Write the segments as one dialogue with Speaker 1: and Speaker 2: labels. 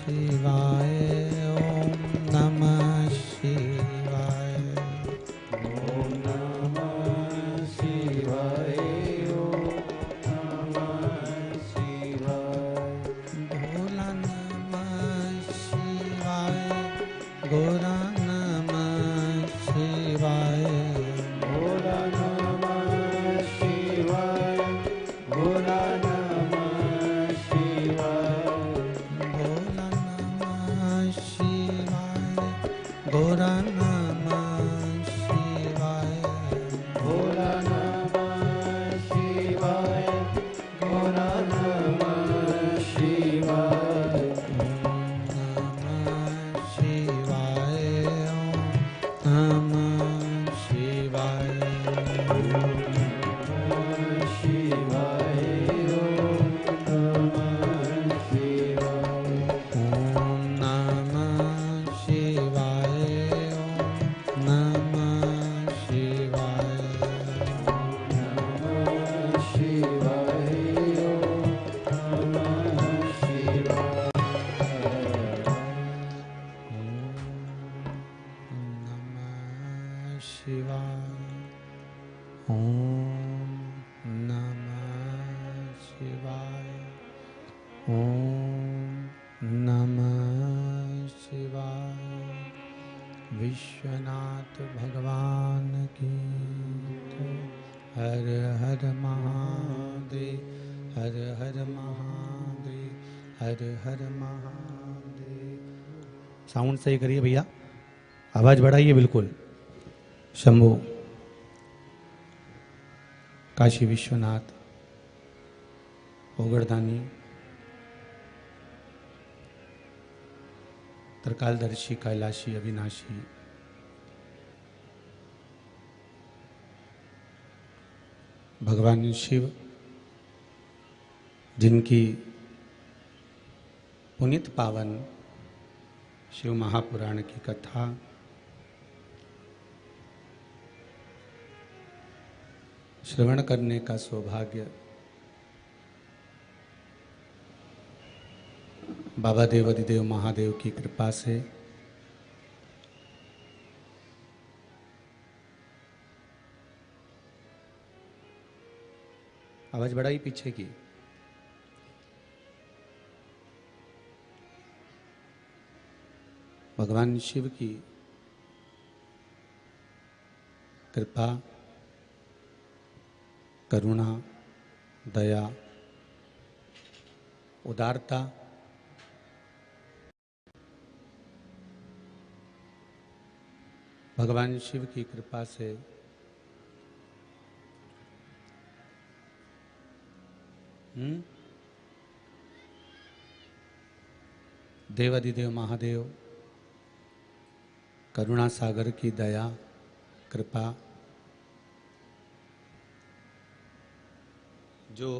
Speaker 1: शिवाय। ओम नमः शिवाय।
Speaker 2: ओम नमः शिवाय। ओम नमः शिवाय।
Speaker 1: भोला नमः शिवाय। गोरा नमः शिवाय।
Speaker 2: भोला नमः शिवाय। भोला नमः शिवाय।
Speaker 1: भोला नमः शिवाय। गोरा नमः शिवाय।
Speaker 2: भोला नमः शिवाय। भोला नमः शिवाय।
Speaker 1: नमः शिवाय। ओम नमः शिवाय।
Speaker 2: शिवाय। ओम नमः शिवाय।
Speaker 1: ओम नमः शिवाय। ओम नमः शिवाय।
Speaker 2: शिवाय। ओम नमः शिवाय।
Speaker 1: नमः शिवाय। ओम नमः शिवाय। ओम नमः शिवाय। विश्वनाथ भगवान की जय। हर हर महादेव। हर हर महादेव। हर हर महादेव। साउंड सही करिए भैया, आवाज बढ़ाइए बिल्कुल। शंभु काशी विश्वनाथ ओगड़दानी त्रिकालदर्शी कैलाशी अविनाशी भगवान शिव, जिनकी पुनीत पावन शिव महापुराण की कथा श्रवण करने का सौभाग्य बाबा देवाधिदेव महादेव की कृपा से आवाज बढ़ाई पीछे की। भगवान शिव की कृपा, करुणा, दया, उदारता भगवान शिव की कृपा से देवाधिदेव महादेव करुणा सागर की दया कृपा जो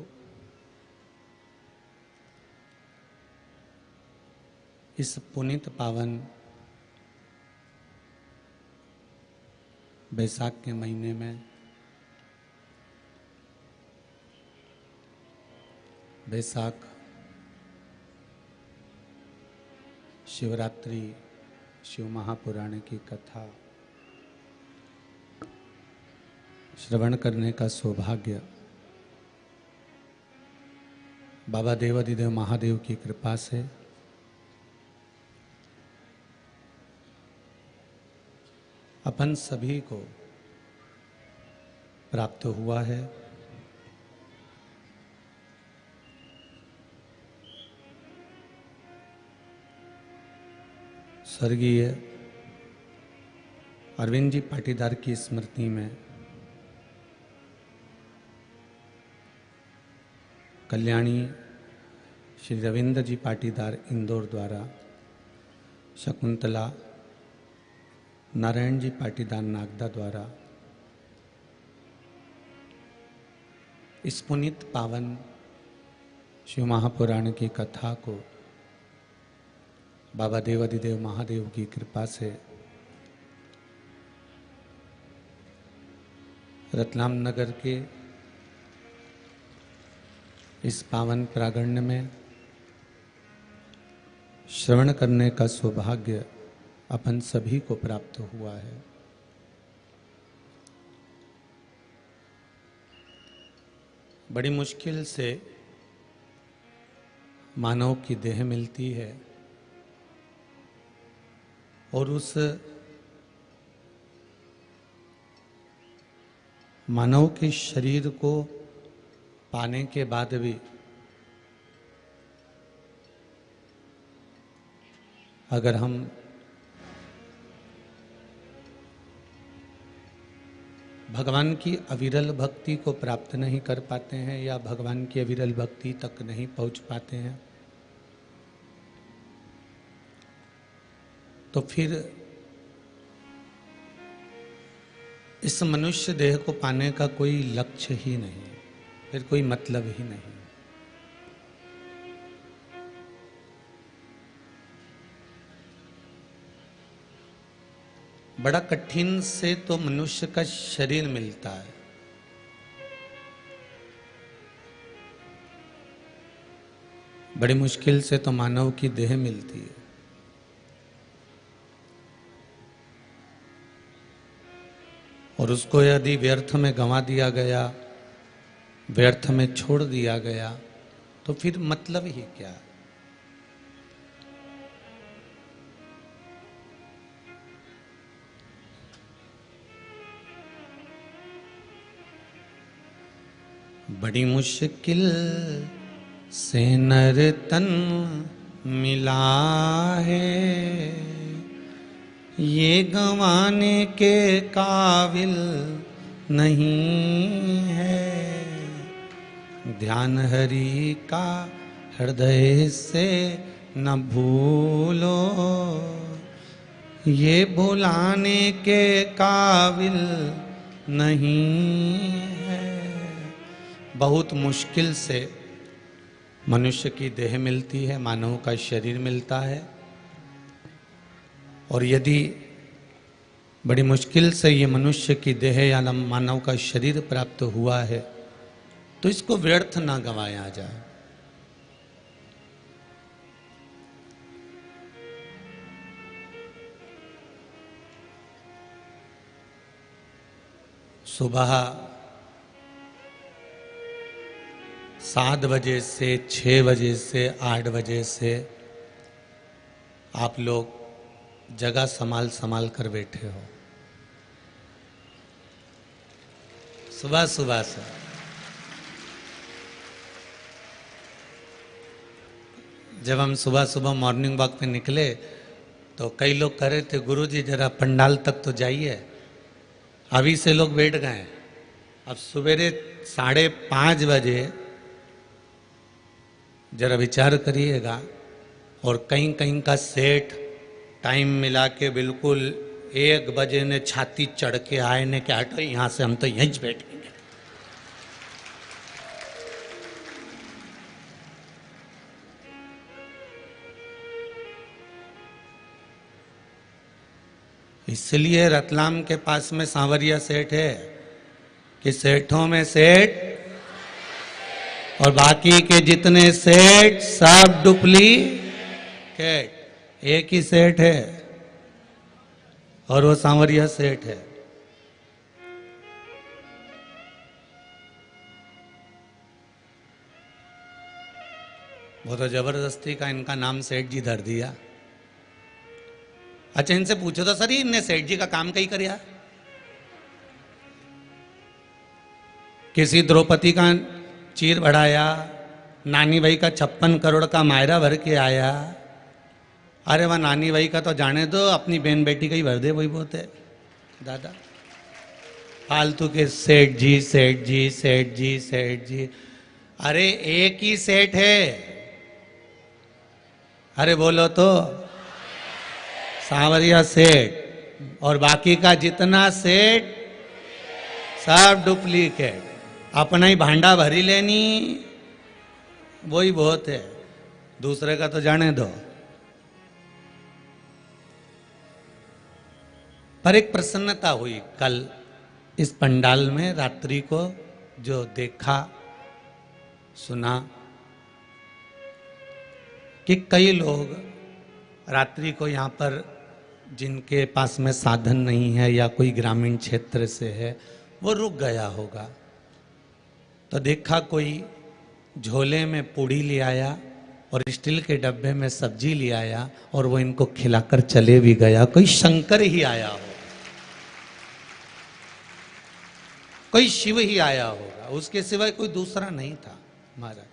Speaker 1: इस पुनीत पावन बैसाख के महीने में बैसाख शिवरात्रि शिव महापुराण की कथा श्रवण करने का सौभाग्य बाबा देवाधिदेव महादेव की कृपा से अपन सभी को प्राप्त हुआ है। स्वर्गीय अरविंद जी पाटीदार की स्मृति में कल्याणी श्री रविंद्र जी पाटीदार इंदौर द्वारा, शकुंतला नारायण जी पाटीदार नागदा द्वारा इस पुनीत पावन शिव महापुराण की कथा को बाबा देवाधिदेव महादेव की कृपा से रतलाम नगर के इस पावन प्रांगण में श्रवण करने का सौभाग्य अपन सभी को प्राप्त हुआ है। बड़ी मुश्किल से मानव की देह मिलती है और उस मानव के शरीर को पाने के बाद भी अगर हम भगवान की अविरल भक्ति को प्राप्त नहीं कर पाते हैं या भगवान की अविरल भक्ति तक नहीं पहुंच पाते हैं, तो फिर इस मनुष्य देह को पाने का कोई लक्ष्य ही नहीं, फिर कोई मतलब ही नहीं। बड़ा कठिन से तो मनुष्य का शरीर मिलता है, बड़ी मुश्किल से तो मानव की देह मिलती है। और उसको यदि व्यर्थ में गंवा दिया गया, व्यर्थ में छोड़ दिया गया, तो फिर मतलब ही क्या है? बड़ी मुश्किल से नर तन मिला है, ये गंवाने के काबिल नहीं है। ध्यान हरि का हृदय से न भूलो, ये भुलाने के काबिल नहीं है। बहुत मुश्किल से मनुष्य की देह मिलती है, मानव का शरीर मिलता है, और यदि बड़ी मुश्किल से ये मनुष्य की देह या मानव का शरीर प्राप्त हुआ है, तो इसको व्यर्थ ना गंवाया जाए। सुबह 7 बजे से 6 बजे से 8 बजे से आप लोग जगह संभाल संभाल कर बैठे हो। सुबह सुबह से जब हम सुबह सुबह मॉर्निंग वॉक पे निकले तो कई लोग कह रहे थे, गुरुजी जरा पंडाल तक तो जाइए। अभी से लोग बैठ गए। अब सवेरे 5:30 बजे जरा विचार करिएगा, और कहीं कहीं का सेट टाइम मिला के बिल्कुल 1 बजे ने छाती चढ़ के आए ने कि हटो यहाँ से, हम तो यहीं बैठेंगे। इसलिए रतलाम के पास में सांवरिया सेठ है कि सेठों में सेठ और बाकी के जितने सेठ सब डुप्लीकेट। एक ही सेठ है और वो सांवरिया सेठ है। वो तो जबरदस्ती का इनका नाम सेठ जी धर दिया। अच्छा, इनसे पूछो तो सर, इनने सेठ जी का काम कहीं करया? किसी द्रौपदी का चीर बढ़ाया, नानी भाई का 56 करोड़ का मायरा भर के आया। अरे वह नानी भाई का तो जाने दो, अपनी बहन बेटी का ही भर दे, वही बहुत है दादा। फालतू के सेठ जी सेठ जी सेठ जी सेठ जी। अरे एक ही सेठ है। अरे बोलो तो, सांवरिया सेठ, और बाकी का जितना सेठ सब डुप्लीकेट। अपना ही भांडा भरी लेनी, वही बहुत है, दूसरे का तो जाने दो। पर एक प्रसन्नता हुई कल इस पंडाल में, रात्रि को जो देखा सुना कि कई लोग रात्रि को यहाँ पर जिनके पास में साधन नहीं है या कोई ग्रामीण क्षेत्र से है वो रुक गया होगा, तो देखा कोई झोले में पूड़ी ले आया और स्टील के डब्बे में सब्जी ले आया और वो इनको खिलाकर चले भी गया। कोई शंकर ही आया हो, कोई शिव ही आया होगा, उसके सिवाय कोई दूसरा नहीं था महाराज।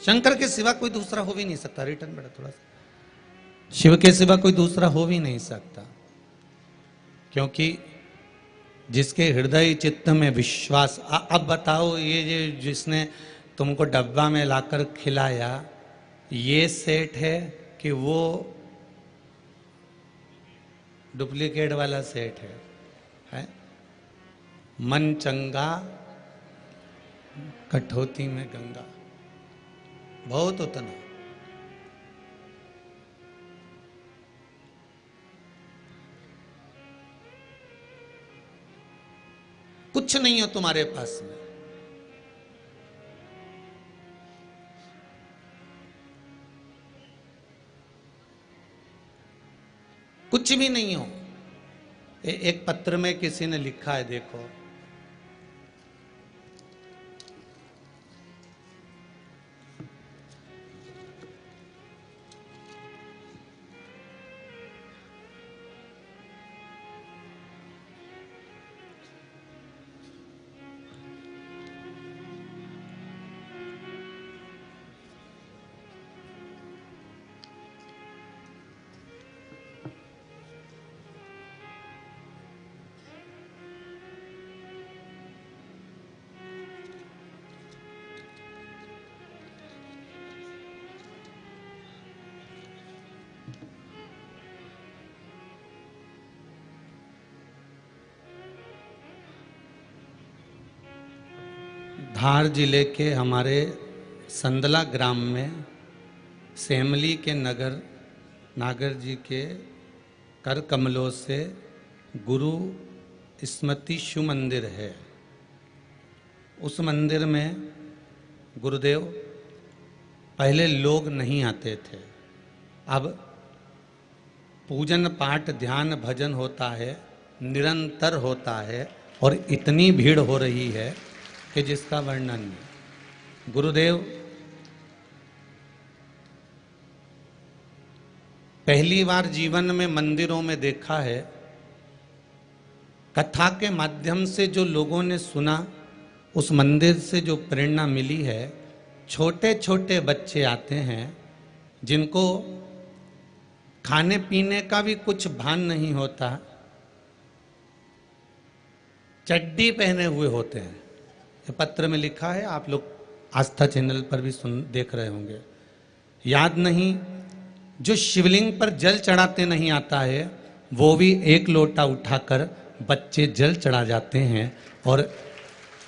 Speaker 1: शंकर के सिवा कोई दूसरा हो भी नहीं सकता। रिटर्न बढ़ा थोड़ा सा। शिव के सिवा कोई दूसरा हो भी नहीं सकता, क्योंकि जिसके हृदय चित्त में विश्वास। अब बताओ, ये जिसने तुमको डब्बा में लाकर खिलाया, ये सेठ है कि वो डुप्लीकेट वाला सेठ है? मन चंगा कठौती में गंगा, बहुत उतना। कुछ नहीं हो तुम्हारे पास में, कुछ भी नहीं हो। एक पत्र में किसी ने लिखा है, देखो, धार जिले के हमारे संदला ग्राम में सेमली के नागर जी के कर कमलों से गुरु स्मृति शिव मंदिर है। उस मंदिर में गुरुदेव पहले लोग नहीं आते थे, अब पूजन पाठ ध्यान भजन होता है, निरंतर होता है, और इतनी भीड़ हो रही है कि जिसका वर्णन नहीं। गुरुदेव पहली बार जीवन में मंदिरों में देखा है, कथा के माध्यम से जो लोगों ने सुना, उस मंदिर से जो प्रेरणा मिली है। छोटे छोटे बच्चे आते हैं जिनको खाने पीने का भी कुछ भान नहीं होता, चड्डी पहने हुए होते हैं। ये पत्र में लिखा है, आप लोग आस्था चैनल पर भी देख रहे होंगे। याद नहीं, जो शिवलिंग पर जल चढ़ाते नहीं आता है, वो भी एक लोटा उठाकर बच्चे जल चढ़ा जाते हैं और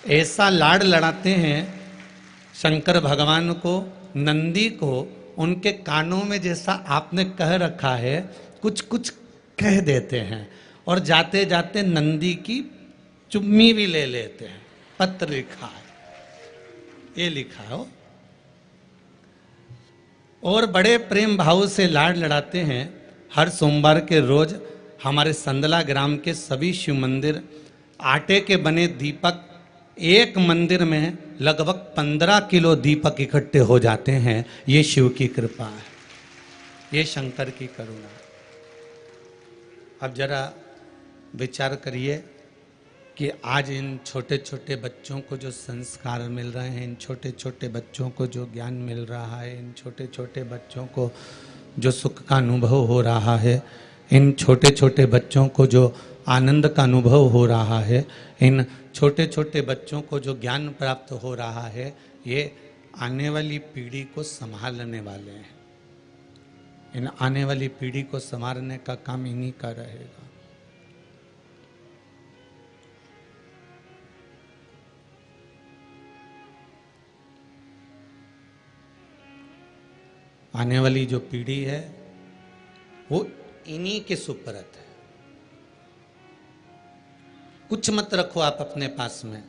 Speaker 1: ऐसा लाड लड़ाते हैं शंकर भगवान को, नंदी को। उनके कानों में जैसा आपने कह रखा है, कुछ कुछ कह देते हैं और जाते जाते नंदी की चुम्मी भी ले लेते हैं। पत्र लिखा है, ये लिखा हो। और बड़े प्रेम भाव से लाड लड़ाते हैं। हर सोमवार के रोज हमारे संदला ग्राम के सभी शिव मंदिर आटे के बने दीपक, एक मंदिर में लगभग 15 किलो दीपक इकट्ठे हो जाते हैं। ये शिव की कृपा है, ये शंकर की करुणा। अब जरा विचार करिए कि आज इन छोटे छोटे बच्चों को जो संस्कार मिल रहे हैं, इन छोटे छोटे बच्चों को जो ज्ञान मिल रहा है, इन छोटे छोटे बच्चों को जो सुख का अनुभव हो रहा है, इन छोटे छोटे बच्चों को जो आनंद का अनुभव हो रहा है, इन छोटे छोटे बच्चों को जो ज्ञान प्राप्त हो रहा है, ये आने वाली पीढ़ी को संभालने वाले हैं। इन आने वाली पीढ़ी को संभालने का काम इन्हीं का रहेगा। आने वाली जो पीढ़ी है वो इन्हीं के सुपुर्द है। कुछ मत रखो आप अपने पास में,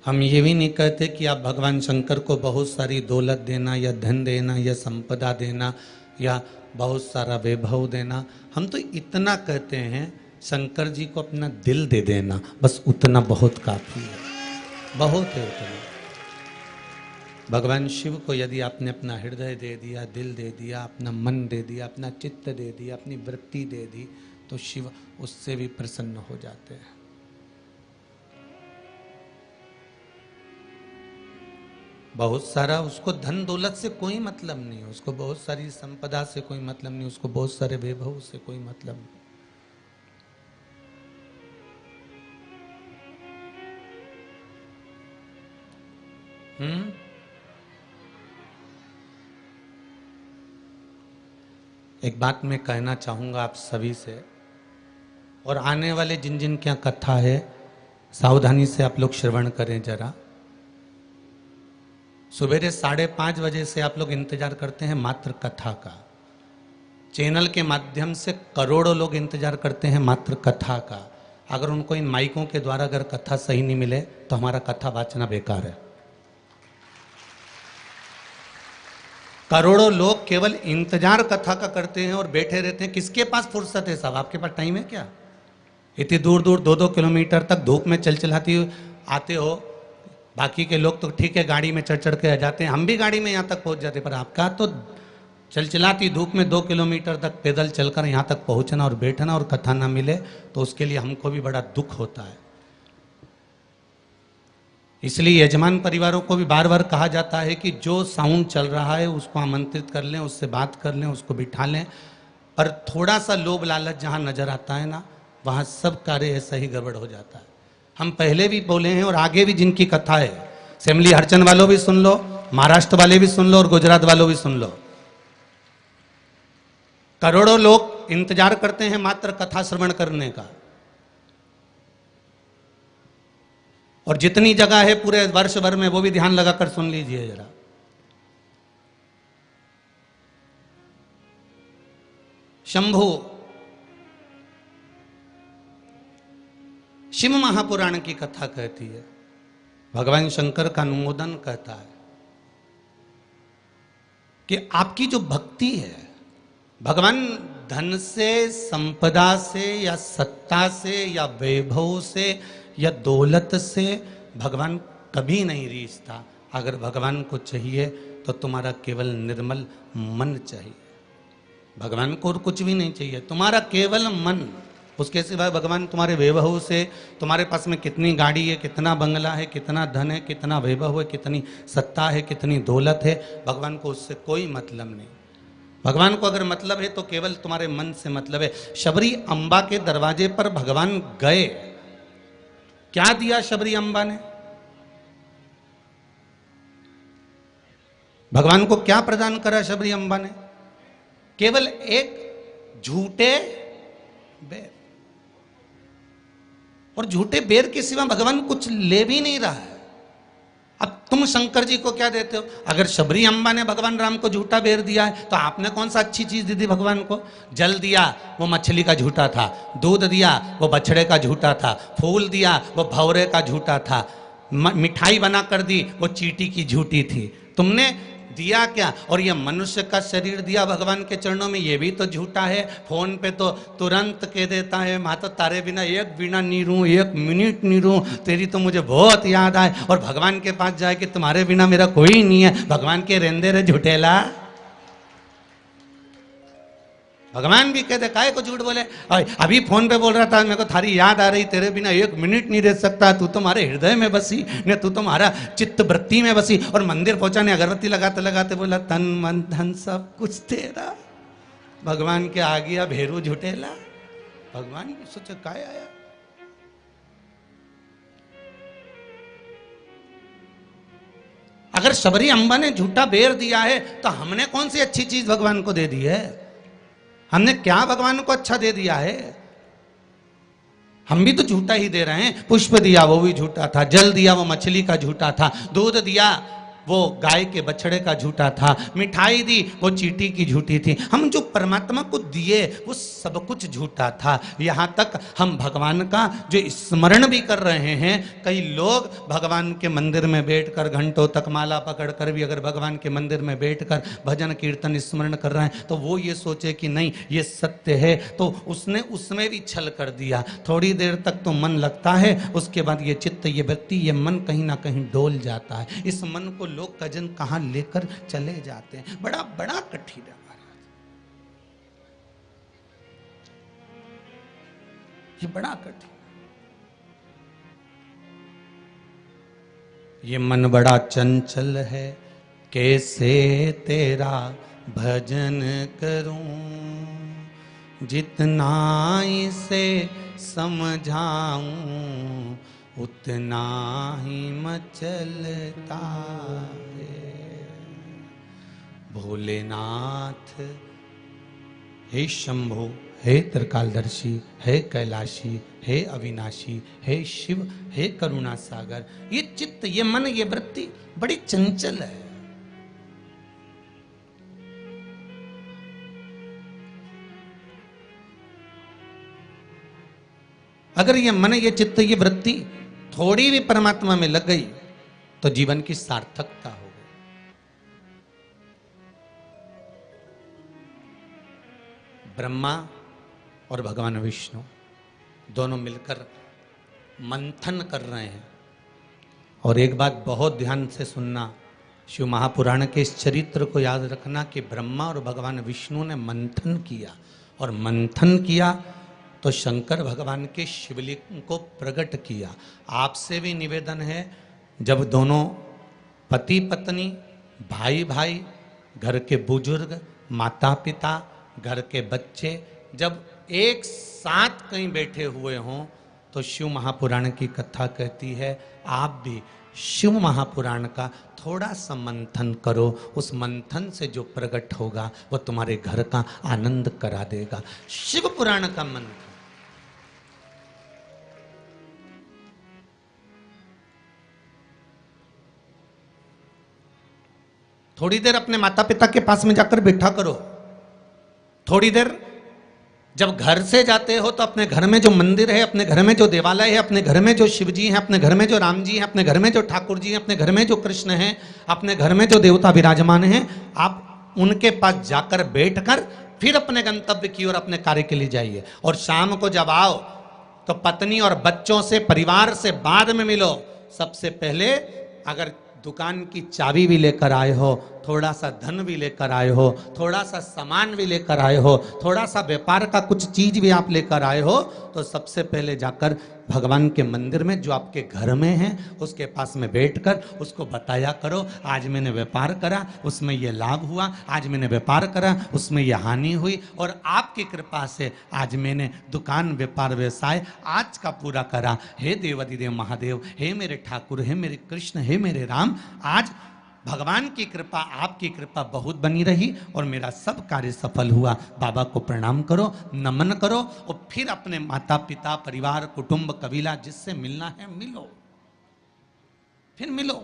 Speaker 1: हम ये भी नहीं कहते कि आप भगवान शंकर को बहुत सारी दौलत देना या धन देना या संपदा देना या बहुत सारा वैभव देना। हम तो इतना कहते हैं शंकर जी को अपना दिल दे देना, बस उतना बहुत काफ़ी है, बहुत है उतना। भगवान शिव को यदि आपने अपना हृदय दे दिया, दिल दे दिया, अपना मन दे दिया, अपना चित्त दे दिया, अपनी वृत्ति दे दी, तो शिव उससे भी प्रसन्न हो जाते हैं। बहुत सारा उसको धन दौलत से कोई मतलब नहीं, उसको बहुत सारी संपदा से कोई मतलब नहीं, उसको बहुत सारे वैभव से कोई मतलब नहीं। एक बात मैं कहना चाहूंगा आप सभी से, और आने वाले जिन जिन क्या कथा है सावधानी से आप लोग श्रवण करें जरा। सवेरे 5:30 बजे से आप लोग इंतजार करते हैं मात्र कथा का। चैनल के माध्यम से करोड़ों लोग इंतजार करते हैं मात्र कथा का। अगर उनको इन माइकों के द्वारा अगर कथा सही नहीं मिले तो हमारा कथा वाचना बेकार है। करोड़ों लोग केवल इंतजार कथा का करते हैं और बैठे रहते हैं। किसके पास फुर्सत है साहब? आपके पास टाइम है क्या? इतनी दूर दूर 2-2 किलोमीटर तक धूप में चलाती आते हो। बाकी के लोग तो ठीक है गाड़ी में चढ़ के आ जाते हैं, हम भी गाड़ी में यहाँ तक पहुँच जाते, पर आपका तो चलाती धूप में 2 किलोमीटर तक पैदल चलकर यहाँ तक पहुँचना और बैठना और कथा ना मिले तो उसके लिए हमको भी बड़ा दुख होता है। इसलिए यजमान परिवारों को भी बार बार कहा जाता है कि जो साउंड चल रहा है उसको आमंत्रित कर लें, उससे बात कर लें, उसको बिठा लें। पर थोड़ा सा लोभ लालच जहाँ नजर आता है ना, वहाँ सब कार्य ऐसा ही गड़बड़ हो जाता है। हम पहले भी बोले हैं और आगे भी जिनकी कथा है, सेमली हरचंद वालों भी सुन लो, महाराष्ट्र वाले भी सुन लो और गुजरात वालों भी सुन लो। करोड़ों लोग इंतजार करते हैं मात्र कथा श्रवण करने का। और जितनी जगह है पूरे वर्ष भर में वो भी ध्यान लगाकर सुन लीजिए जरा। शंभु शिव महापुराण की कथा कहती है, भगवान शंकर का अनुमोदन कहता है कि आपकी जो भक्ति है, भगवान धन से, संपदा से या सत्ता से या वैभव से या दौलत से भगवान कभी नहीं रीझता। अगर भगवान को चाहिए तो तुम्हारा केवल निर्मल मन चाहिए, भगवान को और कुछ भी नहीं चाहिए, तुम्हारा केवल मन। उसके सिवाय भगवान तुम्हारे वैभव से, तुम्हारे पास में कितनी गाड़ी है, कितना बंगला है, कितना धन है, कितना वैभव है, कितनी सत्ता है, कितनी दौलत है, भगवान को उससे कोई मतलब नहीं। भगवान को अगर मतलब है तो केवल तुम्हारे मन से मतलब है। शबरी अम्बा के दरवाजे पर भगवान गए, क्या दिया शबरी अम्बा ने? भगवान को क्या प्रदान करा शबरी अम्बा ने? केवल एक झूठे बेर। और झूठे बेर के सिवा भगवान कुछ ले भी नहीं रहा है। अब तुम शंकर जी को क्या देते हो? अगर शबरी अम्बा ने भगवान राम को झूठा बेर दिया है तो आपने कौन सा अच्छी चीज दी थी भगवान को? जल दिया वो मछली का झूठा था, दूध दिया वो बछड़े का झूठा था, फूल दिया वो भौरे का झूठा था, मिठाई बना कर दी वो चींटी की झूठी थी। तुमने दिया क्या? और ये मनुष्य का शरीर दिया भगवान के चरणों में, ये भी तो झूठा है। फोन पे तो तुरंत कह देता है माँ तो तारे बिना एक बिना नहीं रहूं, एक मिनट नहीं रहूं, तेरी तो मुझे बहुत याद आए। और भगवान के पास जाए कि तुम्हारे बिना मेरा कोई नहीं है। भगवान के रेंदे रे झूठेला। भगवान भी कहते काहे को झूठ बोले? अभी फोन पे बोल रहा था मेरे को थारी याद आ रही, तेरे बिना एक मिनट नहीं रह सकता, तू तुम्हारे हृदय में बसी ने, तू तुम्हारा चित्त वृत्ति में बसी। और मंदिर पहुंचा ने अगरबत्ती लगाते लगाते बोला तन मन धन सब कुछ तेरा। भगवान के आ गया भेरू झूठेला। भगवान भी सोचे काय आया। अगर शबरी अम्बा ने झूठा बेर दिया है तो हमने कौन सी अच्छी चीज भगवान को दे दी है? हमने क्या भगवान को अच्छा दे दिया है? हम भी तो झूठा ही दे रहे हैं। पुष्प दिया वो भी झूठा था, जल दिया वो मछली का झूठा था, दूध दिया वो गाय के बछड़े का झूठा था, मिठाई दी वो चींटी की झूठी थी। हम जो परमात्मा को दिए वो सब कुछ झूठा था। यहाँ तक हम भगवान का जो स्मरण भी कर रहे हैं, कई लोग भगवान के मंदिर में बैठकर घंटों तक माला पकड़कर भी अगर भगवान के मंदिर में बैठकर भजन कीर्तन स्मरण कर रहे हैं तो वो ये सोचे कि नहीं ये सत्य है, तो उसने उसमें भी छल कर दिया। थोड़ी देर तक तो मन लगता है, उसके बाद ये चित्त, ये वृत्ति, ये मन कहीं ना कहीं डोल जाता है। इस मन को लोग कजन कहाँ लेकर चले जाते हैं, बड़ा बड़ा कठिन है महाराज, ये बड़ा कठिन। ये मन बड़ा चंचल है, कैसे तेरा भजन करूं, जितना इसे समझाऊं उतना ही मचलता है। भोलेनाथ हे शंभो, हे त्रिकालदर्शी, हे कैलाशी, हे अविनाशी, हे शिव, हे करुणा सागर। ये चित्त, ये मन, ये वृत्ति बड़ी चंचल है। अगर ये मन, ये चित्त, ये वृत्ति थोड़ी भी परमात्मा में लग गई तो जीवन की सार्थकता हो गई। ब्रह्मा और भगवान विष्णु दोनों मिलकर मंथन कर रहे हैं। और एक बात बहुत ध्यान से सुनना, शिव महापुराण के इस चरित्र को याद रखना कि ब्रह्मा और भगवान विष्णु ने मंथन किया, और मंथन किया तो शंकर भगवान के शिवलिंग को प्रकट किया। आपसे भी निवेदन है, जब दोनों पति पत्नी, भाई भाई, घर के बुजुर्ग, माता पिता, घर के बच्चे जब एक साथ कहीं बैठे हुए हों तो शिव महापुराण की कथा कहती है आप भी शिव महापुराण का थोड़ा सा मंथन करो। उस मंथन से जो प्रकट होगा वो तुम्हारे घर का आनंद करा देगा। शिव पुराण का मंथन। थोड़ी देर अपने माता पिता के पास में जाकर बैठा करो। थोड़ी देर जब घर से जाते हो तो अपने घर में जो मंदिर है, अपने घर में जो देवालय है, अपने घर में जो शिव जी हैं, अपने घर में जो राम जी हैं, अपने घर में जो ठाकुर जी हैं, अपने घर में जो कृष्ण हैं, अपने घर में जो देवता विराजमान हैं, आप उनके पास जाकर बैठकर फिर अपने गंतव्य की ओर अपने कार्य के लिए जाइए। और शाम को जब आओ तो पत्नी और बच्चों से, परिवार से बाद में मिलो। सबसे पहले अगर दुकान की चाबी भी लेकर आए हो, थोड़ा सा धन भी लेकर आए हो, थोड़ा सा सामान भी लेकर आए हो, थोड़ा सा व्यापार का कुछ चीज भी आप लेकर आए हो, तो सबसे पहले जाकर भगवान के मंदिर में जो आपके घर में है उसके पास में बैठकर उसको बताया करो, आज मैंने व्यापार करा उसमें ये लाभ हुआ, आज मैंने व्यापार करा उसमें ये हानि हुई, और आपकी कृपा से आज मैंने दुकान, व्यापार, व्यवसाय आज का पूरा करा। हे देवाधिदेव महादेव, हे मेरे ठाकुर, हे मेरे कृष्ण, हे मेरे राम, आज भगवान की कृपा, आपकी कृपा बहुत बनी रही और मेरा सब कार्य सफल हुआ। बाबा को प्रणाम करो, नमन करो, और फिर अपने माता पिता, परिवार, कुटुंब, कबीला जिससे मिलना है मिलो, फिर मिलो।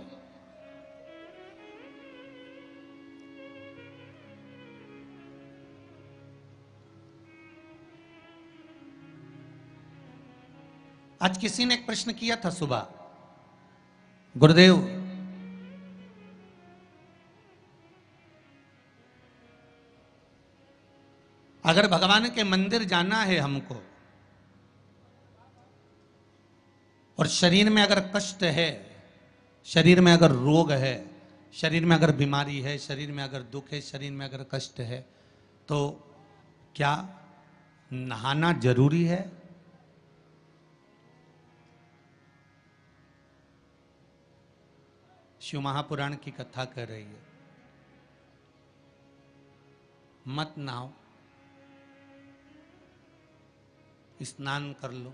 Speaker 1: आज किसी ने एक प्रश्न किया था सुबह, गुरुदेव अगर भगवान के मंदिर जाना है हमको और शरीर में अगर कष्ट है, शरीर में अगर रोग है, शरीर में अगर बीमारी है, शरीर में अगर दुख है, शरीर में अगर कष्ट है, तो क्या नहाना जरूरी है? शिव महापुराण की कथा कह रही है मत नहाओ, स्नान कर लो।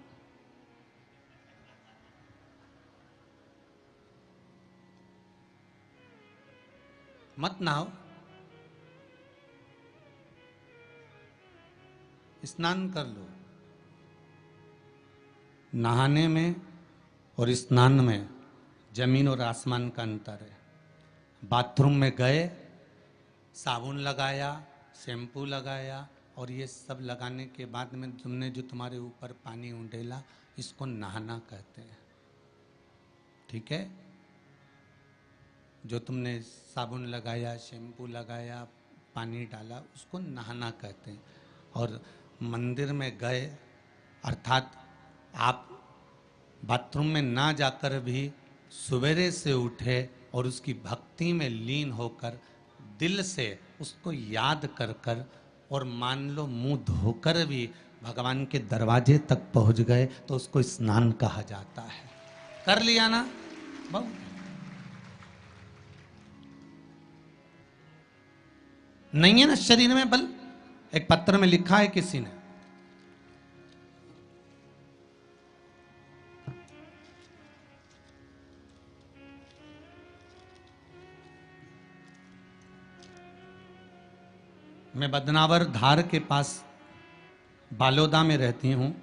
Speaker 1: मत नहाओ, स्नान कर लो। नहाने में और स्नान में जमीन और आसमान का अंतर है। बाथरूम में गए, साबुन लगाया, शैम्पू लगाया, और ये सब लगाने के बाद में तुमने जो तुम्हारे ऊपर पानी उंडेला, इसको नहाना कहते हैं। ठीक है? जो तुमने साबुन लगाया, शैम्पू लगाया, पानी डाला, उसको नहाना कहते हैं। और मंदिर में गए, अर्थात आप बाथरूम में ना जाकर भी सवेरे से उठे और उसकी भक्ति में लीन होकर दिल से उसको याद कर कर, और मान लो मुंह धोकर भी भगवान के दरवाजे तक पहुंच गए, तो उसको स्नान कहा जाता है। कर लिया ना? बहुत। नहीं है ना शरीर में बल? एक पत्र में लिखा है किसी ने, मैं बदनावर धार के पास बालोदा में रहती हूँ।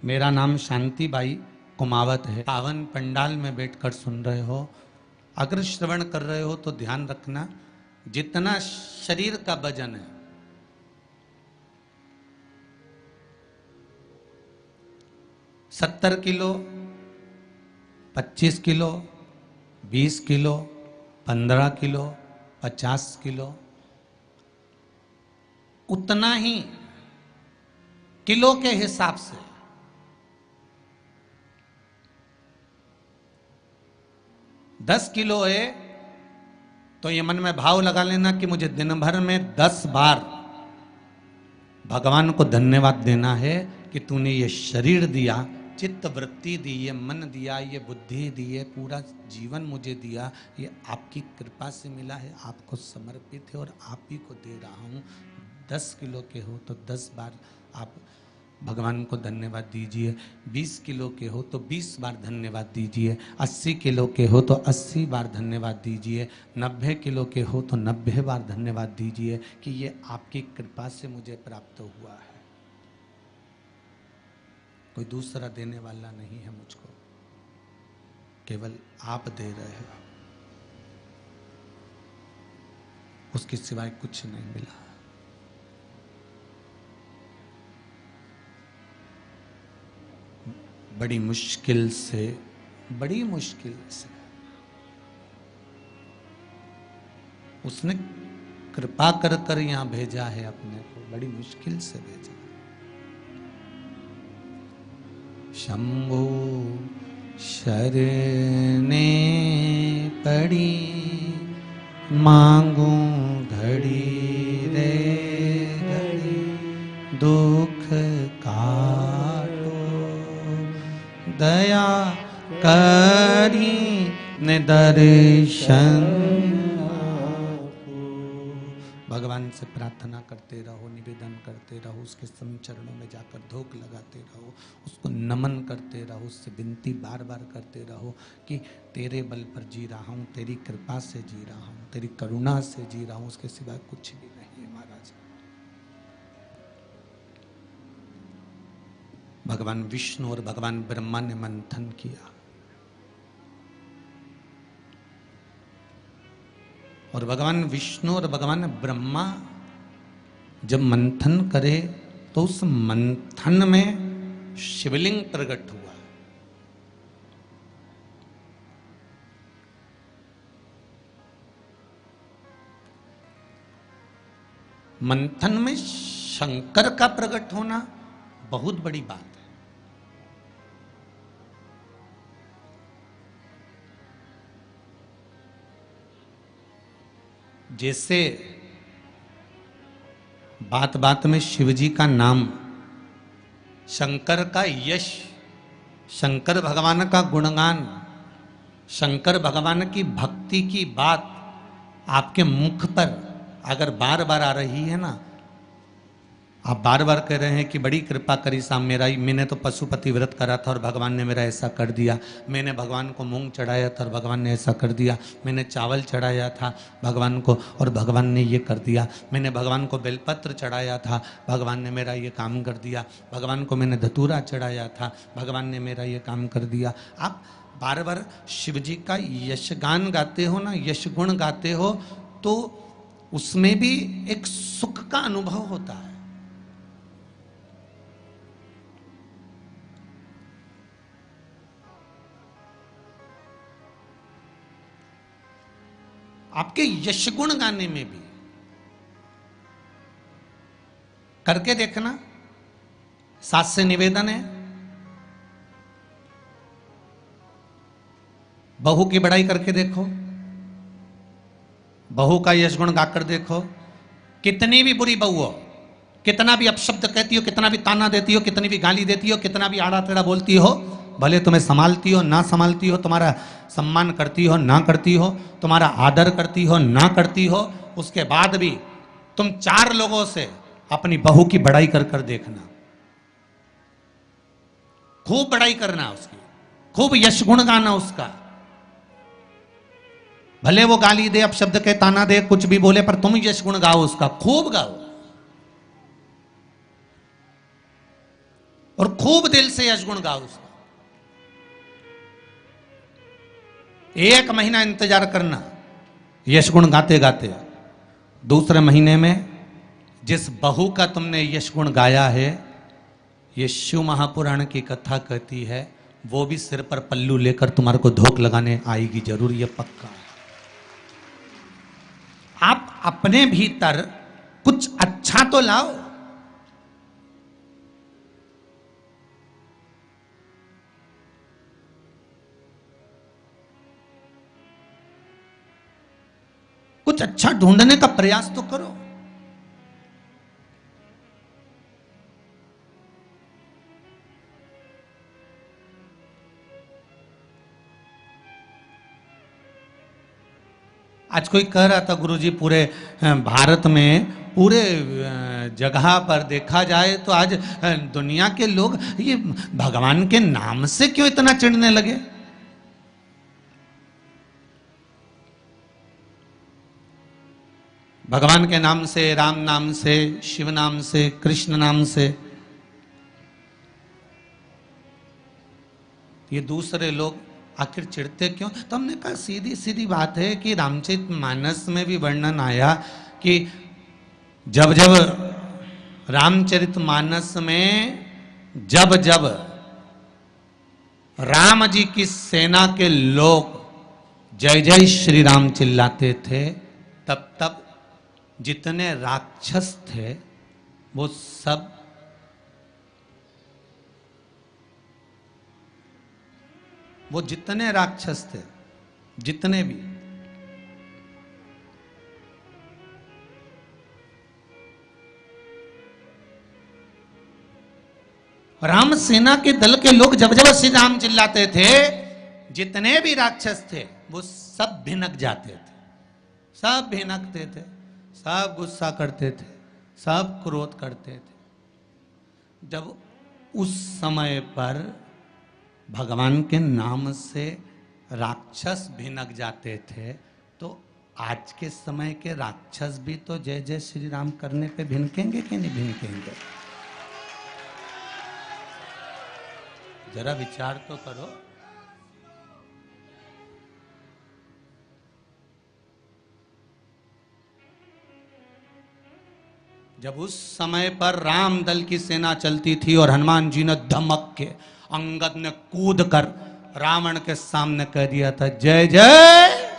Speaker 1: मेरा नाम शांति बाई कुमावत है। पावन पंडाल में बैठकर सुन रहे हो, अगर श्रवण कर रहे हो तो ध्यान रखना, जितना शरीर का वजन है, सत्तर kilo, 25 kilo, 20 kilo, 15 kilo, 50 kilo, उतना ही किलो के हिसाब से 10 किलो है, तो ये मन में भाव लगा लेना कि मुझे दिन भर में 10 बार भगवान को धन्यवाद देना है कि तूने ये शरीर दिया, चित्त वृत्ति दी, ये मन दिया, ये बुद्धि दी है, पूरा जीवन मुझे दिया, ये आपकी कृपा से मिला है, आपको समर्पित है और आप ही को दे रहा हूँ। 10 किलो के हो तो 10 बार आप भगवान को धन्यवाद दीजिए, 20 किलो के हो तो 20 बार धन्यवाद दीजिए, 80 किलो के हो तो 80 बार धन्यवाद दीजिए, 90 किलो के हो तो 90 बार धन्यवाद दीजिए कि ये आपकी कृपा से मुझे प्राप्त हुआ है। कोई दूसरा देने वाला नहीं है मुझको, केवल आप दे रहे हो, उसके सिवाय कुछ नहीं मिला। बड़ी मुश्किल से उसने कृपा कर कर यहां भेजा है अपने को, बड़ी मुश्किल से भेजा। शंभो शरणे पड़ी, मांगू घड़ी रे घड़ी, दुख काटो दया करी ने दर्शन। भगवान से प्रार्थना करते रहो, निवेदन करते रहो, उसके चरणों में जाकर धोख लगाते रहो, उसको नमन करते रहो, उससे विनती बार बार करते रहो कि तेरे बल पर जी रहा हूँ, तेरी कृपा से जी रहा हूँ, तेरी करुणा से जी रहा हूँ, उसके सिवाय कुछ भी नहीं है महाराज। भगवान विष्णु और भगवान ब्रह्मा ने मंथन किया, और भगवान विष्णु और भगवान ब्रह्मा जब मंथन करे तो उस मंथन में शिवलिंग प्रकट हुआ। मंथन में शंकर का प्रकट होना बहुत बड़ी बात है। जैसे बात बात में शिवजी का नाम, शंकर का यश, शंकर भगवान का गुणगान, शंकर भगवान की भक्ति की बात आपके मुख पर अगर बार बार आ रही है ना, आप बार बार कह रहे हैं कि बड़ी कृपा करी साहब, मैंने तो पशुपति व्रत करा था और भगवान ने मेरा ऐसा कर दिया, मैंने भगवान को मूंग चढ़ाया था और भगवान ने ऐसा कर दिया, मैंने चावल चढ़ाया था भगवान को और भगवान ने ये कर दिया, मैंने भगवान को बेलपत्र चढ़ाया था, भगवान ने मेरा ये काम कर दिया, भगवान को मैंने धतूरा चढ़ाया था, भगवान ने मेरा ये काम कर दिया। आप बार बार शिव जी का यशगान गाते हो ना, यश गुण गाते हो, तो उसमें भी एक सुख का अनुभव होता है। आपके यश गुण गाने में भी करके देखना। सास से निवेदन है, बहू की बड़ाई करके देखो, बहू का यश गुण गाकर देखो। कितनी भी बुरी बहू हो, कितना भी अपशब्द कहती हो, कितना भी ताना देती हो, कितनी भी गाली देती हो, कितना भी आड़ा टेढ़ा बोलती हो, भले तुम्हें संभालती हो ना संभालती हो, तुम्हारा सम्मान करती हो ना करती हो, तुम्हारा आदर करती हो ना करती हो, उसके बाद भी तुम 4 लोगों से अपनी बहू की बड़ाई कर कर देखना। खूब बड़ाई करना उसकी, खूब यश गुण गाना उसका। भले वो गाली दे, अपशब्द के ताना दे, कुछ भी बोले, पर तुम यश गुण गाओ उसका, खूब गाओ और खूब दिल से यश गुण गाओ उसका। 1 महीना इंतजार करना यश गुण गाते गाते। दूसरे महीने में जिस बहू का तुमने यश गुण गाया है, ये शिव महापुराण की कथा कहती है, वो भी सिर पर पल्लू लेकर तुम्हारे को धोख लगाने आएगी जरूर, ये पक्का। आप अपने भीतर कुछ अच्छा तो लाओ। कुछ अच्छा ढूंढने का प्रयास तो करो। आज कोई कह रहा था, गुरुजी पूरे भारत में, पूरे जगह पर देखा जाए तो आज दुनिया के लोग ये भगवान के नाम से क्यों इतना चिढ़ने लगे। भगवान के नाम से, राम नाम से, शिव नाम से, कृष्ण नाम से, ये दूसरे लोग आखिर चिढ़ते क्यों? तो हमने कहा सीधी सीधी बात है कि रामचरितमानस में भी वर्णन आया कि जब जब रामचरितमानस में जब जब राम जी की सेना के लोग जय जय श्री राम चिल्लाते थे, तब तब जितने राक्षस थे वो सब वो जितने राक्षस थे, जितने भी, राम सेना के दल के लोग जब जब श्री राम चिल्लाते थे, जितने भी राक्षस थे वो सब भिनक जाते थे, सब भिनकते थे, सब गुस्सा करते थे, सब क्रोध करते थे। जब उस समय पर भगवान के नाम से राक्षस भिनक जाते थे, तो आज के समय के राक्षस भी तो जय जय श्री राम करने पे भिनकेंगे कि नहीं भिनकेंगे? जरा विचार तो करो। जब उस समय पर राम दल की सेना चलती थी और हनुमान जी ने धमक के, अंगद ने कूद कर रावण के सामने कह दिया था जय जय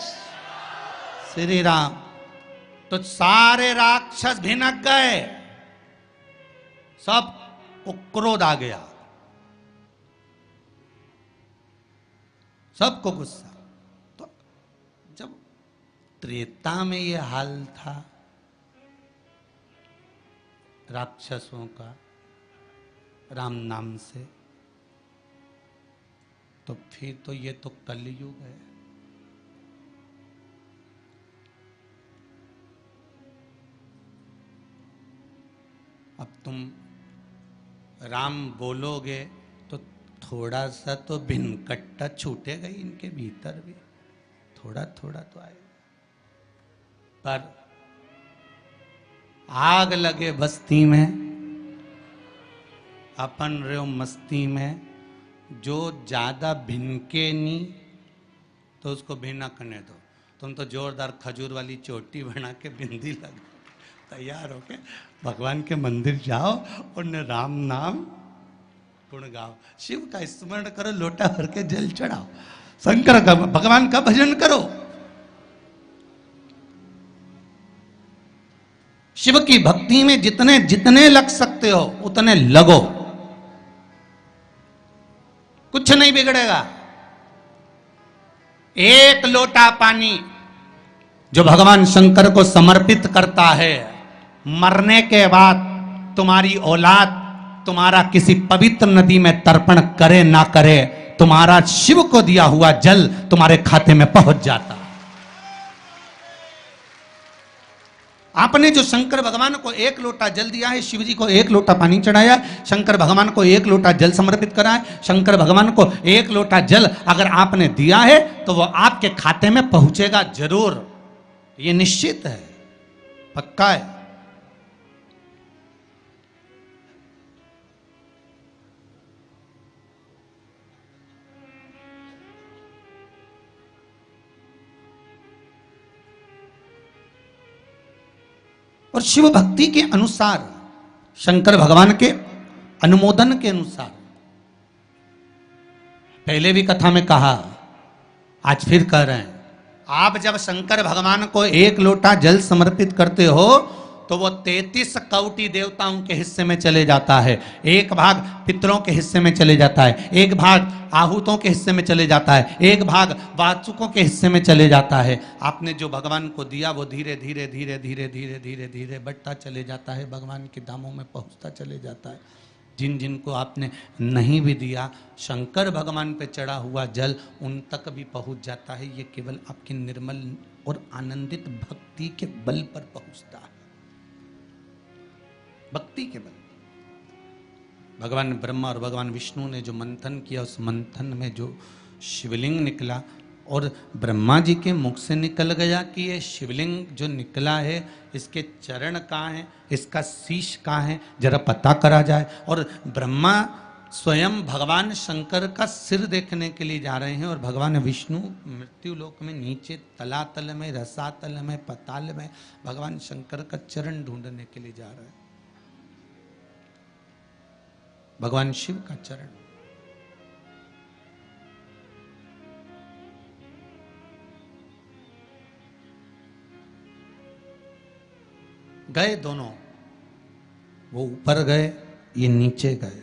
Speaker 1: श्री राम, तो सारे राक्षस भिनक गए, सब को क्रोध आ गया, सबको गुस्सा। तो जब त्रेता में ये हाल था राक्षसों का राम नाम से, तो फिर तो ये तो कलयुग है। अब तुम राम बोलोगे तो थोड़ा सा तो भिनकट्टा छूटेगा ही इनके भीतर भी, थोड़ा थोड़ा तो आएगा। पर आग लगे बस्ती में, अपन रहो मस्ती में, जो ज्यादा भिनके नहीं तो उसको भिना करने दो। तुम तो जोरदार खजूर वाली चोटी बना के बिंदी लग तैयार होके भगवान के मंदिर जाओ और न राम नाम गुण गाओ, शिव का स्मरण करो, लोटा भर के जल चढ़ाओ, शंकर का भगवान का भजन करो। शिव की भक्ति में जितने जितने लग सकते हो उतने लगो, कुछ नहीं बिगड़ेगा। एक लोटा पानी जो भगवान शंकर को समर्पित करता है, मरने के बाद तुम्हारी औलाद तुम्हारा किसी पवित्र नदी में तर्पण करे ना करे, तुम्हारा शिव को दिया हुआ जल तुम्हारे खाते में पहुंच जाता। आपने जो शंकर भगवान को एक लोटा जल दिया है, शिव जी को एक लोटा पानी चढ़ाया, शंकर भगवान को एक लोटा जल समर्पित करा है, शंकर भगवान को एक लोटा जल अगर आपने दिया है तो वो आपके खाते में पहुंचेगा जरूर, ये निश्चित है, पक्का है। और शिव भक्ति के अनुसार, शंकर भगवान के अनुमोदन के अनुसार, पहले भी कथा में कहा, आज फिर कह रहे हैं, आप जब शंकर भगवान को एक लोटा जल समर्पित करते हो तो वो 33 कौटि देवताओं के हिस्से में चले जाता है, एक भाग पितरों के हिस्से में चले जाता है, एक भाग आहूतों के हिस्से में चले जाता है, एक भाग वाचुकों के हिस्से में चले जाता है। आपने जो भगवान को दिया वो धीरे धीरे धीरे धीरे धीरे धीरे धीरे बढ़ता चले जाता है, भगवान के धामों में पहुंचता चले जाता है। जिन जिन को आपने नहीं भी दिया, शंकर भगवान पे चढ़ा हुआ जल उन तक भी पहुंच जाता है। ये केवल आपकी निर्मल और आनंदित भक्ति के बल पर पहुंचता है, भक्ति के बल। भगवान ब्रह्मा और भगवान विष्णु ने जो मंथन किया, उस मंथन में जो शिवलिंग निकला और ब्रह्मा जी के मुख से निकल गया कि ये शिवलिंग जो निकला है इसके चरण कहाँ हैं, इसका शीश कहाँ है, जरा पता करा जाए। और ब्रह्मा स्वयं भगवान शंकर का सिर देखने के लिए जा रहे हैं और भगवान विष्णु मृत्यु लोक में नीचे तलातल में, रसातल में, पताल में भगवान शंकर का चरण ढूंढने के लिए जा रहे हैं, भगवान शिव का चरण। गए दोनों, वो ऊपर गए, ये नीचे गए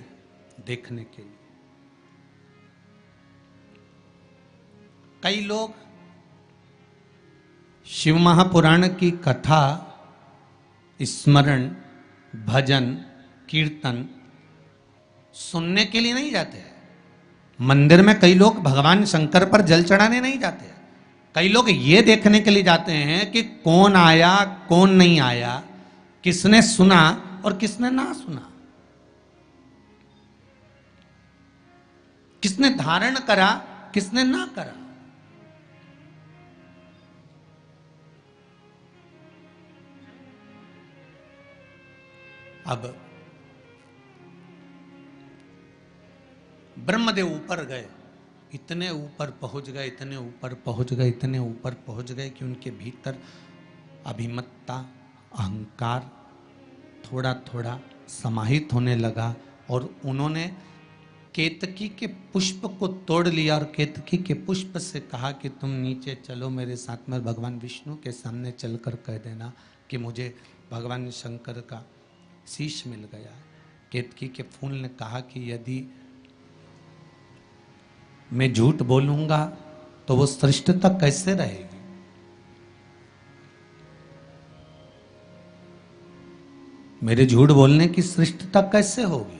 Speaker 1: देखने के लिए। कई लोग शिव महापुराण की कथा, स्मरण, भजन, कीर्तन सुनने के लिए नहीं जाते हैं। मंदिर में कई लोग भगवान शंकर पर जल चढ़ाने नहीं जाते हैं। कई लोग ये देखने के लिए जाते हैं कि कौन आया कौन नहीं आया, किसने सुना और किसने ना सुना, किसने धारण करा किसने ना करा। अब ब्रह्मदेव ऊपर गए, इतने ऊपर पहुंच गए, इतने ऊपर पहुंच गए, इतने ऊपर पहुंच गए कि उनके भीतर अभिमत्ता, अहंकार थोड़ा थोड़ा समाहित होने लगा और उन्होंने केतकी के पुष्प को तोड़ लिया और केतकी के पुष्प से कहा कि तुम नीचे चलो मेरे साथ में, भगवान विष्णु के सामने चलकर कह देना कि मुझे भगवान शंकर का शीश मिल गया। केतकी के फूल ने कहा कि यदि मैं झूठ बोलूंगा तो वो श्रेष्ठता कैसे रहेगी। मेरे झूठ बोलने की श्रेष्ठता कैसे होगी,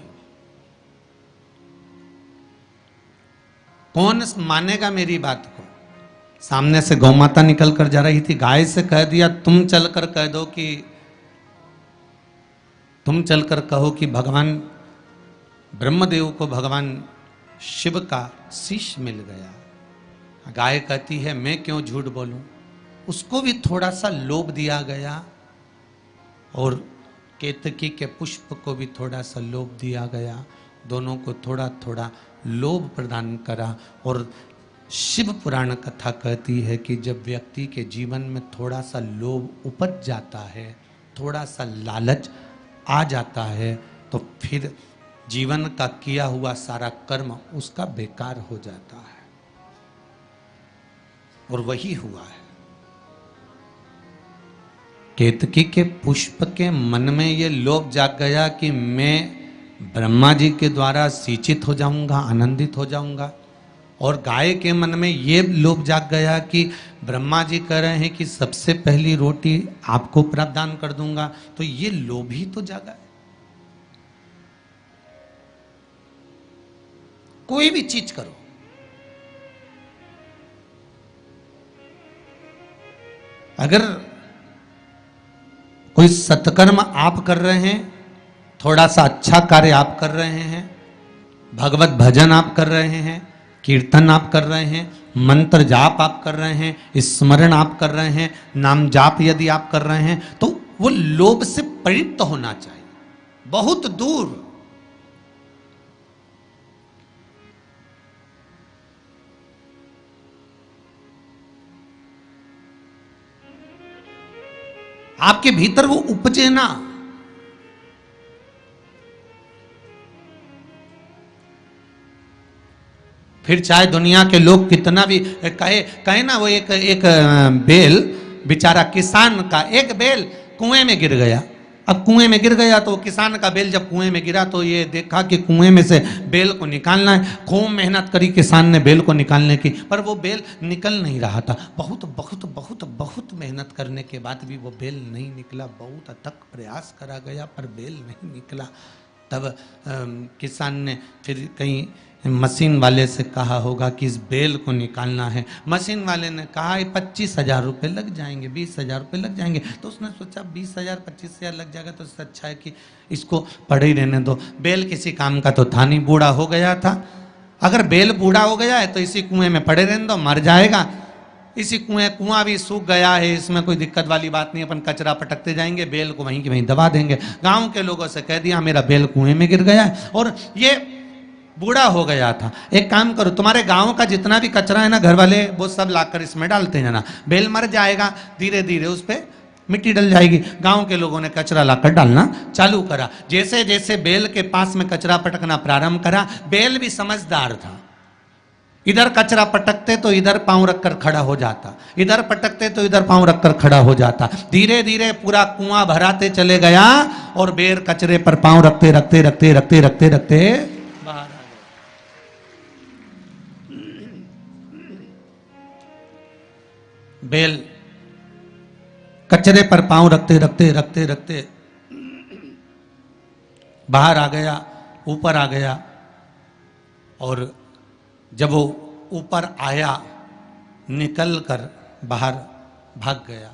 Speaker 1: कौन मानेगा मेरी बात को। सामने से गौ माता निकल कर जा रही थी, गाय से कह दिया तुम चलकर कह दो कि, तुम चलकर कहो कि भगवान ब्रह्मदेव को भगवान शिव का शीश मिल गया। गाय कहती है मैं क्यों झूठ बोलूं। उसको भी थोड़ा सा लोभ दिया गया और केतकी के पुष्प को भी थोड़ा सा लोभ दिया गया दोनों को थोड़ा थोड़ा लोभ प्रदान करा। और शिव पुराण कथा कहती है कि जब व्यक्ति के जीवन में थोड़ा सा लोभ उपज जाता है, थोड़ा सा लालच आ जाता है, तो फिर जीवन का किया हुआ सारा कर्म उसका बेकार हो जाता है। और वही हुआ है। केतकी के पुष्प के मन में ये लोभ जाग गया कि मैं ब्रह्मा जी के द्वारा सिंचित हो जाऊंगा, आनंदित हो जाऊंगा। और गाय के मन में ये लोभ जाग गया कि ब्रह्मा जी कह रहे हैं कि सबसे पहली रोटी आपको प्रदान कर दूंगा, तो ये लोभ ही तो जागा है। कोई भी चीज करो, अगर कोई सत्कर्म आप कर रहे हैं, थोड़ा सा अच्छा कार्य आप कर रहे हैं, भगवत भजन आप कर रहे हैं, कीर्तन आप कर रहे हैं, मंत्र जाप आप कर रहे हैं, स्मरण आप कर रहे हैं, नाम जाप यदि आप कर रहे हैं, तो वो लोभ से परित होना चाहिए, बहुत दूर। आपके भीतर वो उपजे ना। फिर चाहे दुनिया के लोग कितना भी कहे ना, वो एक बेल बेचारा किसान का एक बेल कुएं में गिर गया। अब कुएं में गिर गया तो किसान का बेल जब कुएं में गिरा तो ये देखा कि कुएं में से बेल को निकालना है। खूब मेहनत करी किसान ने बेल को निकालने की, पर वो बेल निकल नहीं रहा था। बहुत बहुत बहुत बहुत मेहनत करने के बाद भी वो बेल नहीं निकला। बहुत अथक प्रयास करा गया पर बेल नहीं निकला। तब किसान ने फिर कहीं मशीन वाले से कहा होगा कि इस बेल को निकालना है। मशीन वाले ने कहा 25,000 रुपये लग जाएंगे, 20,000 रुपये लग जाएंगे। तो उसने सोचा 20,000 25,000 लग जाएगा तो इससे अच्छा है कि इसको पड़े ही रहने दो। बेल किसी काम का तो था नहीं, बूढ़ा हो गया था। अगर बेल बूढ़ा हो गया है तो इसी कुएं में पड़े रहने दो, मर जाएगा। इसी कुआं भी सूख गया है, इसमें कोई दिक्कत वाली बात नहीं, अपन कचरा पटकते जाएंगे, बेल को वहीं की वहीं दबा देंगे। गाँव के लोगों से कह दिया मेरा बेल कुएं में गिर गया है और ये बूढ़ा हो गया था। एक काम करो, तुम्हारे गांव का जितना भी कचरा है ना, घर वाले वो सब लाकर इसमें डालते जाना। बेल मर जाएगा, धीरे धीरे उस पर मिट्टी डल जाएगी। गांव के लोगों ने कचरा लाकर डालना चालू करा। जैसे जैसे बेल के पास में कचरा पटकना प्रारंभ करा, बेल भी समझदार था। इधर कचरा पटकते तो इधर पांव रखकर खड़ा हो जाता, इधर पटकते तो इधर पांव रखकर खड़ा हो जाता। धीरे धीरे पूरा कुआं भराते चले गया और बेल कचरे पर पांव रखते रखते रखते रखते रखते रखते बाहर आ गया। बेल कचरे पर पांव रखते रखते रखते रखते बाहर आ गया, ऊपर आ गया। और जब वो ऊपर आया, निकल कर बाहर भाग गया,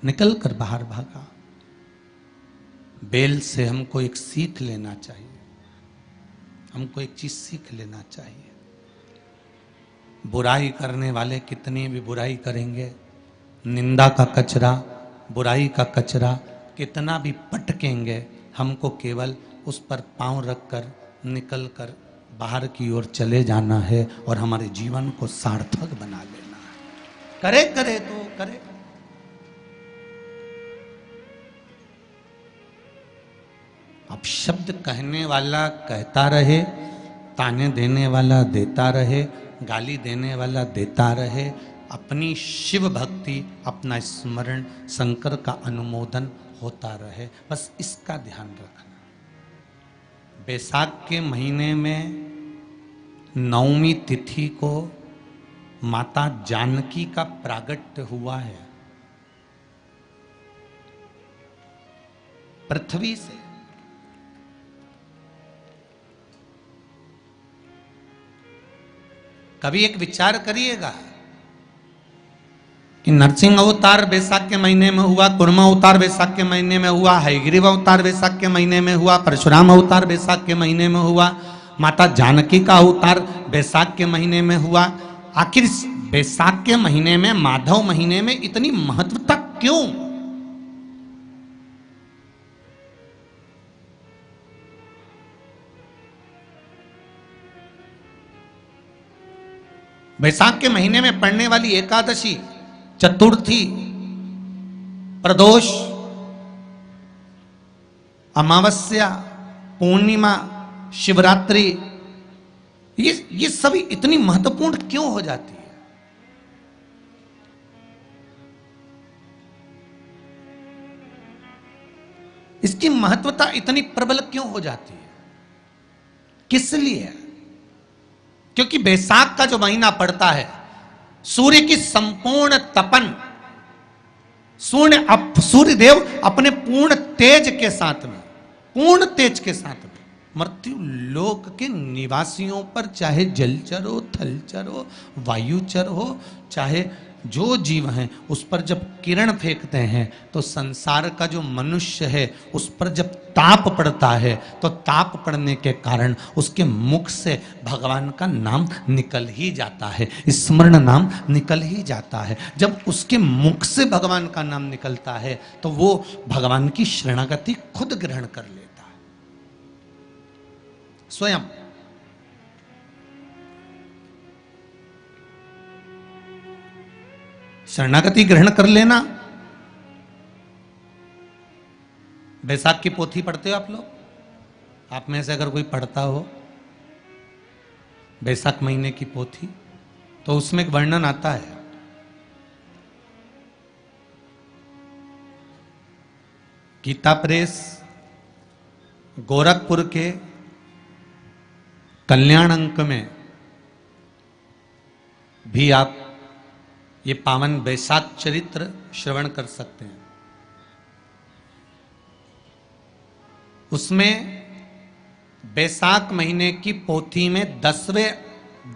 Speaker 1: निकल कर बाहर भागा। बेल से हमको एक सीख लेना चाहिए, हमको एक चीज सीख लेना चाहिए। बुराई करने वाले कितनी भी बुराई करेंगे, निंदा का कचरा, बुराई का कचरा कितना भी पटकेंगे, हमको केवल उस पर पांव रखकर निकल कर बाहर की ओर चले जाना है और हमारे जीवन को सार्थक बना लेना है। करे करे तो करे। अब शब्द कहने वाला कहता रहे, ताने देने वाला देता रहे, गाली देने वाला देता रहे। अपनी शिव भक्ति, अपना स्मरण, शंकर का अनुमोदन होता रहे, बस इसका ध्यान रखना। बैसाख के महीने में नवमी तिथि को माता जानकी का प्रागट्य हुआ है पृथ्वी से। कभी एक विचार करिएगा कि नरसिंह अवतार बैसाख के महीने में हुआ, कुर्मा अवतार बैसाख के महीने में हुआ, हयग्रीव अवतार बैसाख के महीने में हुआ, परशुराम अवतार बैसाख के महीने में हुआ, माता जानकी का अवतार बैसाख के महीने में हुआ। आखिर बैसाख के महीने में, माधव महीने में इतनी महत्वता क्यों? बैसाख के महीने में पड़ने वाली एकादशी, चतुर्थी, प्रदोष, अमावस्या, पूर्णिमा, शिवरात्रि, ये सभी इतनी महत्वपूर्ण क्यों हो जाती है? इसकी महत्वता इतनी प्रबल क्यों हो जाती है? किस लिए? क्योंकि बैसाख का जो महीना पड़ता है, सूर्य की संपूर्ण तपन, सूर्य देव अपने पूर्ण तेज के साथ में, पूर्ण तेज के साथ में मृत्यु लोक के निवासियों पर, चाहे जलचर हो, थलचर हो, वायुचर हो, चाहे जो जीव हैं, उस पर जब किरण फेंकते हैं तो संसार का जो मनुष्य है उस पर जब ताप पड़ता है तो ताप पड़ने के कारण उसके मुख से भगवान का नाम निकल ही जाता है, स्मरण नाम निकल ही जाता है। जब उसके मुख से भगवान का नाम निकलता है तो वो भगवान की शरणागति खुद ग्रहण कर लेता है स्वयं। शरणागति ग्रहण कर लेना। बैसाख की पोथी पढ़ते हो आप लोग? आप में से अगर कोई पढ़ता हो बैसाख महीने की पोथी, तो उसमें एक वर्णन आता है, गीता प्रेस गोरखपुर के कल्याण अंक में भी आप ये पावन बैसाख चरित्र श्रवण कर सकते हैं। उसमें बैसाख महीने की पोथी में 10वें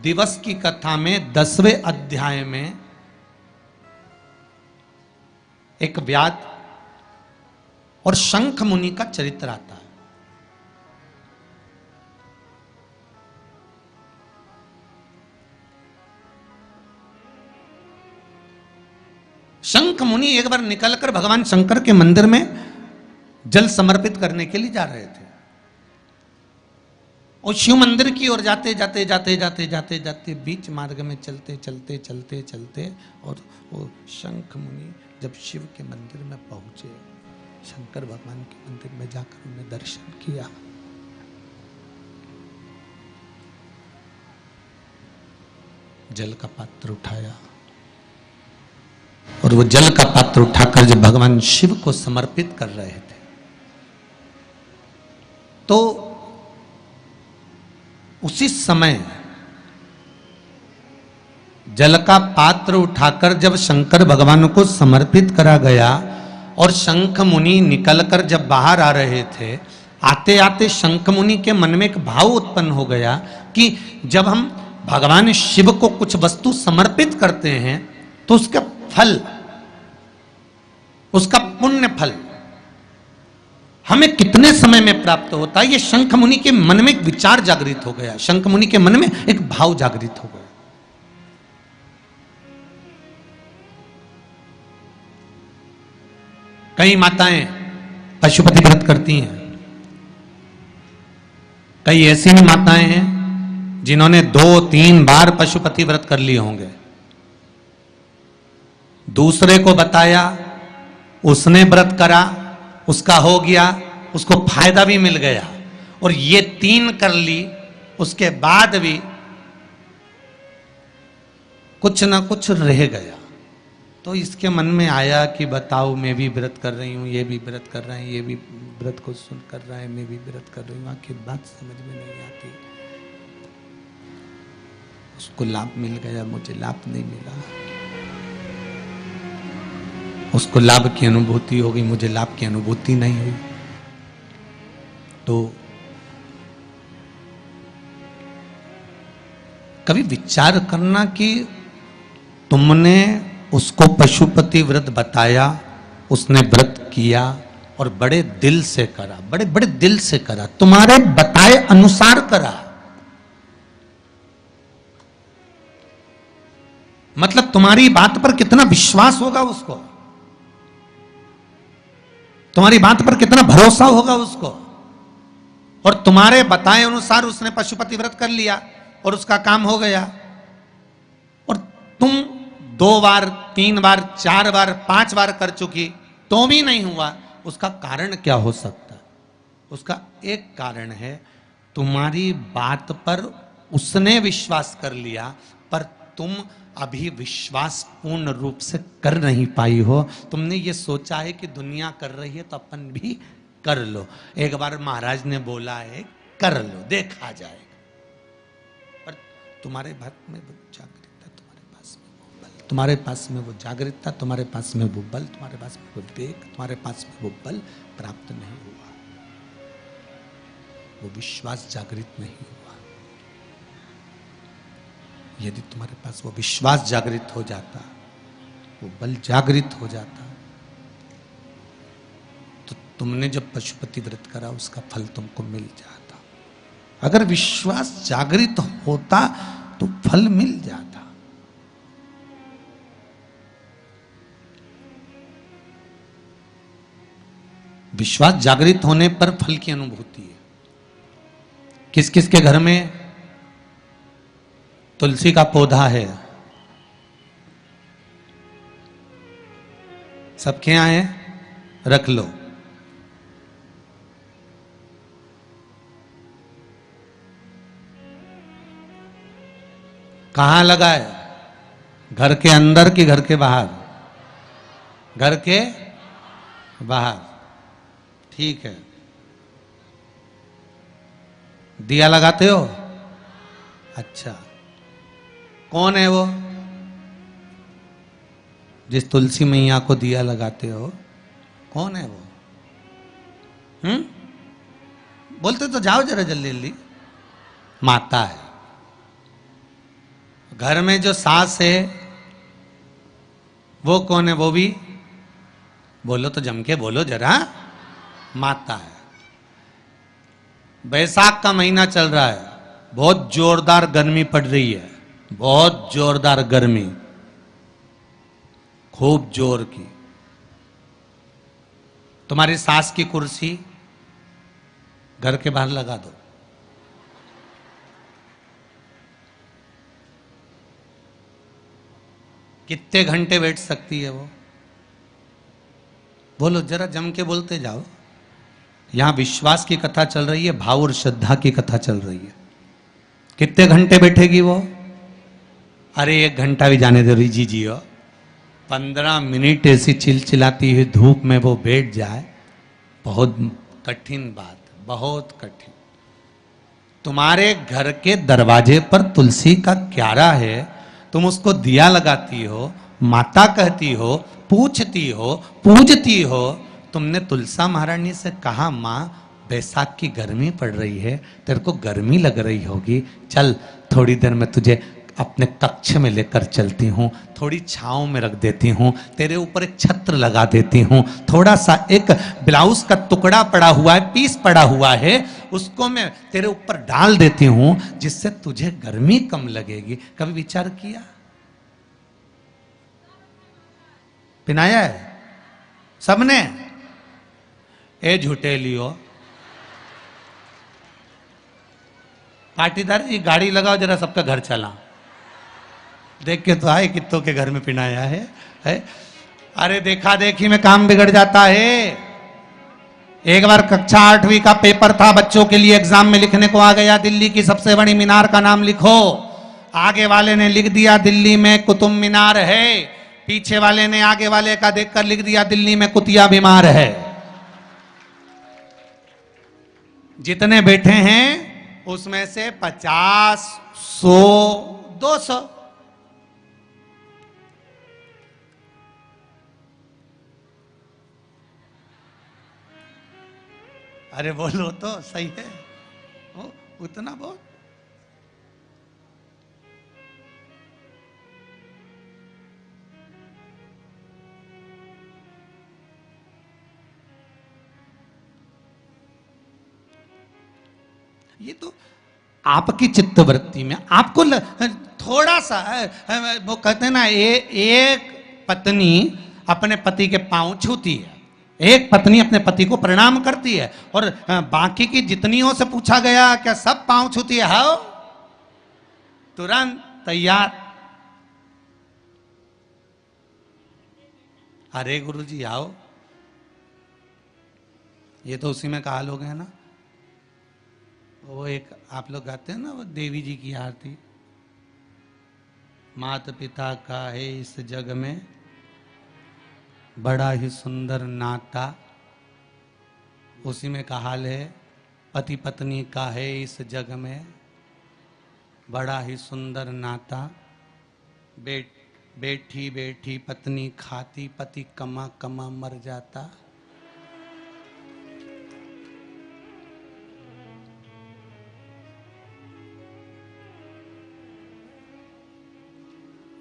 Speaker 1: दिवस की कथा में 10वें अध्याय में एक व्याध और शंख मुनि का चरित्र आता है। शंख मुनि एक बार निकलकर भगवान शंकर के मंदिर में जल समर्पित करने के लिए जा रहे थे, और शिव मंदिर की ओर जाते जाते जाते जाते जाते जाते बीच मार्ग में चलते चलते चलते चलते और वो शंख मुनि जब शिव के मंदिर में पहुंचे, शंकर भगवान के मंदिर में जाकर उन्हें दर्शन किया, जल का पात्र उठाया और वो जल का पात्र उठाकर जब भगवान शिव को समर्पित कर रहे थे तो उसी समय जल का पात्र उठाकर जब शंकर भगवान को समर्पित करा गया और शंख मुनि निकलकर जब बाहर आ रहे थे, आते आते शंख मुनि के मन में एक भाव उत्पन्न हो गया कि जब हम भगवान शिव को कुछ वस्तु समर्पित करते हैं तो उसका फल, उसका पुण्य फल हमें कितने समय में प्राप्त होता है। ये शंख मुनि के मन में एक विचार जागृत हो गया, शंख मुनि के मन में एक भाव जागृत हो गया। कई माताएं पशुपति व्रत करती हैं, कई ऐसी भी माताएं हैं जिन्होंने 2-3 बार पशुपति व्रत कर लिए होंगे, दूसरे को बताया, उसने व्रत करा, उसका हो गया, उसको फायदा भी मिल गया, और ये 3 कर ली, उसके बाद भी कुछ ना कुछ रह गया। तो इसके मन में आया कि बताओ, मैं भी व्रत कर रही हूँ, ये भी व्रत कर रहे हैं, ये भी व्रत को सुन कर रहा है, मैं भी व्रत कर रही हूँ, आखिर बात समझ में नहीं आती। उसको लाभ मिल गया, मुझे लाभ नहीं मिला, उसको लाभ की अनुभूति हो गई, मुझे लाभ की अनुभूति नहीं हुई। तो कभी विचार करना कि तुमने उसको पशुपति व्रत बताया, उसने व्रत किया और बड़े दिल से करा, बड़े बड़े दिल से करा, तुम्हारे बताए अनुसार करा, मतलब तुम्हारी बात पर कितना विश्वास होगा उसको, तुम्हारी बात पर कितना भरोसा होगा उसको, और तुम्हारे बताए अनुसार उसने पशुपति व्रत कर लिया और उसका काम हो गया। तुम 2 बार 3 बार 4 बार 5 बार कर चुकी तो भी नहीं हुआ, उसका कारण क्या हो सकता? उसका एक कारण है, तुम्हारी बात पर उसने विश्वास कर लिया, पर तुम अभी विश्वास पूर्ण रूप से कर नहीं पाई हो। तुमने ये सोचा है कि दुनिया कर रही है तो अपन भी कर लो। एक बार महाराज ने बोला है कर लो, देखा जाएगा। पर तुम्हारे बात में वो जागृतता, तुम्हारे पास में वो बल, तुम्हारे पास में वो जागृतता, तुम्हारे पास में वो बल, तुम्हारे पास में वो विवेक, तुम्हारे पास में वो बल प्राप्त नहीं हुआ, वो विश्वास जागृत नहीं हुआ। यदि तुम्हारे पास वो विश्वास जागृत हो जाता, वो बल जागृत हो जाता, तो तुमने जब पशुपति व्रत करा उसका फल तुमको मिल जाता। अगर विश्वास जागृत होता तो फल मिल जाता। विश्वास जागृत होने पर फल की अनुभूति है। किस किस के घर में तुलसी का पौधा है? सबके यहां है? रख लो। कहां लगा है? घर के अंदर कि घर के बाहर? घर के बाहर। ठीक है। दिया लगाते हो? अच्छा, कौन है वो जिस तुलसी मैया को दिया लगाते हो? कौन है वो? बोलते तो जाओ जरा जल्दी जल्दी। माता है। घर में जो सास है वो कौन है? वो भी बोलो तो जम के बोलो जरा। माता है। बैसाख का महीना चल रहा है, बहुत जोरदार गर्मी पड़ रही है, बहुत जोरदार गर्मी, खूब जोर की। तुम्हारी सास की कुर्सी घर के बाहर लगा दो। कितने घंटे बैठ सकती है वो? बोलो जरा, जम के बोलते जाओ। यहां विश्वास की कथा चल रही है, भाव और श्रद्धा की कथा चल रही है। कितने घंटे बैठेगी वो? अरे 1 घंटा भी जाने दो जी जी। 15 मिनट ऐसी चिलचिलाती हुई धूप में वो बैठ जाए, बहुत कठिन बात, बहुत कठिन। तुम्हारे घर के दरवाजे पर तुलसी का क्यारा है, तुम उसको दिया लगाती हो, माता कहती हो, पूछती हो, पूजती हो। तुमने तुलसा महारानी से कहा, माँ बैसाख की गर्मी पड़ रही है, तेरे को गर्मी लग रही होगी, चल थोड़ी देर में तुझे अपने कक्ष में लेकर चलती हूँ, थोड़ी छांव में रख देती हूँ, तेरे ऊपर एक छत्र लगा देती हूँ, थोड़ा सा एक ब्लाउज का टुकड़ा पड़ा हुआ है, पीस पड़ा हुआ है, उसको मैं तेरे ऊपर डाल देती हूँ, जिससे तुझे गर्मी कम लगेगी। कभी विचार किया? पिनाया है सबने? ए झूठे लियो पाटीदार जी, गाड़ी लगाओ जरा, सबका घर चला। देख के तो आए कित्तों के घर में पिनाया है? अरे देखा देखी में काम बिगड़ जाता है। एक बार कक्षा 8वीं का पेपर था, बच्चों के लिए एग्जाम में लिखने को आ गया, दिल्ली की सबसे बड़ी मीनार का नाम लिखो। आगे वाले ने लिख दिया दिल्ली में कुतुब मीनार है, पीछे वाले ने आगे वाले का देखकर लिख दिया दिल्ली में कुतिया बीमार है। जितने बैठे हैं उसमें से 50, 100, 200 अरे बोलो तो सही है, वो उतना बहुत। ये तो आपकी चित्तवृत्ति में आपको थोड़ा सा वो कहते हैं ना, एक पत्नी अपने पति के पांव छूती है, एक पत्नी अपने पति को प्रणाम करती है, और बाकी की जितनियों से पूछा गया क्या सब पांव छूती है? हाँ, तुरंत तैयार। अरे गुरु जी आओ, ये तो उसी में का हाल हो गया ना। वो एक आप लोग गाते हैं ना, वो देवी जी की आरती, माता पिता का है इस जग में बड़ा ही सुंदर नाता, उसी में का हाल है। पति पत्नी का है इस जग में बड़ा ही सुंदर नाता, बैठी बैठी पत्नी खाती, पति कमा कमा मर जाता।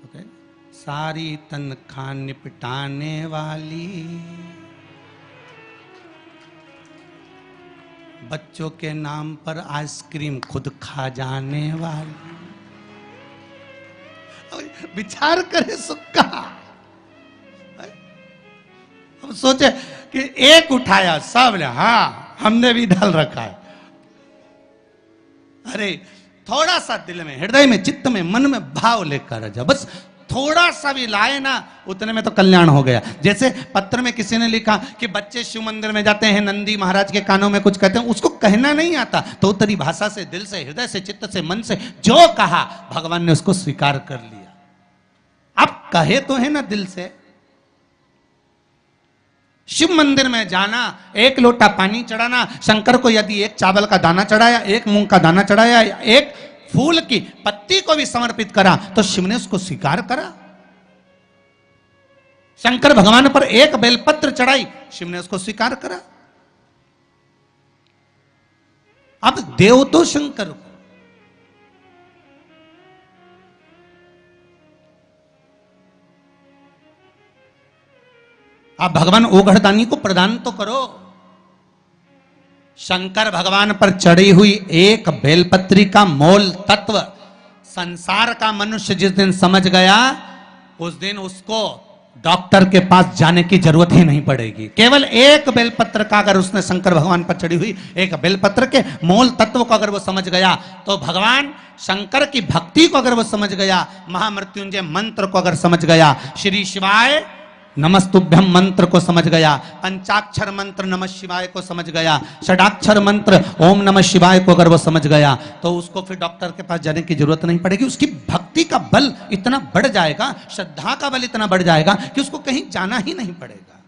Speaker 1: ओके, सारी तनख्वाह निपटाने वाली, बच्चों के नाम पर आइसक्रीम खुद खा जाने वाली। विचार करे सुक्का। अब सोचे कि एक उठाया सब ने, हाँ हमने भी डाल रखा है। अरे थोड़ा सा दिल में, हृदय में, चित्त में, मन में भाव लेकर जा, बस थोड़ा सा भी लाए ना, उतने में तो कल्याण हो गया। जैसे पत्र में किसी ने लिखा कि बच्चे शिव मंदिर में जाते हैं, नंदी महाराज के कानों में कुछ कहते हैं, उसको कहना नहीं आता, तो उत्तरी भाषा से, दिल से, हृदय से, चित्त से, मन से जो कहा भगवान ने उसको स्वीकार कर लिया। अब कहे तो है ना दिल से। शिव मंदिर में जाना, एक लोटा पानी चढ़ाना, शंकर को यदि एक चावल का दाना चढ़ाया, एक मूंग का दाना चढ़ाया, एक फूल की पत्ती को भी समर्पित करा, तो शिव ने उसको स्वीकार करा। शंकर भगवान पर एक बेलपत्र चढ़ाई, शिव ने उसको स्वीकार करा। अब देव तो शंकर को, आप भगवान ओघड़दानी को प्रदान तो करो। शंकर भगवान पर चढ़ी हुई एक बेलपत्री का मोल तत्व संसार का मनुष्य जिस दिन समझ गया, उस दिन उसको डॉक्टर के पास जाने की जरूरत ही नहीं पड़ेगी। केवल एक बेलपत्र का अगर उसने शंकर भगवान पर चढ़ी हुई एक बेलपत्र के मोल तत्व को अगर वो समझ गया, तो भगवान शंकर की भक्ति को अगर वो समझ गया, महामृत्युंजय मंत्र को अगर समझ गया, श्री शिवाय नमस्तुभ्यम मंत्र को समझ गया, पंचाक्षर मंत्र नमः शिवाय को समझ गया, षडाक्षर मंत्र ओम नमः शिवाय को अगर वो समझ गया, तो उसको फिर डॉक्टर के पास जाने की जरूरत नहीं पड़ेगी। उसकी भक्ति का बल इतना बढ़ जाएगा, श्रद्धा का बल इतना बढ़ जाएगा कि उसको कहीं जाना ही नहीं पड़ेगा।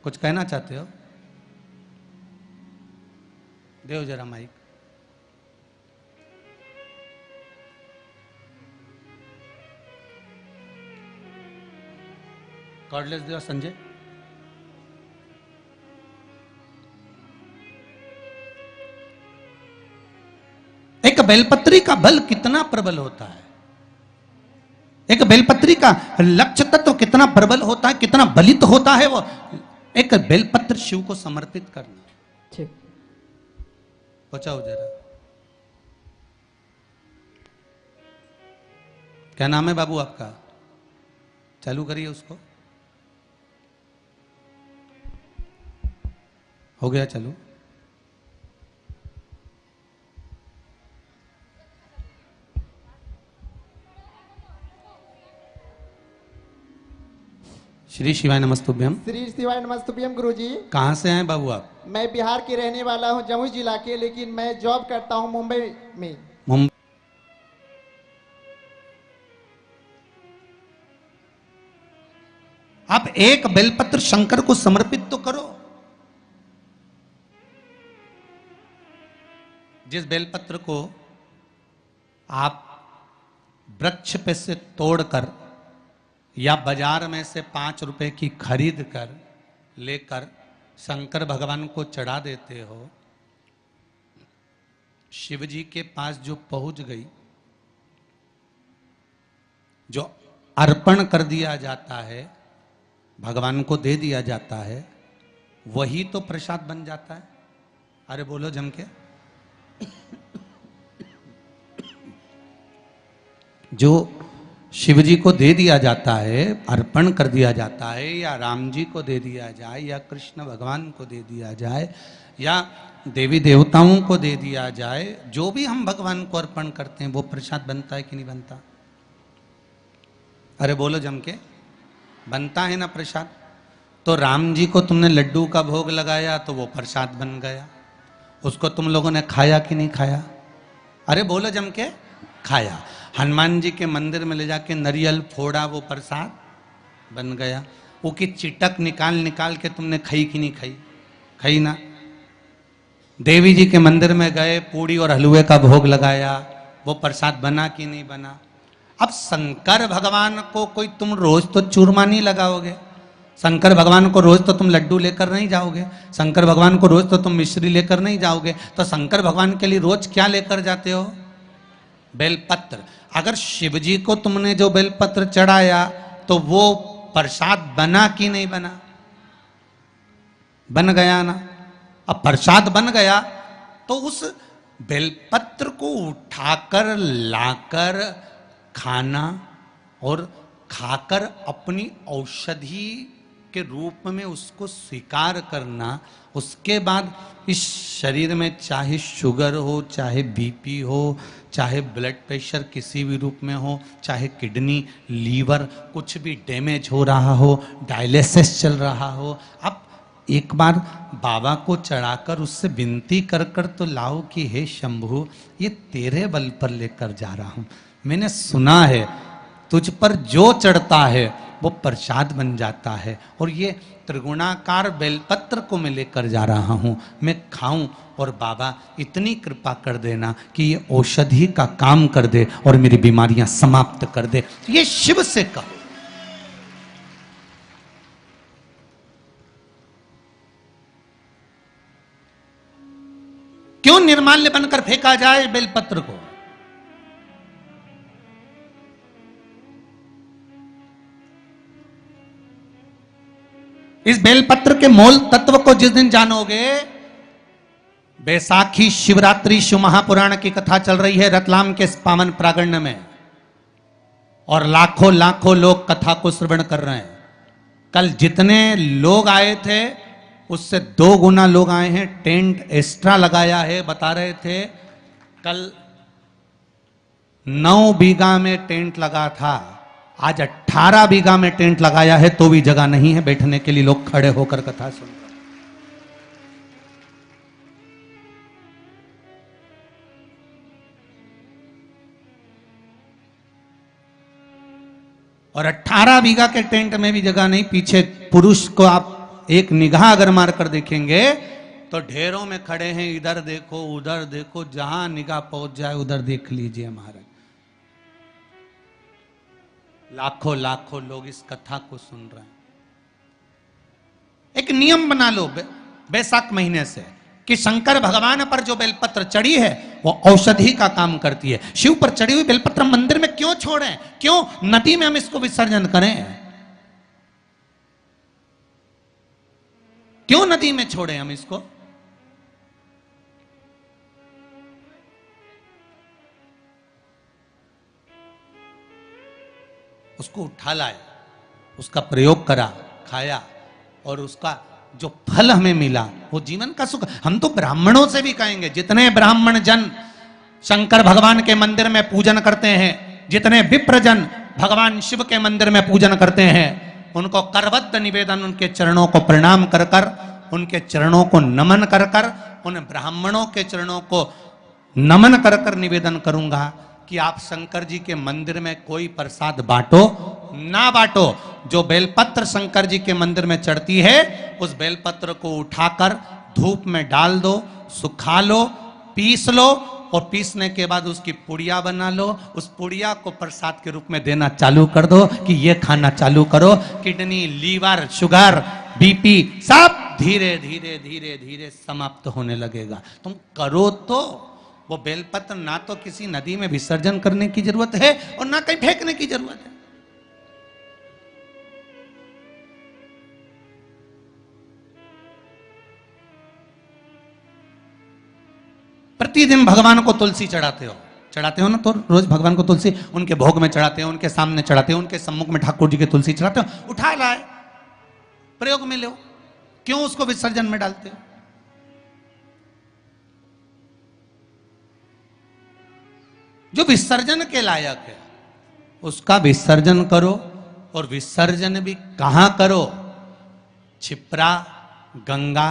Speaker 1: कुछ कहना चाहते हो? देव जरा माइक। कॉर्डलेस दिया संजय। एक बेलपत्री का बल कितना प्रबल होता है, एक बेलपत्री का लक्ष्य तत्व कितना प्रबल होता है, कितना बलित होता है वो। एक बेलपत्र शिव को समर्पित करना।
Speaker 2: ठीक,
Speaker 1: पहुंचाओ जरा। क्या नाम है बाबू आपका? चालू करिए उसको। हो गया, चलो। श्री शिवाय नमस्तुभ्यम।
Speaker 3: श्री शिवाय नमस्तुभ्यम गुरुजी।
Speaker 1: कहाँ से हैं बाबू आप?
Speaker 3: मैं बिहार के रहने वाला हूँ, जमुई जिला के, लेकिन मैं जॉब करता हूँ मुंबई में।
Speaker 1: मुंबई। आप एक बेलपत्र शंकर को समर्पित तो करो। जिस बेलपत्र को आप वृक्ष पे से तोड़कर या बाजार में से 5 रुपए की खरीद कर लेकर शंकर भगवान को चढ़ा देते हो, शिव जी के पास जो पहुंच गई, जो अर्पण कर दिया जाता है, भगवान को दे दिया जाता है, वही तो प्रसाद बन जाता है। अरे बोलो जम के। जो शिव जी को दे दिया जाता है, अर्पण कर दिया जाता है, या राम जी को दे दिया जाए, या कृष्ण भगवान को दे दिया जाए, या देवी देवताओं को दे दिया जाए, जो भी हम भगवान को अर्पण करते हैं वो प्रसाद बनता है कि नहीं बनता? अरे बोलो जम के। बनता है ना प्रसाद। तो राम जी को तुमने लड्डू का भोग लगाया तो वो प्रसाद बन गया। उसको तुम लोगों ने खाया कि नहीं खाया? अरे बोलो जम के, खाया। हनुमान जी के मंदिर में ले जाके नरियल फोड़ा, वो प्रसाद बन गया। वो की चिटक निकाल निकाल के तुमने खाई कि नहीं खाई? खाई ना। देवी जी के मंदिर में गए, पूड़ी और हलवे का भोग लगाया, वो प्रसाद बना कि नहीं बना? अब शंकर भगवान को कोई तुम रोज तो चूरमा नहीं लगाओगे, शंकर भगवान को रोज तो तुम लड्डू लेकर नहीं जाओगे, शंकर भगवान को रोज तो तुम मिश्री लेकर नहीं जाओगे। तो शंकर भगवान के लिए रोज क्या लेकर जाते हो? बेलपत्र। अगर शिव जी को तुमने जो बेलपत्र चढ़ाया तो वो प्रसाद बना कि नहीं बना? बन गया ना। अब प्रसाद बन गया तो उस बेलपत्र को उठाकर लाकर खाना और खाकर अपनी औषधि के रूप में उसको स्वीकार करना। उसके बाद इस शरीर में चाहे शुगर हो, चाहे बीपी हो, चाहे ब्लड प्रेशर किसी भी रूप में हो, चाहे किडनी, लीवर कुछ भी डैमेज हो रहा हो, डायलिसिस चल रहा हो, अब एक बार बाबा को चढ़ाकर उससे विनती कर कर तो लाओ कि हे शंभु, ये तेरे बल पर लेकर जा रहा हूं। मैंने सुना है तुझ पर जो चढ़ता है वो प्रसाद बन जाता है, और ये त्रिगुणाकार बेलपत्र को मैं लेकर जा रहा हूं, मैं खाऊं और बाबा इतनी कृपा कर देना कि ये औषधि का काम कर दे और मेरी बीमारियां समाप्त कर दे। ये शिव से कहो। क्यों निर्माल्य बनकर फेंका जाए बेलपत्र को? इस बेलपत्र के मूल तत्व को जिस दिन जानोगे, बैसाखी शिवरात्रि शिव महापुराण की कथा चल रही है रतलाम के पावन प्रांगण में, और लाखों लाखों लोग कथा को श्रवण कर रहे हैं। कल जितने लोग आए थे उससे 2 गुना लोग आए हैं, टेंट एक्स्ट्रा लगाया है। बता रहे थे कल 9 बीघा में टेंट लगा था, आज 18 बीघा में टेंट लगाया है, तो भी जगह नहीं है बैठने के लिए, लोग खड़े होकर कथा सुन रहे हैं। और 18 बीघा के टेंट में भी जगह नहीं। पीछे पुरुष को आप एक निगाह अगर मारकर देखेंगे तो ढेरों में खड़े हैं, इधर देखो उधर देखो, जहां निगाह पहुंच जाए उधर देख लीजिए महाराज। लाखों लाखों लोग इस कथा को सुन रहे हैं। एक नियम बना लो बैसाख महीने से कि शंकर भगवान पर जो बेलपत्र चढ़ी है वो औषधि का काम करती है। शिव पर चढ़ी हुई बेलपत्र मंदिर में क्यों छोड़ें? क्यों नदी में हम इसको विसर्जन करें? क्यों नदी में छोड़ें हम इसको? उसको उठा लाए, उसका प्रयोग करा, खाया, और उसका जो फल हमें मिला वो जीवन का सुख। हम तो ब्राह्मणों से भी कहेंगे, जितने ब्राह्मण जन शंकर भगवान के मंदिर में पूजन करते हैं, जितने विप्र जन भगवान शिव के मंदिर में पूजन करते हैं, उनको करबद्ध निवेदन, उनके चरणों को प्रणाम कर कर, उनके चरणों को नमन कर कर, उन ब्राह्मणों के चरणों को नमन कर कर निवेदन करूंगा कि आप शंकर जी के मंदिर में कोई प्रसाद बांटो ना बांटो, जो बेलपत्र शंकर जी के मंदिर में चढ़ती है उस बेलपत्र को उठाकर धूप में डाल दो, सुखा लो, पीस लो, और पीसने के बाद उसकी पुड़िया बना लो। उस पुड़िया को प्रसाद के रूप में देना चालू कर दो कि ये खाना चालू करो। किडनी, लीवर, शुगर, बीपी सब धीरे धीरे धीरे धीरे समाप्त होने लगेगा। तुम करो तो वो बेलपत्र ना तो किसी नदी में विसर्जन करने की जरूरत है और ना कहीं फेंकने की जरूरत है। प्रतिदिन भगवान को तुलसी चढ़ाते हो ना? तो रोज भगवान को तुलसी उनके भोग में चढ़ाते हो, उनके सामने चढ़ाते हो, उनके सम्मुख में ठाकुर जी की तुलसी चढ़ाते हो, उठा लाए, प्रयोग में लो। क्यों उसको विसर्जन में डालते हो? जो विसर्जन के लायक है उसका विसर्जन करो, और विसर्जन भी कहां करो? क्षिप्रा, गंगा,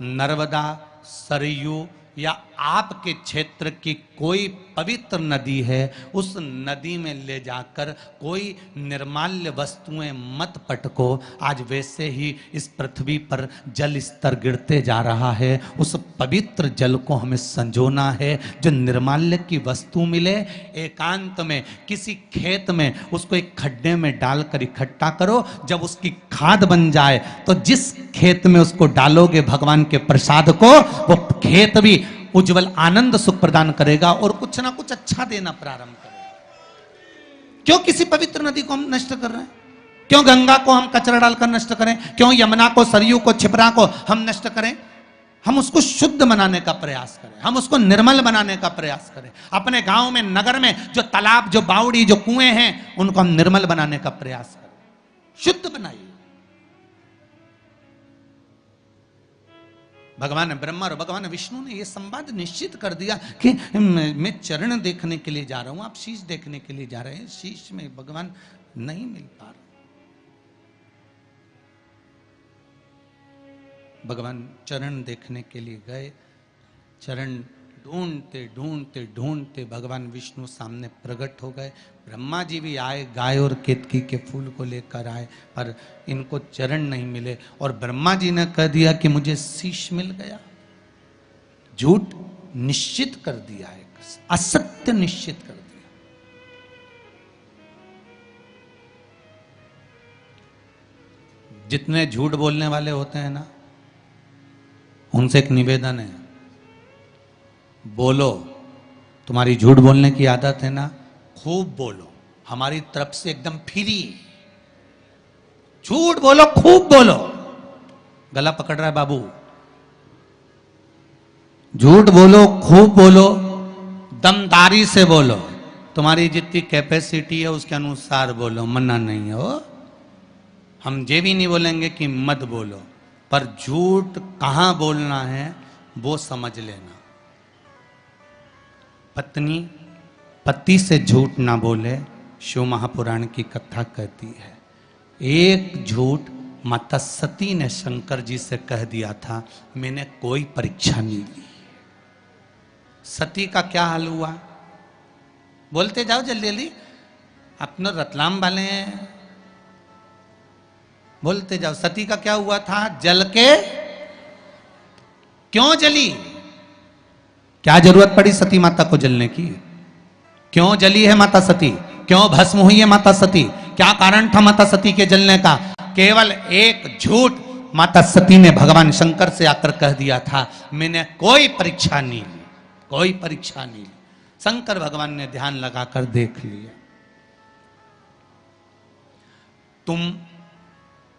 Speaker 1: नर्मदा, सरयू या आपके क्षेत्र की कोई पवित्र नदी है, उस नदी में ले जाकर कोई निर्माल्य वस्तुएं मत पटको। आज वैसे ही इस पृथ्वी पर जल स्तर गिरते जा रहा है, उस पवित्र जल को हमें संजोना है। जो निर्माल्य की वस्तु मिले, एकांत में किसी खेत में उसको एक खड्डे में डालकर इकट्ठा करो। जब उसकी खाद बन जाए तो जिस खेत में उसको डालोगे भगवान के प्रसाद को, वो खेत भी उज्जवल आनंद सुख प्रदान करेगा और कुछ ना कुछ अच्छा देना प्रारंभ करेगा। क्यों किसी पवित्र नदी को हम नष्ट कर रहे हैं? क्यों गंगा को हम कचरा डालकर नष्ट करें? क्यों यमुना को, सरयू को, क्षिप्रा को हम नष्ट करें? हम उसको शुद्ध बनाने का प्रयास करें, हम उसको निर्मल बनाने का प्रयास करें। अपने गांव में, नगर में जो तालाब, जो बावड़ी, जो कुएं हैं, उनको हम निर्मल बनाने का प्रयास करें, शुद्ध बनाइए। भगवान ब्रह्मा और भगवान विष्णु ने यह संवाद निश्चित कर दिया कि मैं चरण देखने के लिए जा रहा हूं, आप शीश देखने के लिए जा रहे हैं। शीश में भगवान नहीं मिल पा रहा। भगवान चरण देखने के लिए गए, चरण ढूंढते ढूंढते ढूंढते भगवान विष्णु सामने प्रकट हो गए। ब्रह्मा जी भी आए, गाय और केतकी के फूल को लेकर आए, पर इनको चरण नहीं मिले। और ब्रह्मा जी ने कह दिया कि मुझे शीश मिल गया। झूठ निश्चित कर दिया, एक असत्य निश्चित कर दिया। जितने झूठ बोलने वाले होते हैं ना, उनसे एक निवेदन है, बोलो। तुम्हारी झूठ बोलने की आदत है ना, खूब बोलो, हमारी तरफ से एकदम फ्री। झूठ बोलो, खूब बोलो। गला पकड़ रहा है बाबू। झूठ बोलो, खूब बोलो, दमदारी से बोलो। तुम्हारी जितनी कैपेसिटी है उसके अनुसार बोलो, मना नहीं हो। हम ये भी नहीं बोलेंगे कि मत बोलो, पर झूठ कहां बोलना है वो समझ लेना। पत्नी पति से झूठ ना बोले, शिव महापुराण की कथा कहती है। एक झूठ माता सती ने शंकर जी से कह दिया था, मैंने कोई परीक्षा नहीं ली। सती का क्या हाल हुआ? बोलते जाओ जल्दी जल्दी, अपने रतलाम वाले हैं, बोलते जाओ। सती का क्या हुआ था? जल के क्यों जली? क्या जरूरत पड़ी सती माता को जलने की? क्यों जली है माता सती? क्यों भस्म हुई है माता सती? क्या कारण था माता सती के जलने का? केवल एक झूठ माता सती ने भगवान शंकर से आकर कह दिया था, मैंने कोई परीक्षा नहीं ली, कोई परीक्षा नहीं ली। शंकर भगवान ने ध्यान लगाकर देख लिया। तुम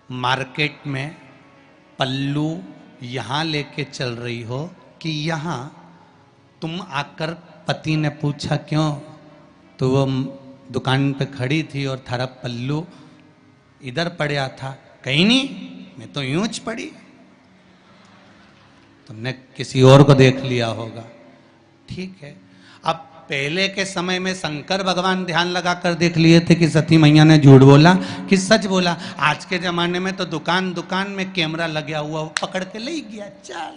Speaker 1: मार्केट में पल्लू यहां लेके चल रही हो कि यहां? तुम आकर पति ने पूछा क्यों, तो वो दुकान पे खड़ी थी और थारा पल्लू इधर पड़ा था। कहीं नहीं, मैं तो यूं च पड़ी। तुमने किसी और को देख लिया होगा। ठीक है, अब पहले के समय में शंकर भगवान ध्यान लगाकर देख लिए थे कि सती मैया ने झूठ बोला कि सच बोला। आज के जमाने में तो दुकान दुकान में कैमरा लगा हुआ, वो पकड़ के ले गया, चल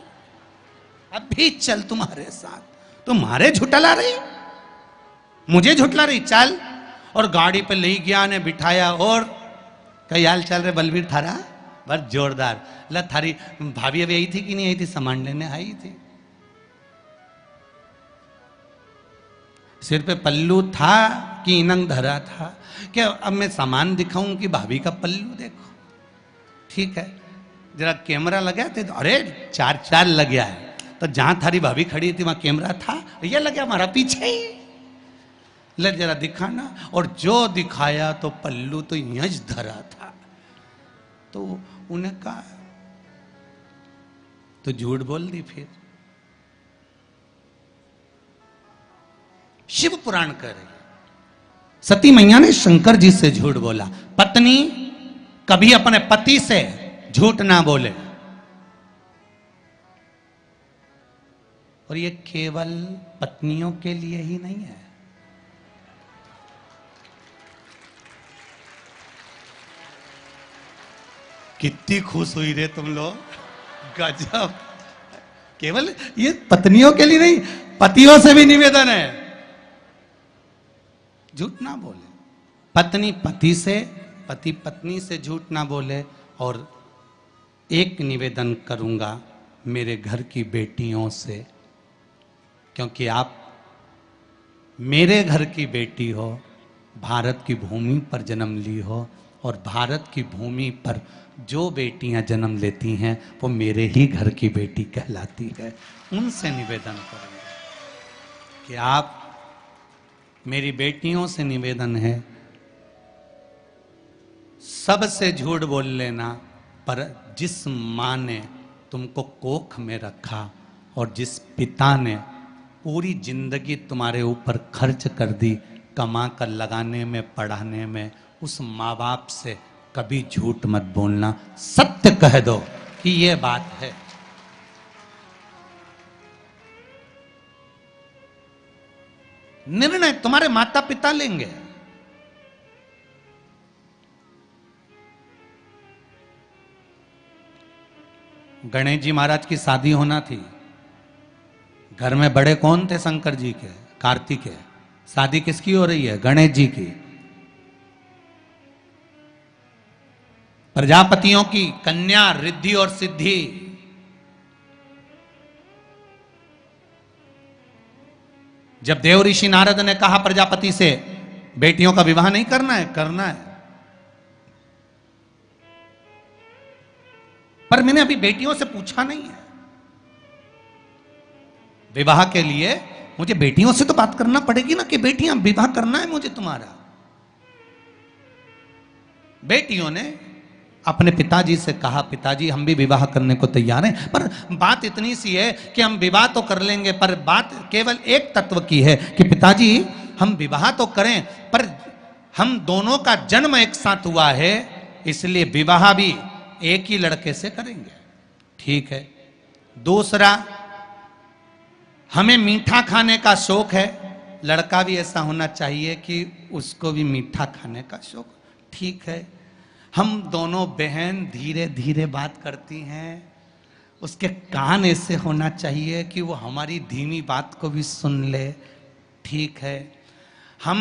Speaker 1: अब भी चल तुम्हारे साथ। तुम्हारे झुटला रही, मुझे झुटला रही, चल। और गाड़ी पे ले गया ने बिठाया। और कई हाल चल रहे बलबीर थारा? बस जोरदार। ला थारी भाभी अभी आई थी कि नहीं आई थी? सामान लेने आई थी। सिर पे पल्लू था कि इनंग धरा था? क्या अब मैं सामान दिखाऊं कि भाभी का पल्लू देखो? ठीक है, जरा कैमरा लगा थे तो अरे चार चार लग गया है। तो जहां थारी भाभी खड़ी थी वहां कैमरा था, ये लग गया हमारा पीछे ही। ले जरा दिखाना। और जो दिखाया तो पल्लू तो यंज धरा था। तो उन्हें कहा तो झूठ बोल दी। फिर शिव पुराण कह रही सती मैया ने शंकर जी से झूठ बोला। पत्नी कभी अपने पति से झूठ ना बोले। और ये केवल पत्नियों के लिए ही नहीं है, कितनी खुश हुई रे तुम लोग, गजब। केवल ये पत्नियों के लिए नहीं, पतियों से भी निवेदन है, झूठ ना बोले। पत्नी पति से, पति पत्नी से झूठ ना बोले। और एक निवेदन करूंगा मेरे घर की बेटियों से, क्योंकि आप मेरे घर की बेटी हो, भारत की भूमि पर जन्म ली हो, और भारत की भूमि पर जो बेटियां जन्म लेती हैं वो मेरे ही घर की बेटी कहलाती है। उनसे निवेदन करूंगा कि आप, मेरी बेटियों से निवेदन है, सबसे झूठ बोल लेना, पर जिस माँ ने तुमको कोख में रखा और जिस पिता ने पूरी जिंदगी तुम्हारे ऊपर खर्च कर दी, कमा कर लगाने में, पढ़ाने में, उस माँ बाप से कभी झूठ मत बोलना, सत्य कह दो कि ये बात है। निर्णय तुम्हारे माता पिता लेंगे। गणेश जी महाराज की शादी होना थी, घर में बड़े कौन थे? शंकर जी के, कार्तिक है। शादी किसकी हो रही है? गणेश जी की। प्रजापतियों की कन्या रिद्धि और सिद्धि। जब देव ऋषि नारद ने कहा प्रजापति से बेटियों का विवाह नहीं करना है, करना है, पर मैंने अभी बेटियों से पूछा नहीं है। विवाह के लिए मुझे बेटियों से तो बात करना पड़ेगी ना कि बेटियां, विवाह करना है मुझे तुम्हारा। बेटियों ने अपने पिताजी से कहा, पिताजी हम भी विवाह करने को तैयार हैं, पर बात इतनी सी है कि हम विवाह तो कर लेंगे, पर बात केवल एक तत्व की है कि पिताजी हम विवाह तो करें, पर हम दोनों का जन्म एक साथ हुआ है, इसलिए विवाह भी एक ही लड़के से करेंगे। ठीक है। दूसरा, हमें मीठा खाने का शौक है, लड़का भी ऐसा होना चाहिए कि उसको भी मीठा खाने का शौक। ठीक है। हम दोनों बहन धीरे धीरे बात करती हैं, उसके कान ऐसे होना चाहिए कि वो हमारी धीमी बात को भी सुन ले। ठीक है। हम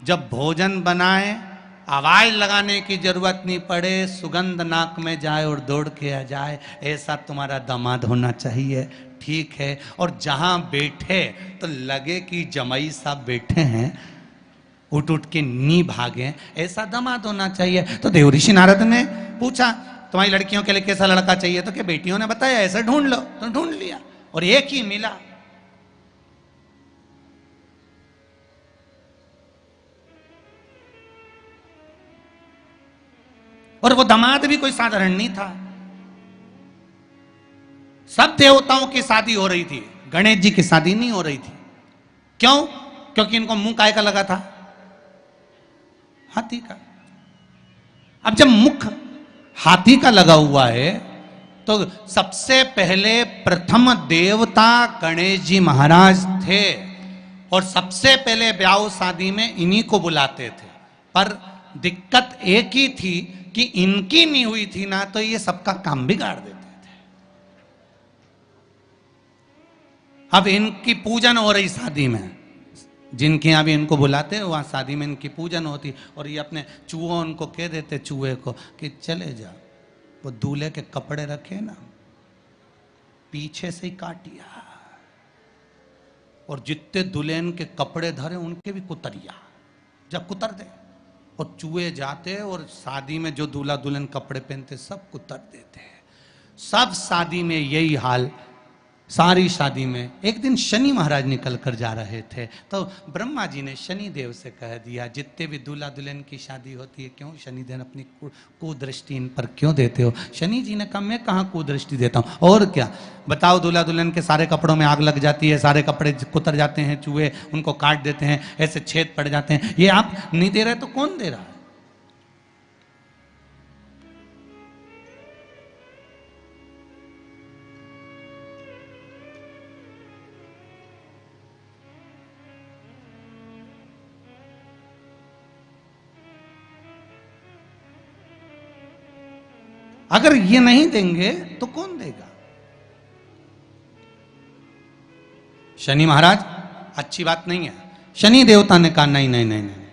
Speaker 1: जब भोजन बनाएं, आवाज लगाने की जरूरत नहीं पड़े, सुगंध नाक में जाए और दौड़ के आ जाए, ऐसा तुम्हारा दामाद होना चाहिए। ठीक है। और जहां बैठे तो लगे कि जमाई साहब बैठे हैं, उठ उठ के नी भागे, ऐसा दामाद होना चाहिए। तो देव ऋषि नारद ने पूछा तुम्हारी लड़कियों के लिए कैसा लड़का चाहिए, तो क्या बेटियों ने बताया ऐसा ढूंढ लो, तो ढूंढ लिया और एक ही मिला। और वो दामाद भी कोई साधारण नहीं था। सब देवताओं की शादी हो रही थी, गणेश जी की शादी नहीं हो रही थी। क्यों? क्योंकि इनको मुंह काय का लगा था? हाथी का। अब जब मुख हाथी का लगा हुआ है, तो सबसे पहले प्रथम देवता गणेश जी महाराज थे, और सबसे पहले ब्याह शादी में इन्हीं को बुलाते थे। पर दिक्कत एक ही थी कि इनकी नहीं हुई थी ना, तो ये सबका काम बिगाड़ देते थे। अब इनकी पूजन हो रही शादी में, जिनके यहाँ भी इनको बुलाते हैं वहाँ शादी में इनकी पूजन होती, और ये अपने चूहों उनको कह देते, चूहे को, कि चले जा, वो दूल्हे के कपड़े रखे ना, पीछे से ही काटिया, और जितने दुल्हन के कपड़े धरे उनके भी कुतरिया, जब कुतर दे। और चूहे जाते और शादी में जो दूल्हा दुल्हन कपड़े पहनते सब कुतर देते हैं। सब शादी में यही हाल। सारी शादी में एक दिन शनि महाराज निकल कर जा रहे थे, तो ब्रह्मा जी ने शनि देव से कह दिया, जितने भी दूल्हा दुल्हन की शादी होती है, क्यों शनि देव अपनी कुदृष्टि इन पर क्यों देते हो? शनि जी ने कहा मैं कहाँ कुदृष्टि देता हूँ, और क्या बताओ, दूल्हा दुल्हन के सारे कपड़ों में आग लग जाती है, सारे कपड़े कुतर जाते हैं, चूहे उनको काट देते हैं, ऐसे छेद पड़ जाते हैं, ये आप नहीं दे रहे तो कौन दे रहा है? अगर ये नहीं देंगे तो कौन देगा? शनि महाराज अच्छी बात नहीं है। शनि देवता ने कहा नहीं नहीं नहीं नहीं,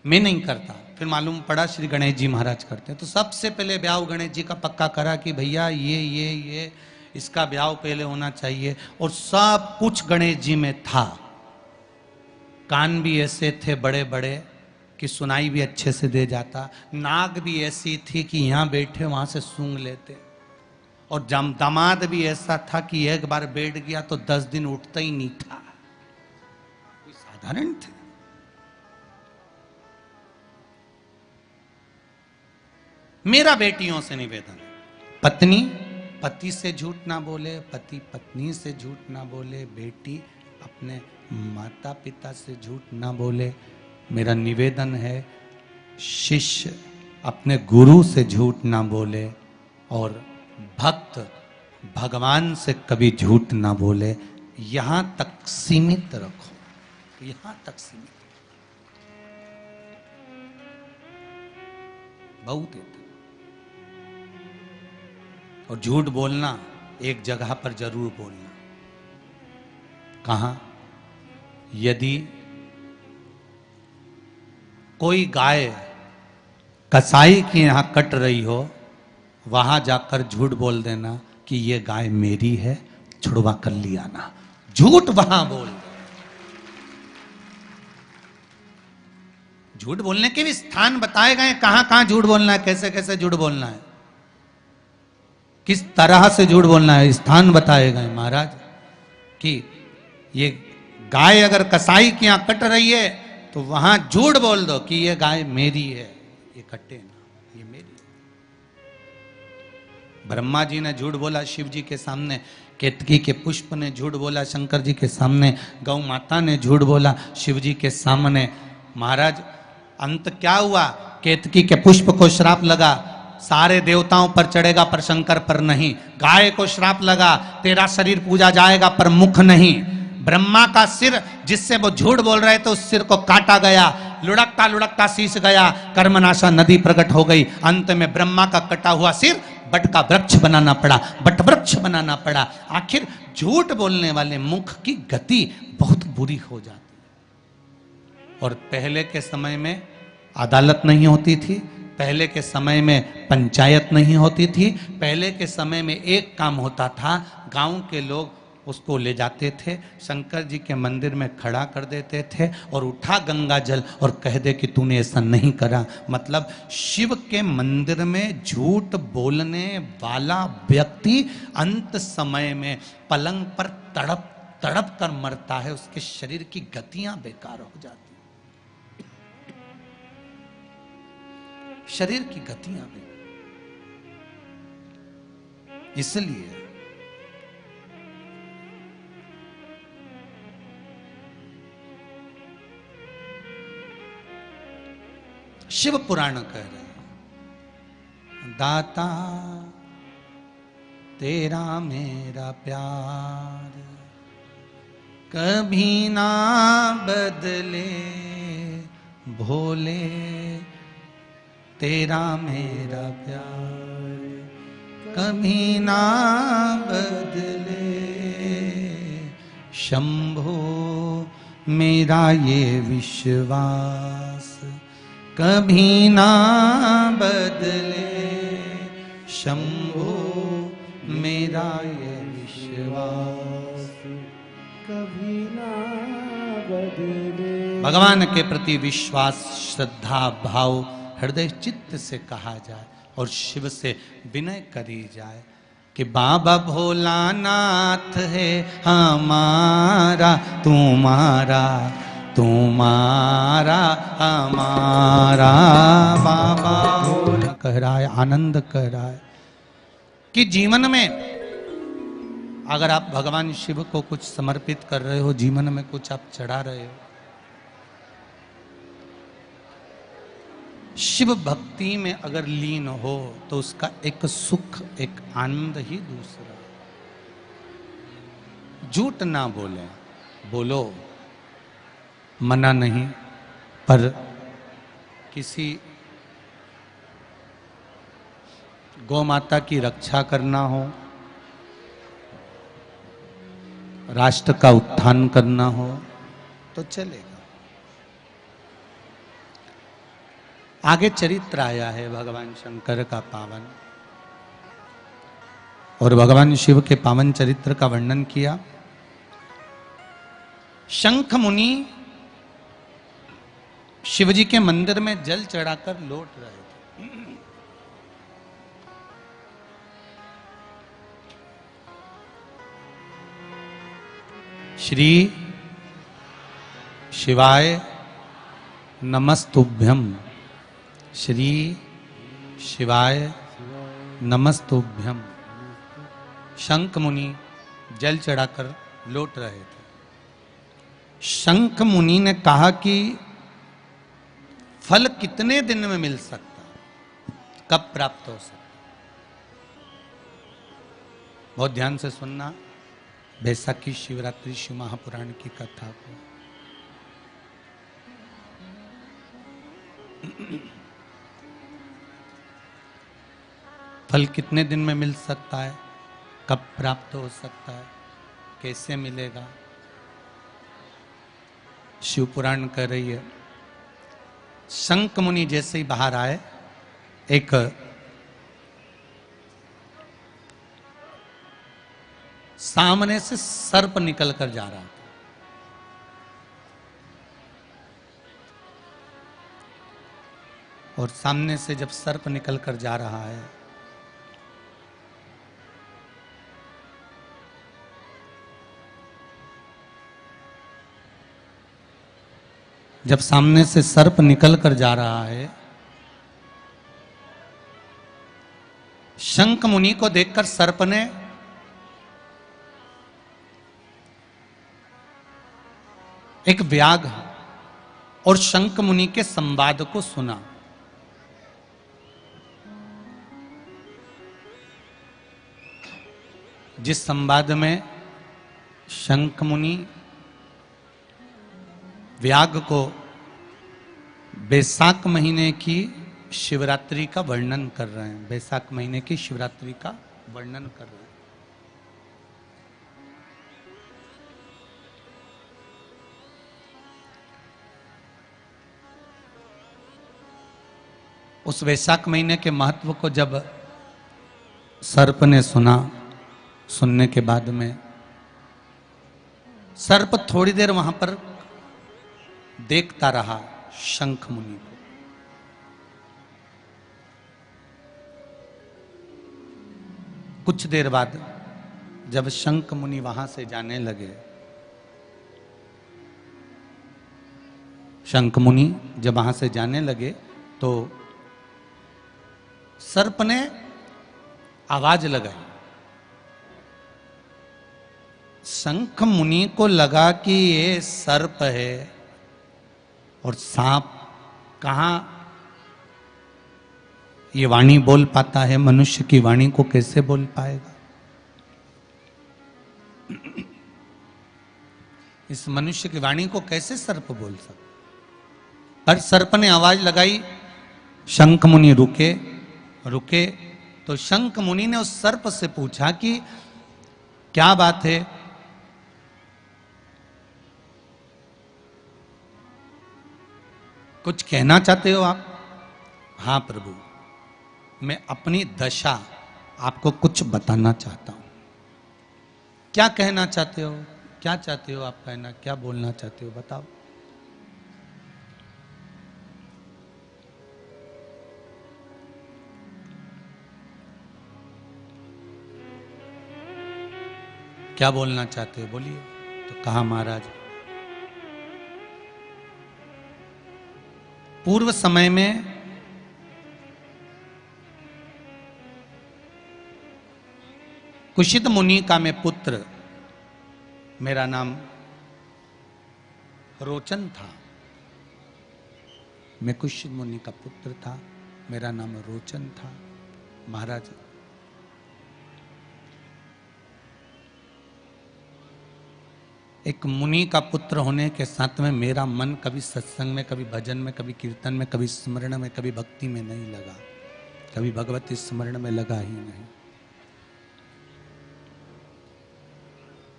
Speaker 1: मैं नहीं करता। फिर मालूम पड़ा श्री गणेश जी महाराज करते हैं। तो सबसे पहले ब्याह गणेश जी का पक्का करा कि भैया ये इसका ब्याह पहले होना चाहिए। और सब कुछ गणेश जी में था। कान भी ऐसे थे बड़े बड़े कि सुनाई भी अच्छे से दे जाता। नाक भी ऐसी थी कि यहां बैठे वहां से सूंघ लेते। और दामाद भी ऐसा था कि एक बार बैठ गया तो 10 दिन उठता ही नहीं था। कोई साधारण थे? मेरा बेटियों से निवेदन, पत्नी पति से झूठ ना बोले, पति पत्नी से झूठ ना बोले, बेटी अपने माता पिता से झूठ ना बोले। मेरा निवेदन है शिष्य अपने गुरु से झूठ ना बोले और भक्त भगवान से कभी झूठ ना बोले। यहां तक सीमित रखो, यहां तक सीमित, बहुत है। और झूठ बोलना एक जगह पर जरूर बोलना। कहां? यदि कोई गाय कसाई के यहां कट रही हो, वहां जाकर झूठ बोल देना कि ये गाय मेरी है, छुड़वा कर लिया ना। झूठ वहां बोल दो। झूठ बोलने के भी स्थान बताए गए, कहां कहां झूठ बोलना है, कैसे कैसे झूठ बोलना है, किस तरह से झूठ बोलना है, स्थान बताए गए महाराज। कि ये गाय अगर कसाई की यहां कट रही है तो वहां झूठ बोल दो कि ये गाय मेरी है, ये कटे ना, ये मेरी है। ब्रह्मा जी ने झूठ बोला शिव जी के सामने, केतकी के पुष्प ने झूठ बोला शंकर जी के सामने, गौ माता ने झूठ बोला शिव जी के सामने। महाराज अंत क्या हुआ? केतकी के पुष्प को श्राप लगा, सारे देवताओं पर चढ़ेगा पर शंकर पर नहीं। गाय को श्राप लगा, तेरा शरीर पूजा जाएगा पर मुख नहीं। ब्रह्मा का सिर जिससे वो झूठ बोल रहे थे उस सिर को काटा गया, लुढ़कता लुढ़कता शीश गया, कर्मनाशा नदी प्रकट हो गई। अंत में ब्रह्मा का कटा हुआ सिर बट का वृक्ष बनाना पड़ा, बट वृक्ष बनाना पड़ा। आखिर झूठ बोलने वाले मुख की गति बहुत बुरी हो जाती है। और पहले के समय में अदालत नहीं होती थी, पहले के समय में पंचायत नहीं होती थी। पहले के समय में एक काम होता था, गांव के लोग उसको ले जाते थे, शंकर जी के मंदिर में खड़ा कर देते थे और उठा गंगा जल और कह दे कि तूने ऐसा नहीं करा। मतलब शिव के मंदिर में झूठ बोलने वाला व्यक्ति अंत समय में पलंग पर तड़प तड़प कर मरता है, उसके शरीर की गतियां बेकार हो जाती, शरीर की गतियां भी। इसलिए शिव पुराण कह रहे हैं, दाता तेरा मेरा प्यार कभी ना बदले, भोले तेरा मेरा प्यार कभी ना बदले, शंभो मेरा ये विश्वास कभी ना बदले, शंभो मेरा ये विश्वास
Speaker 2: कभी ना बदले।
Speaker 1: भगवान के प्रति विश्वास, श्रद्धा, भाव हृदय चित्त से कहा जाए और शिव से विनय करी जाए कि बाबा भोलानाथ है हमारा, तुम्हारा तुम्हारा हमारा। बाबा भोला कह रहा है, आनंद कह रहा है कि जीवन में अगर आप भगवान शिव को कुछ समर्पित कर रहे हो, जीवन में कुछ आप चढ़ा रहे हो, शिव भक्ति में अगर लीन हो तो उसका एक सुख, एक आनंद ही दूसरा। झूठ ना बोले, बोलो, मना नहीं, पर किसी गौ माता की रक्षा करना हो, राष्ट्र का उत्थान करना हो तो चलेगा। आगे चरित्र आया है भगवान शंकर का पावन, और भगवान शिव के पावन चरित्र का वर्णन किया। शंख मुनि शिवजी के मंदिर में जल चढ़ाकर लौट रहे थे। श्री शिवाय नमस्तुभ्यम, श्री शिवाय नमस्तुभ्यम। शंख मुनि जल चढ़ाकर लौट रहे थे। शंख मुनि ने कहा कि फल कितने दिन में मिल सकता, कब प्राप्त हो सकता? बहुत ध्यान से सुनना बैसाखी शिवरात्रि शिव महापुराण की कथा को। फल कितने दिन में मिल सकता है, कब प्राप्त हो सकता है, कैसे मिलेगा? शिव पुराण कह रही है। शंख मुनि जैसे ही बाहर आए, एक सामने से सर्प निकल कर जा रहा था। और सामने से जब सर्प निकल कर जा रहा है, जब सामने से सर्प निकल कर जा रहा है, शंख मुनि को देखकर सर्प ने एक व्याघ्र और शंख मुनि के संवाद को सुना। जिस संवाद में शंख मुनि व्याघ्र को बैसाख महीने की शिवरात्रि का वर्णन कर रहे हैं। बैसाख महीने की शिवरात्रि का वर्णन कर रहे हैं। उस वैशाख महीने के महत्व को जब सर्प ने सुना, सुनने के बाद में सर्प थोड़ी देर वहां पर देखता रहा शंख मुनि को। कुछ देर बाद जब शंख मुनि वहां से जाने लगे, शंख मुनि जब वहां से जाने लगे तो सर्प ने आवाज लगाई। शंख मुनि को लगा कि ये सर्प है और सांप कहां ये वाणी बोल पाता है, मनुष्य की वाणी को कैसे बोल पाएगा? इस मनुष्य की वाणी को कैसे सर्प बोल सकता? पर सर्प ने आवाज लगाई, शंख मुनि रुके। तो शंख मुनि ने उस सर्प से पूछा कि क्या बात है? कुछ कहना चाहते हो आप? हाँ प्रभु, मैं अपनी दशा आपको कुछ बताना चाहता हूं। क्या कहना चाहते हो? क्या चाहते हो आप कहना? क्या बोलना चाहते हो? बताओ। क्या बोलना चाहते हो? बोलिए। तो कहा महाराज, पूर्व समय में कुशित मुनि का मैं पुत्र, मेरा नाम रोचन था। मैं कुशित मुनि का पुत्र था, मेरा नाम रोचन था। महाराज, एक मुनि का पुत्र होने के साथ में मेरा मन कभी सत्संग में, कभी भजन में, कभी कीर्तन में, कभी स्मरण में, कभी भक्ति में नहीं लगा। कभी भगवत स्मरण में लगा ही नहीं।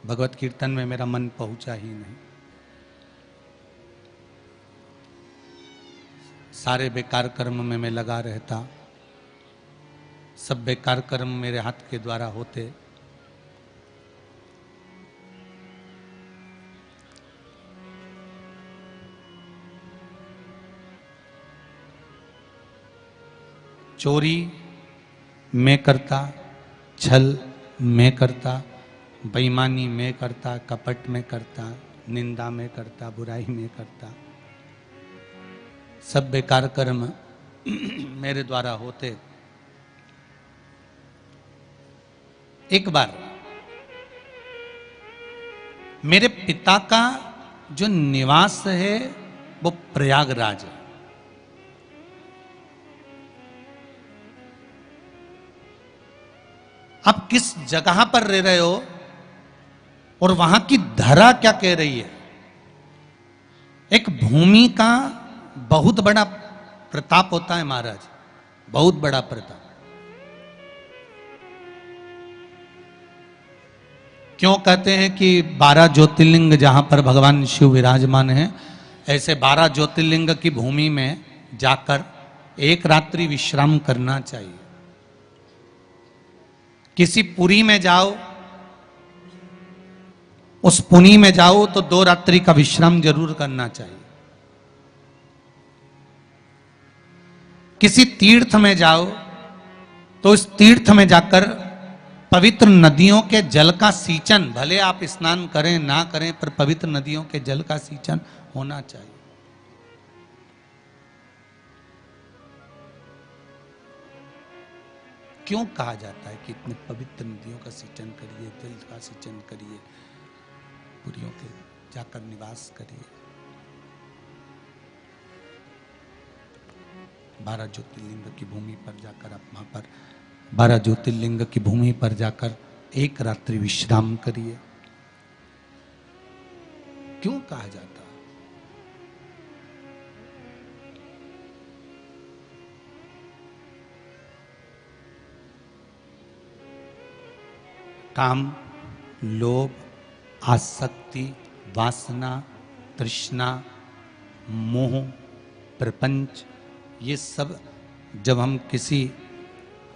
Speaker 1: भगवत कीर्तन में मेरा मन पहुंचा ही नहीं। सारे बेकार कर्म में मैं लगा रहता, सब बेकार कर्म मेरे हाथ के द्वारा होते। चोरी मैं करता, छल मैं करता, बेईमानी मैं करता, कपट में करता, निंदा में करता, बुराई में करता। सब बेकार कर्म मेरे द्वारा होते। एक बार मेरे पिता का जो निवास है वो प्रयागराज है। आप किस जगह पर रह रहे हो और वहां की धरा क्या कह रही है? एक भूमि का बहुत बड़ा प्रताप होता है महाराज, बहुत बड़ा प्रताप। क्यों कहते हैं कि 12 ज्योतिर्लिंग जहां पर भगवान शिव विराजमान हैं, ऐसे 12 ज्योतिर्लिंग की भूमि में जाकर एक रात्रि विश्राम करना चाहिए। किसी पुरी में जाओ, उस पुरी में जाओ तो 2 रात्रि का विश्राम जरूर करना चाहिए। किसी तीर्थ में जाओ तो इस तीर्थ में जाकर पवित्र नदियों के जल का सींचन, भले आप स्नान करें ना करें, पर पवित्र नदियों के जल का सींचन होना चाहिए। क्यों कहा जाता है कि इतने पवित्र नदियों का सिंचन करिए, जल का सिंचन करिए, पुरियों के जाकर निवास करिए। 12 ज्योतिर्लिंग की भूमि पर जाकर आप वहां पर 12 ज्योतिर्लिंग की भूमि पर जाकर एक रात्रि विश्राम करिए। क्यों कहा जाता है? काम, लोभ, आसक्ति, वासना, तृष्णा, मोह, प्रपंच, ये सब जब हम किसी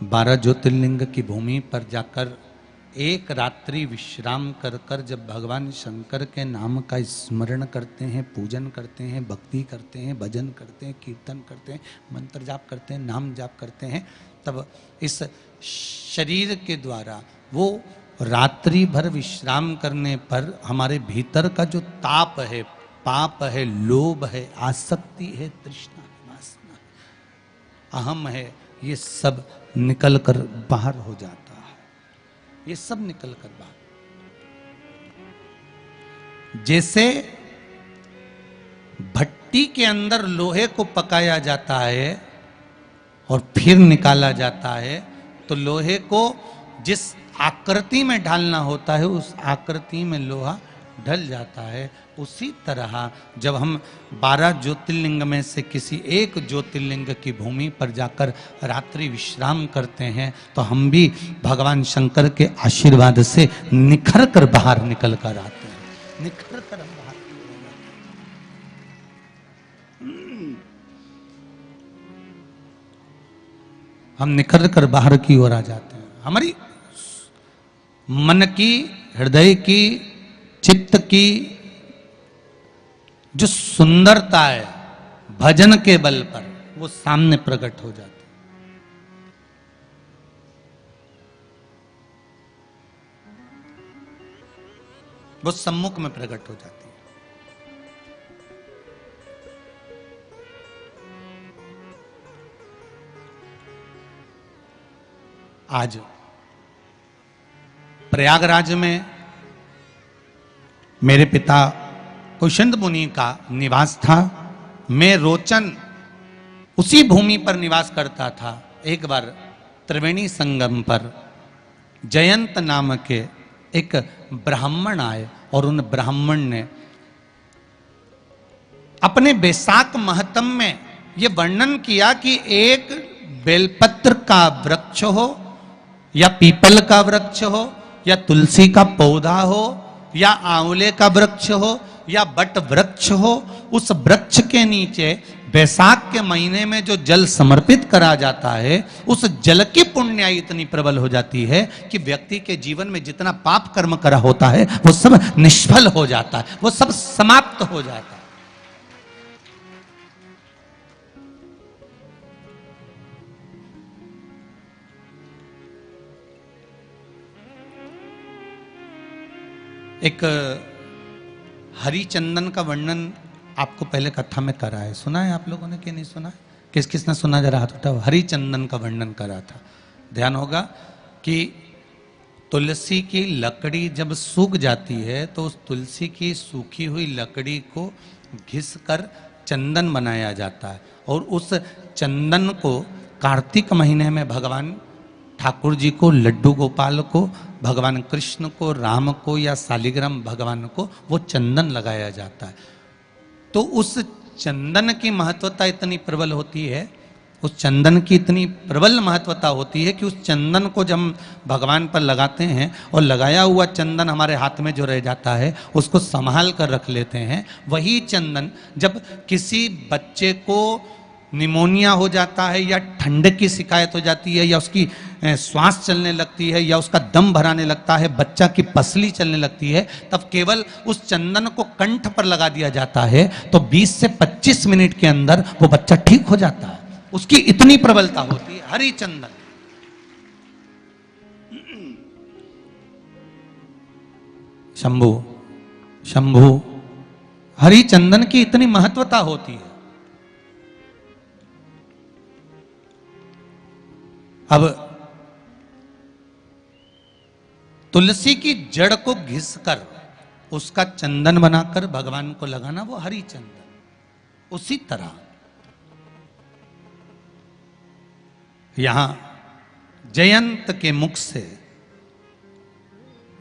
Speaker 1: 12 ज्योतिर्लिंग की भूमि पर जाकर एक रात्रि विश्राम कर कर जब भगवान शंकर के नाम का स्मरण करते हैं, पूजन करते हैं, भक्ति करते हैं, भजन करते हैं, कीर्तन करते हैं, मंत्र जाप करते हैं, नाम जाप करते हैं, तब इस शरीर के द्वारा वो रात्रि भर विश्राम करने पर हमारे भीतर का जो ताप है, पाप है, लोभ है, आसक्ति है, तृष्णा है, वासना है, अहम है, ये सब निकल कर बाहर हो जाता है। ये सब निकल कर बाहर, जैसे भट्टी के अंदर लोहे को पकाया जाता है और फिर निकाला जाता है, तो लोहे को जिस आकृति में ढालना होता है उस आकृति में लोहा ढल जाता है। उसी तरह जब हम 12 ज्योतिर्लिंग में से किसी एक ज्योतिर्लिंग की भूमि पर जाकर रात्रि विश्राम करते हैं तो हम भी भगवान शंकर के आशीर्वाद से निखर कर बाहर निकल कर आते हैं, निखर कर बाहर। हम निखर कर बाहर की ओर आ जाते हैं। हमारी मन की, हृदय की, चित्त की जो सुंदरता है भजन के बल पर, वो सामने प्रकट हो जाती है। वो सम्मुख में प्रकट हो जाती है। आज प्रयागराज में मेरे पिता कुशंद मुनि का निवास था। मैं रोचन उसी भूमि पर निवास करता था। एक बार त्रिवेणी संगम पर जयंत नाम के एक ब्राह्मण आए और उन ब्राह्मण ने अपने बैसाख महत्म में यह वर्णन किया कि एक बेलपत्र का वृक्ष हो या पीपल का वृक्ष हो या तुलसी का पौधा हो या आंवले का वृक्ष हो या बट वृक्ष हो, उस वृक्ष के नीचे बैसाख के महीने में जो जल समर्पित करा जाता है, उस जल की पुण्याई इतनी प्रबल हो जाती है कि व्यक्ति के जीवन में जितना पाप कर्म करा होता है वो सब निष्फल हो जाता है, वो सब समाप्त हो जाता है। एक हरिचंदन का वर्णन आपको पहले कथा में करा है, सुना है आप लोगों ने कि नहीं सुना है? किस किसने सुना, जरा हाथ उठाओ। हरिचंदन का वर्णन करा था। ध्यान होगा कि तुलसी की लकड़ी जब सूख जाती है तो उस तुलसी की सूखी हुई लकड़ी को घिस कर चंदन बनाया जाता है, और उस चंदन को कार्तिक महीने में भगवान ठाकुर जी को, लड्डू गोपाल को, भगवान कृष्ण को, राम को या शालिग्राम भगवान को वो चंदन लगाया जाता है। तो उस चंदन की महत्वता इतनी प्रबल होती है, उस चंदन की इतनी प्रबल महत्वता होती है कि उस चंदन को जब हम भगवान पर लगाते हैं और लगाया हुआ चंदन हमारे हाथ में जो रह जाता है उसको संभाल कर रख लेते हैं। वही चंदन जब किसी बच्चे को निमोनिया हो जाता है या ठंड की शिकायत हो जाती है या उसकी श्वास चलने लगती है या उसका दम भराने लगता है, बच्चा की पसली चलने लगती है, तब केवल उस चंदन को कंठ पर लगा दिया जाता है तो 20 से 25 मिनट के अंदर वो बच्चा ठीक हो जाता है। उसकी इतनी प्रबलता होती है हरिचंदन। शंभु शंभु हरिचंदन की इतनी महत्वता होती है। अब तुलसी की जड़ को घिसकर उसका चंदन बनाकर भगवान को लगाना, वो हरिचंदन। उसी तरह यहां जयंत के मुख से,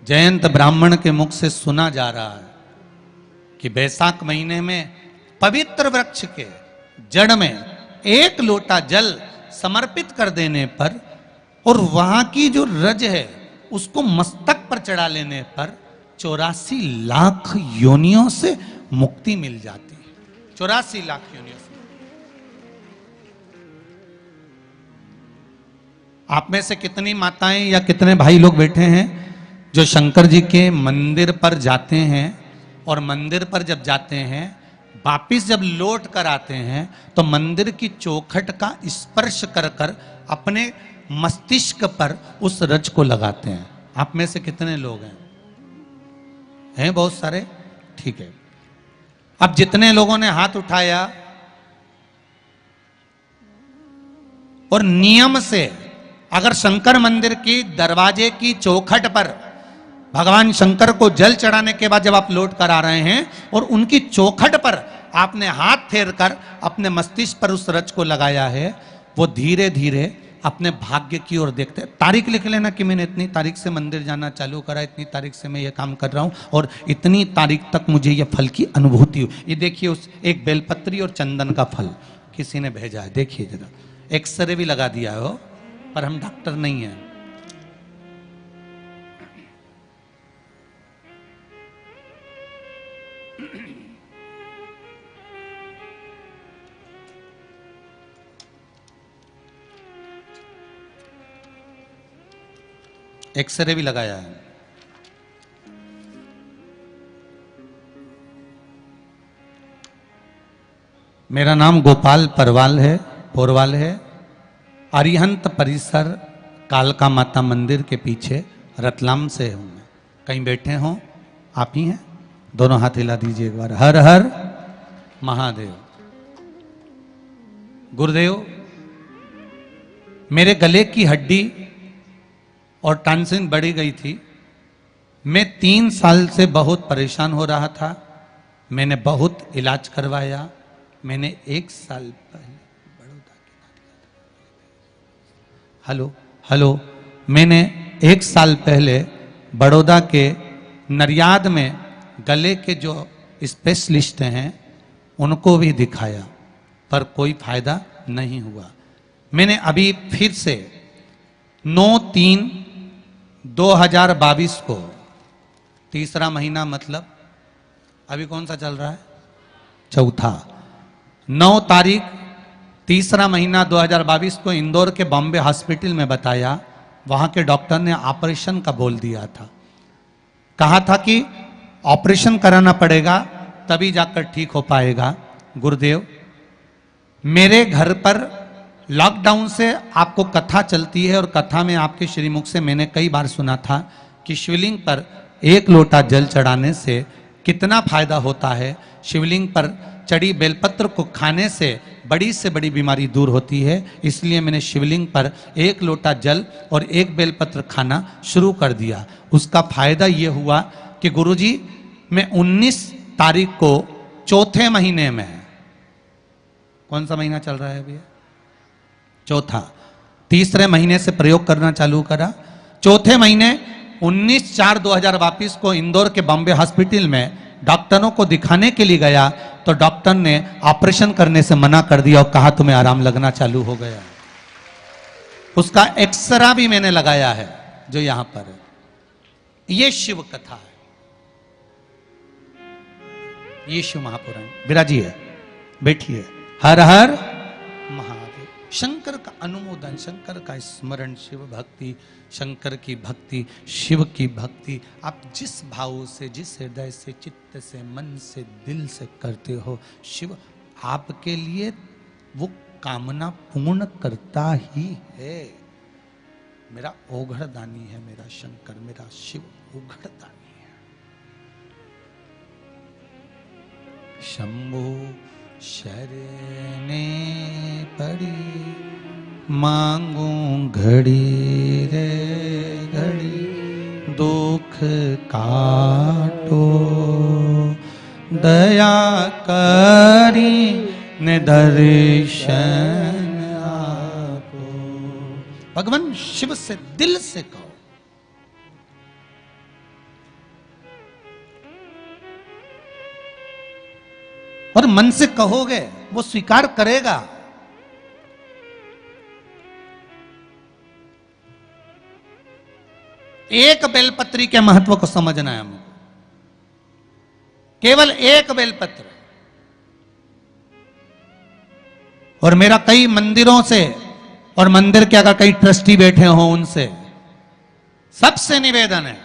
Speaker 1: जयंत ब्राह्मण के मुख से सुना जा रहा है कि बैसाख महीने में पवित्र वृक्ष के जड़ में 1 लोटा जल समर्पित कर देने पर और वहां की जो रज है उसको मस्तक पर चढ़ा लेने पर 84 लाख योनियों से मुक्ति मिल जाती है। 84 लाख योनियों से। आप में से कितनी माताएं या कितने भाई लोग बैठे हैं जो शंकर जी के मंदिर पर जाते हैं और मंदिर पर जब जाते हैं वापिस जब लौट कर आते हैं तो मंदिर की चौखट का स्पर्श कर कर अपने मस्तिष्क पर उस रज को लगाते हैं? आप में से कितने लोग हैं? हैं बहुत सारे? ठीक है। अब जितने लोगों ने हाथ उठाया और नियम से अगर शंकर मंदिर की दरवाजे की चौखट पर भगवान शंकर को जल चढ़ाने के बाद जब आप लौट कर आ रहे हैं और उनकी चौखट पर आपने हाथ फेर कर अपने मस्तिष्क पर उस रज को लगाया है, वो धीरे धीरे अपने भाग्य की ओर देखते हैं। तारीख लिख लेना कि मैंने इतनी तारीख से मंदिर जाना चालू करा, इतनी तारीख से मैं ये काम कर रहा हूं और इतनी तारीख तक मुझे ये फल की अनुभूति हुई। ये देखिए उस एक बेलपत्री और चंदन का फल किसी ने भेजा है, देखिए जरा। एक्सरे भी लगा दिया हो, पर हम डॉक्टर नहीं हैं। एक्सरे भी लगाया है। मेरा नाम गोपाल परवाल है, पोरवाल है। अरिहंत परिसर कालका माता मंदिर के पीछे रतलाम से हूं मैं। कहीं बैठे हो आप ही हैं? दोनों हाथ हिला दीजिए एक बार। हर हर महादेव। गुरुदेव, मेरे गले की हड्डी और टॉन्सिल बढ़ी गई थी। मैं 3 साल से बहुत परेशान हो रहा था। मैंने बहुत इलाज करवाया। मैंने 1 साल पहले मैंने 1 साल पहले बड़ौदा के नरियाद में गले के जो स्पेशलिस्ट हैं उनको भी दिखाया, पर कोई फायदा नहीं हुआ। मैंने अभी फिर से 9/3/2022 को, तीसरा महीना मतलब अभी कौन सा चल रहा है, चौथा, 9 तारीख तीसरा महीना 2022 को इंदौर के बॉम्बे हॉस्पिटल में बताया। वहां के डॉक्टर ने ऑपरेशन का बोल दिया था, कहा था कि ऑपरेशन कराना पड़ेगा तभी जाकर ठीक हो पाएगा। गुरुदेव, मेरे घर पर लॉकडाउन से आपको कथा चलती है और कथा में आपके श्रीमुख से मैंने कई बार सुना था कि शिवलिंग पर 1 लोटा जल चढ़ाने से कितना फायदा होता है। शिवलिंग पर चढ़ी बेलपत्र को खाने से बड़ी से बड़ी बीमारी दूर होती है। इसलिए मैंने शिवलिंग पर 1 लोटा जल और 1 बेलपत्र खाना शुरू कर दिया। उसका फायदा ये हुआ कि गुरुजी, मैं 19 तारीख को चौथे महीने में, कौन सा महीना चल रहा है अभी, चौथा, तीसरे महीने से प्रयोग करना चालू करा। चौथे महीने 19/4/2022 को इंदौर के बॉम्बे हॉस्पिटल में डॉक्टरों को दिखाने के लिए गया तो डॉक्टर ने ऑपरेशन करने से मना कर दिया और कहा तुम्हें आराम लगना चालू हो गया। उसका एक्सरा भी मैंने लगाया है जो यहां पर है। ये शिव कथा है, ये शिव महापुराण। विराजिए, बैठिए। हर हर महादेव। शंकर का अनुमोदन, शंकर का स्मरण, शिव भक्ति, शंकर की भक्ति, शिव की भक्ति आप जिस भाव से, जिस हृदय से, चित्त से, मन से, दिल से करते हो, शिव आपके लिए वो कामना पूर्ण करता ही है। मेरा ओघड़दानी है मेरा शंकर, मेरा शिव ओघड़दानी है। शंभो शरणे पड़ी मांगू घड़ी रे घड़ी, दुख काटो दया करी ने दर्शन आपो। भगवान शिव से दिल से कहो। और मन से कहोगे वो स्वीकार करेगा। एक बेलपत्री के महत्व को समझना है हमको। केवल एक बेलपत्र। और मेरा कई मंदिरों से, और मंदिर के अगर कई ट्रस्टी बैठे हो उनसे सबसे निवेदन है,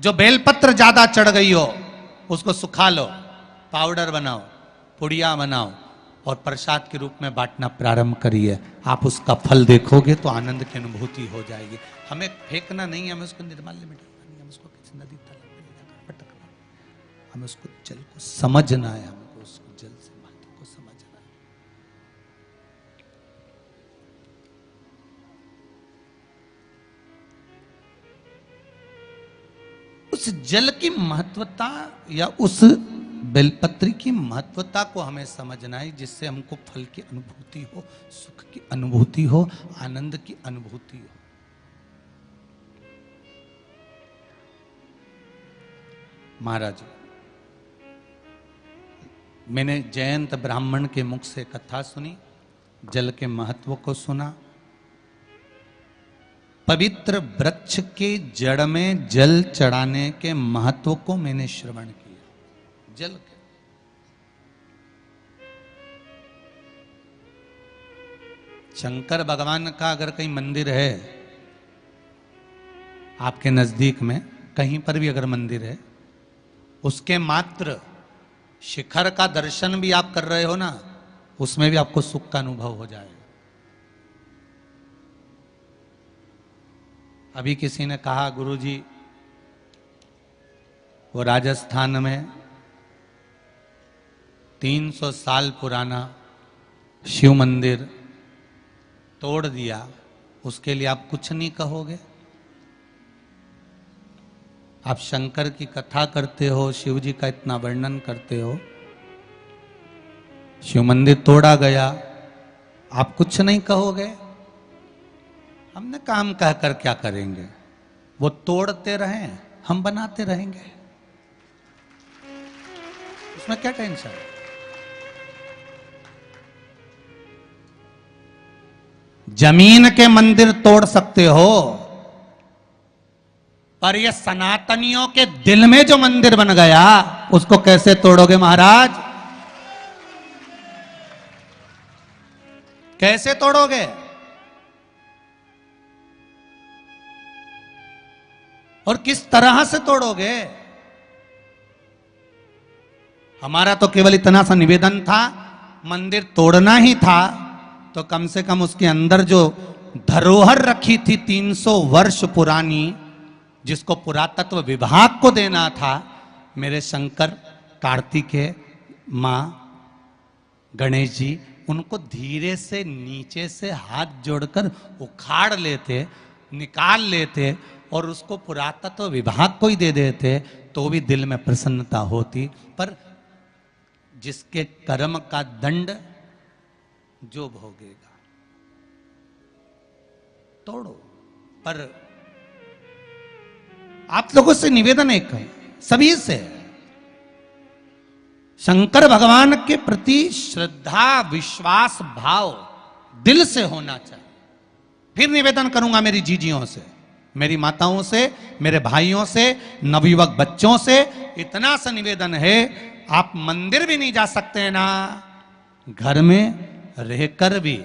Speaker 1: जो बेलपत्र ज्यादा चढ़ गई हो उसको सुखा लो, पाउडर बनाओ, पुड़िया बनाओ और प्रसाद के रूप में बांटना प्रारंभ करिए। आप उसका फल देखोगे तो आनंद की अनुभूति हो जाएगी। हमें फेंकना नहीं है, हमें उसको निर्माल्य में डालना नहीं, हमें उसको किसी नदी तालाब में ले जाकर पटकना, हमें उसको जल को समझना है, हमको उसको जल से महत्व को समझना है। उस जल की महत्वता या उस बेलपत्री की महत्वता को हमें समझना है, जिससे हमको फल की अनुभूति हो, सुख की अनुभूति हो, आनंद की अनुभूति हो। महाराज, मैंने जयंत ब्राह्मण के मुख से कथा सुनी, जल के महत्व को सुना। पवित्र वृक्ष के जड़ में जल चढ़ाने के महत्व को मैंने श्रवण किया। जल के शंकर भगवान का अगर कहीं मंदिर है आपके नजदीक में, कहीं पर भी अगर मंदिर है, उसके मात्र शिखर का दर्शन भी आप कर रहे हो ना, उसमें भी आपको सुख का अनुभव हो जाएगा। अभी किसी ने कहा, गुरुजी वो राजस्थान में 300 साल पुराना शिव मंदिर तोड़ दिया, उसके लिए आप कुछ नहीं कहोगे? आप शंकर की कथा करते हो, शिव जी का इतना वर्णन करते हो, शिव मंदिर तोड़ा गया, आप कुछ नहीं कहोगे? हमने काम कहकर क्या करेंगे? वो तोड़ते रहें, हम बनाते रहेंगे, उसमें क्या टेंशन? जमीन के मंदिर तोड़ सकते हो, पर ये सनातनियों के दिल में जो मंदिर बन गया उसको कैसे तोड़ोगे महाराज? कैसे तोड़ोगे? और किस तरह से तोड़ोगे? हमारा तो केवल इतना सा निवेदन था, मंदिर तोड़ना ही था तो कम से कम उसके अंदर जो धरोहर रखी थी 300 वर्ष पुरानी, जिसको पुरातत्व विभाग को देना था, मेरे शंकर, कार्तिकेय, मां, गणेश जी, उनको धीरे से नीचे से हाथ जोड़कर उखाड़ लेते, निकाल लेते और उसको पुरातत्व विभाग को ही दे देते तो भी दिल में प्रसन्नता होती। पर जिसके कर्म का दंड जो भोगेगा। तोड़ो। पर आप लोगों से निवेदन एक है, सभी से, शंकर भगवान के प्रति श्रद्धा, विश्वास, भाव दिल से होना चाहिए। फिर निवेदन करूंगा मेरी जीजियों से, मेरी माताओं से, मेरे भाइयों से, नवयुवक बच्चों से, इतना सा निवेदन है, आप मंदिर भी नहीं जा सकते हैं ना, घर में रहकर भी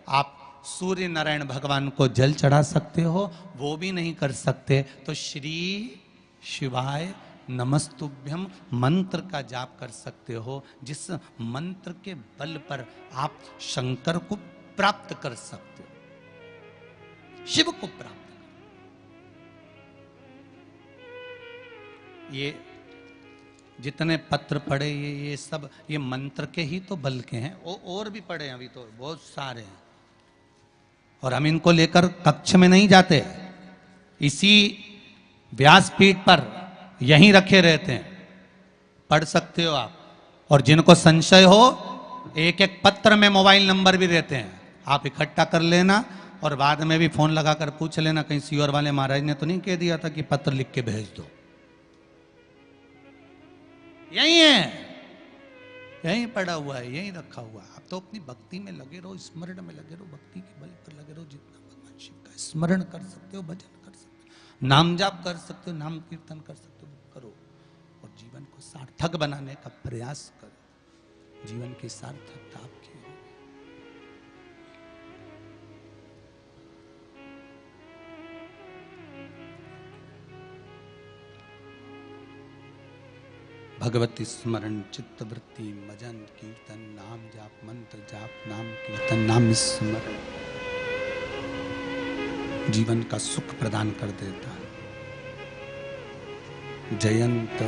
Speaker 1: आप सूर्य नारायण भगवान को जल चढ़ा सकते हो, वो भी नहीं कर सकते तो श्री शिवाय नमस्तुभ्यम मंत्र का जाप कर सकते हो, जिस मंत्र के बल पर आप शंकर को प्राप्त कर सकते हो, शिव को प्राप्त। ये जितने पत्र पढ़े, ये सब ये मंत्र के ही तो बल के हैं, और भी पढ़े अभी तो बहुत सारे हैं, और हम इनको लेकर कक्ष में नहीं जाते, इसी व्यासपीठ पर यहीं रखे रहते हैं, पढ़ सकते हो आप। और जिनको संशय हो, एक एक पत्र में मोबाइल नंबर भी रहते हैं, आप इकट्ठा कर लेना और बाद में भी फोन लगाकर पूछ लेना, कहीं सीओर वाले महाराज ने तो नहीं कह दिया था कि पत्र लिख के भेज दो। यही है, यहीं पड़ा हुआ है, यहीं रखा हुआ है। आप तो अपनी भक्ति में लगे रहो, स्मरण में लगे रहो, भक्ति के बल पर लगे रहो, जितना भगवान शिव का स्मरण कर सकते हो, भजन कर सकते हो, नाम जाप कर सकते हो, नाम कीर्तन कर सकते हो, करो और जीवन को सार्थक बनाने का प्रयास करो। जीवन की सार्थकता आपकी हो। भगवती स्मरण, चित्तवृत्ति, भजन, कीर्तन, नाम जाप, मंत्र जाप, नाम कीर्तन, नाम स्मरण जीवन का सुख प्रदान कर देता है। जयंत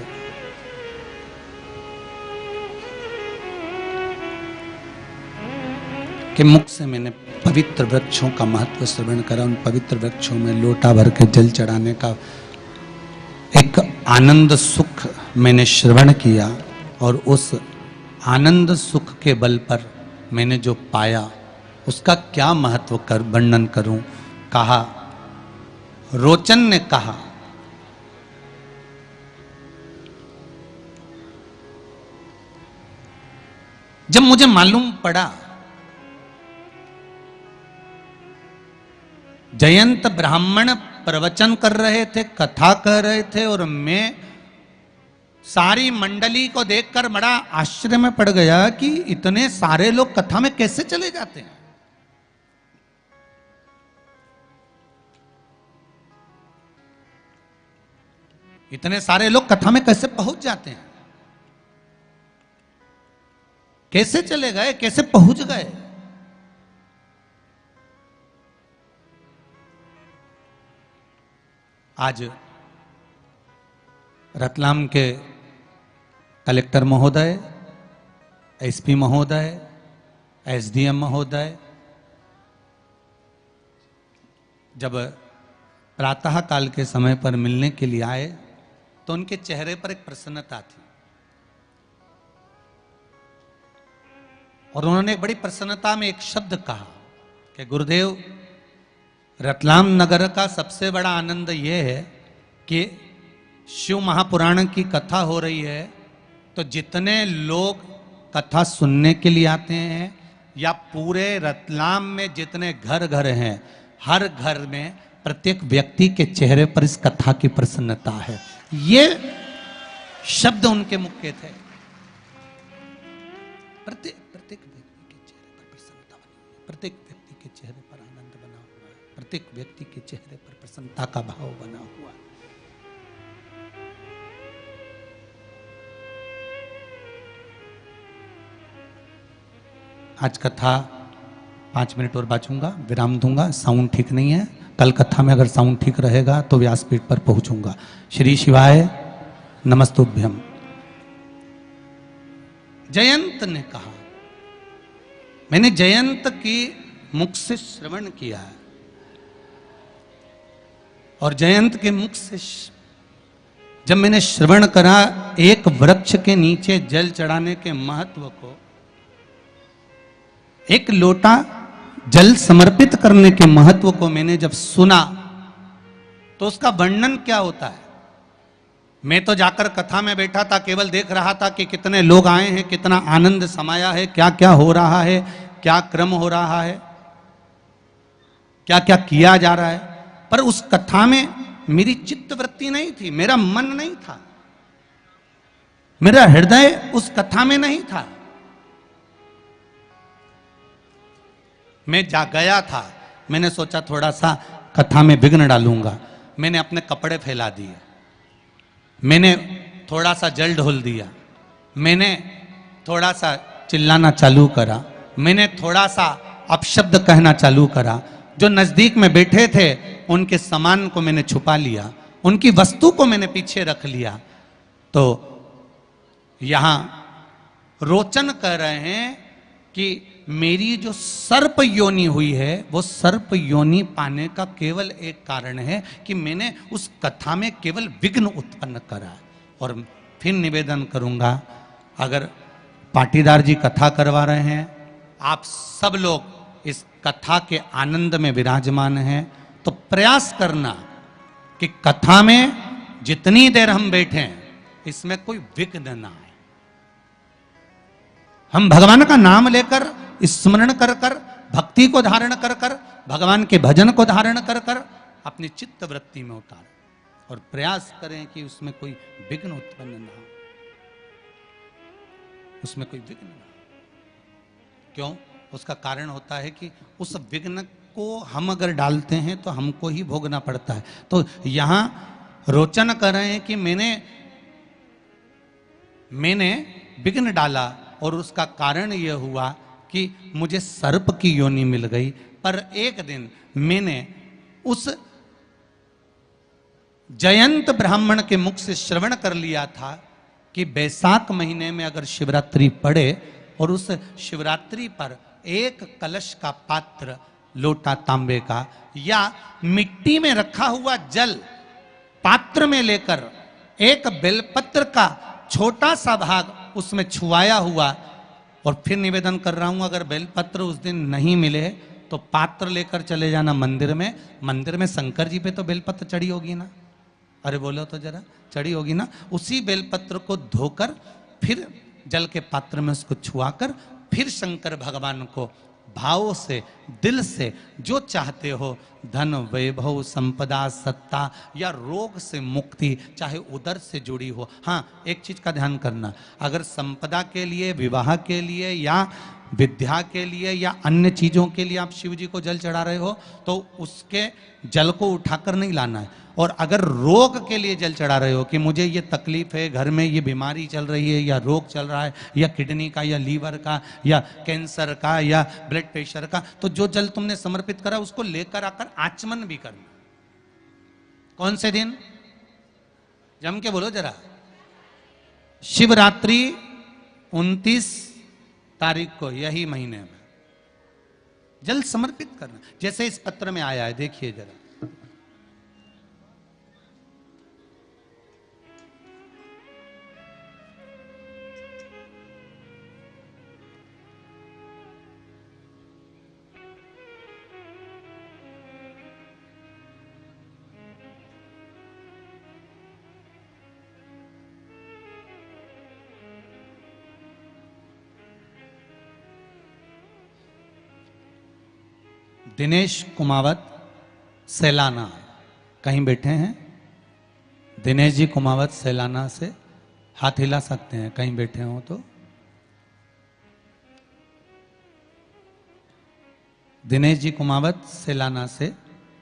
Speaker 1: के मुख से मैंने पवित्र वृक्षों का महत्व श्रवण करा, उन पवित्र वृक्षों में लोटा भर के जल चढ़ाने का एक आनंद सुख मैंने श्रवण किया, और उस आनंद सुख के बल पर मैंने जो पाया उसका क्या महत्व कर वर्णन करूं। कहा, रोचन ने कहा, जब मुझे मालूम पड़ा जयंत ब्राह्मण प्रवचन कर रहे थे, कथा कह रहे थे, और मैं सारी मंडली को देखकर बड़ा आश्चर्य में पड़ गया कि इतने सारे लोग कथा में कैसे चले जाते हैं। इतने सारे लोग कथा में कैसे पहुंच जाते हैं, कैसे चले गए, कैसे पहुंच गए। आज रतलाम के कलेक्टर महोदय, एसपी महोदय, एसडीएम महोदय जब प्रातः काल के समय पर मिलने के लिए आए तो उनके चेहरे पर एक प्रसन्नता थी, और उन्होंने एक बड़ी प्रसन्नता में एक शब्द कहा कि गुरुदेव, रतलाम नगर का सबसे बड़ा आनंद यह है कि शिव महापुराण की कथा हो रही है तो जितने लोग कथा सुनने के लिए आते हैं, या पूरे रतलाम में जितने घर घर हैं, हर घर में प्रत्येक व्यक्ति के चेहरे पर इस कथा की प्रसन्नता है। ये शब्द उनके मुख के थे। प्रत्येक प्रत्येक व्यक्ति के चेहरे पर प्रसन्नता बनी हुई है, प्रत्येक व्यक्ति के चेहरे पर आनंद बना हुआ है, प्रत्येक व्यक्ति के चेहरे पर प्रसन्नता का भाव बना हुआ है। आज कथा 5 मिनट और बांचूंगा, विराम दूंगा। साउंड ठीक नहीं है, कल कथा में अगर साउंड ठीक रहेगा तो व्यासपीठ पर पहुंचूंगा। श्री शिवाय नमस्तुभ्यम। जयंत ने कहा, मैंने जयंत की मुख से श्रवण किया है, और जयंत के मुख से जब मैंने श्रवण करा एक वृक्ष के नीचे जल चढ़ाने के महत्व को, एक लोटा जल समर्पित करने के महत्व को मैंने जब सुना, तो उसका वर्णन क्या होता है। मैं तो जाकर कथा में बैठा था, केवल देख रहा था कि कितने लोग आए हैं, कितना आनंद समाया है, क्या क्या हो रहा है, क्या क्रम हो रहा है, क्या क्या किया जा रहा है। पर उस कथा में मेरी चित्तवृत्ति नहीं थी, मेरा मन नहीं था, मेरा हृदय उस कथा में नहीं था। मैं जा गया था, मैंने सोचा थोड़ा सा कथा में विघ्न डालूंगा। मैंने अपने कपड़े फैला दिए, मैंने थोड़ा सा जल ढोल दिया, मैंने थोड़ा सा चिल्लाना चालू करा, मैंने थोड़ा सा अपशब्द कहना चालू करा। जो नजदीक में बैठे थे उनके सामान को मैंने छुपा लिया, उनकी वस्तु को मैंने पीछे रख लिया। तो यहां रोचन कह रहे हैं कि मेरी जो सर्प योनि हुई है, वो सर्प योनि पाने का केवल एक कारण है कि मैंने उस कथा में केवल विघ्न उत्पन्न करा। और फिर निवेदन करूंगा, अगर पाटीदार जी कथा करवा रहे हैं, आप सब लोग इस कथा के आनंद में विराजमान हैं, तो प्रयास करना कि कथा में जितनी देर हम बैठे इसमें कोई विघ्न ना आए। हम भगवान का नाम लेकर, स्मरण कर कर, भक्ति को धारण कर कर, भगवान के भजन को धारण कर कर अपनी चित्त वृत्ति में उतारें, और प्रयास करें कि उसमें कोई विघ्न उत्पन्न ना हो, उसमें कोई विघ्न ना हो। क्यों? उसका कारण होता है कि उस विघ्न को हम अगर डालते हैं तो हमको ही भोगना पड़ता है। तो यहां रोचन कर रहे हैं कि मैंने विघ्न डाला, और उसका कारण यह हुआ कि मुझे सर्प की योनि मिल गई। पर एक दिन मैंने उस जयंत ब्राह्मण के मुख से श्रवण कर लिया था कि बैसाख महीने में अगर शिवरात्रि पड़े और उस शिवरात्रि पर एक कलश का पात्र, लोटा तांबे का या मिट्टी में रखा हुआ जल पात्र में लेकर एक बेलपत्र का छोटा सा भाग उसमें छुआया हुआ, और फिर निवेदन कर रहा हूं, अगर बेलपत्र उस दिन नहीं मिले तो पात्र लेकर चले जाना मंदिर में। मंदिर में शंकर जी पे तो बेलपत्र चढ़ी होगी ना, अरे बोलो तो जरा, चढ़ी होगी ना। उसी बेलपत्र को धोकर फिर जल के पात्र में उसको छुआकर फिर शंकर भगवान को भाव से, दिल से जो चाहते हो, धन, वैभव, संपदा, सत्ता या रोग से मुक्ति, चाहे उदर से जुड़ी हो। हाँ, एक चीज का ध्यान करना, अगर संपदा के लिए, विवाह के लिए या विद्या के लिए या अन्य चीजों के लिए आप शिव जी को जल चढ़ा रहे हो तो उसके जल को उठाकर नहीं लाना है। और अगर रोग के लिए जल चढ़ा रहे हो कि मुझे ये तकलीफ है, घर में ये बीमारी चल रही है, या रोग चल रहा है, या किडनी का या लीवर का या कैंसर का या ब्लड प्रेशर का, तो जो जल तुमने समर्पित करा उसको लेकर आकर आचमन भी करना। कौन से दिन? जम के बोलो जरा। शिवरात्रि 29 तारीख को, यही महीने में जल समर्पित करना, जैसे इस पत्र में आया है, देखिए जरा। दिनेश कुमावत सैलाना कहीं बैठे हैं? दिनेश जी कुमावत सैलाना से हाथ हिला सकते हैं कहीं बैठे हो तो। दिनेश जी कुमावत सैलाना से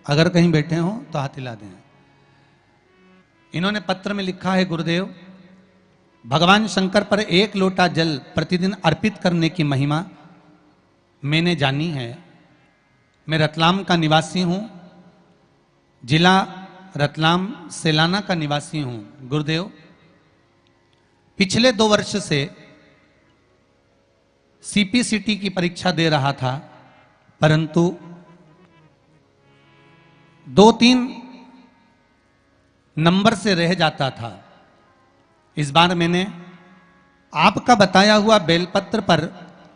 Speaker 1: अगर कहीं बैठे हो तो हाथ हिला दें। इन्होंने पत्र में लिखा है, गुरुदेव भगवान शंकर पर 1 लोटा जल प्रतिदिन अर्पित करने की महिमा मैंने जानी है। मैं रतलाम का निवासी हूं, जिला रतलाम सैलाना का निवासी हूं। गुरुदेव पिछले 2 वर्ष से सीपीसीटी की परीक्षा दे रहा था, परंतु 2-3 नंबर से रह जाता था। इस बार मैंने आपका बताया हुआ बेलपत्र पर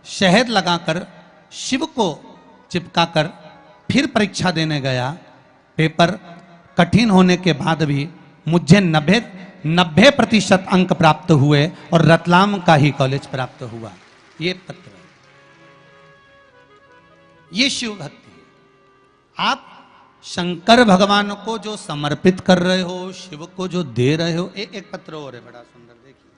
Speaker 1: शहद लगाकर शिव को चिपकाकर फिर परीक्षा देने गया। पेपर कठिन होने के बाद भी मुझे 90% अंक प्राप्त हुए और रतलाम का ही कॉलेज प्राप्त हुआ। ये पत्र, ये शिव भक्ति है। आप शंकर भगवान को जो समर्पित कर रहे हो, शिव को जो दे रहे हो। एक पत्र और है बड़ा सुंदर, देखिए।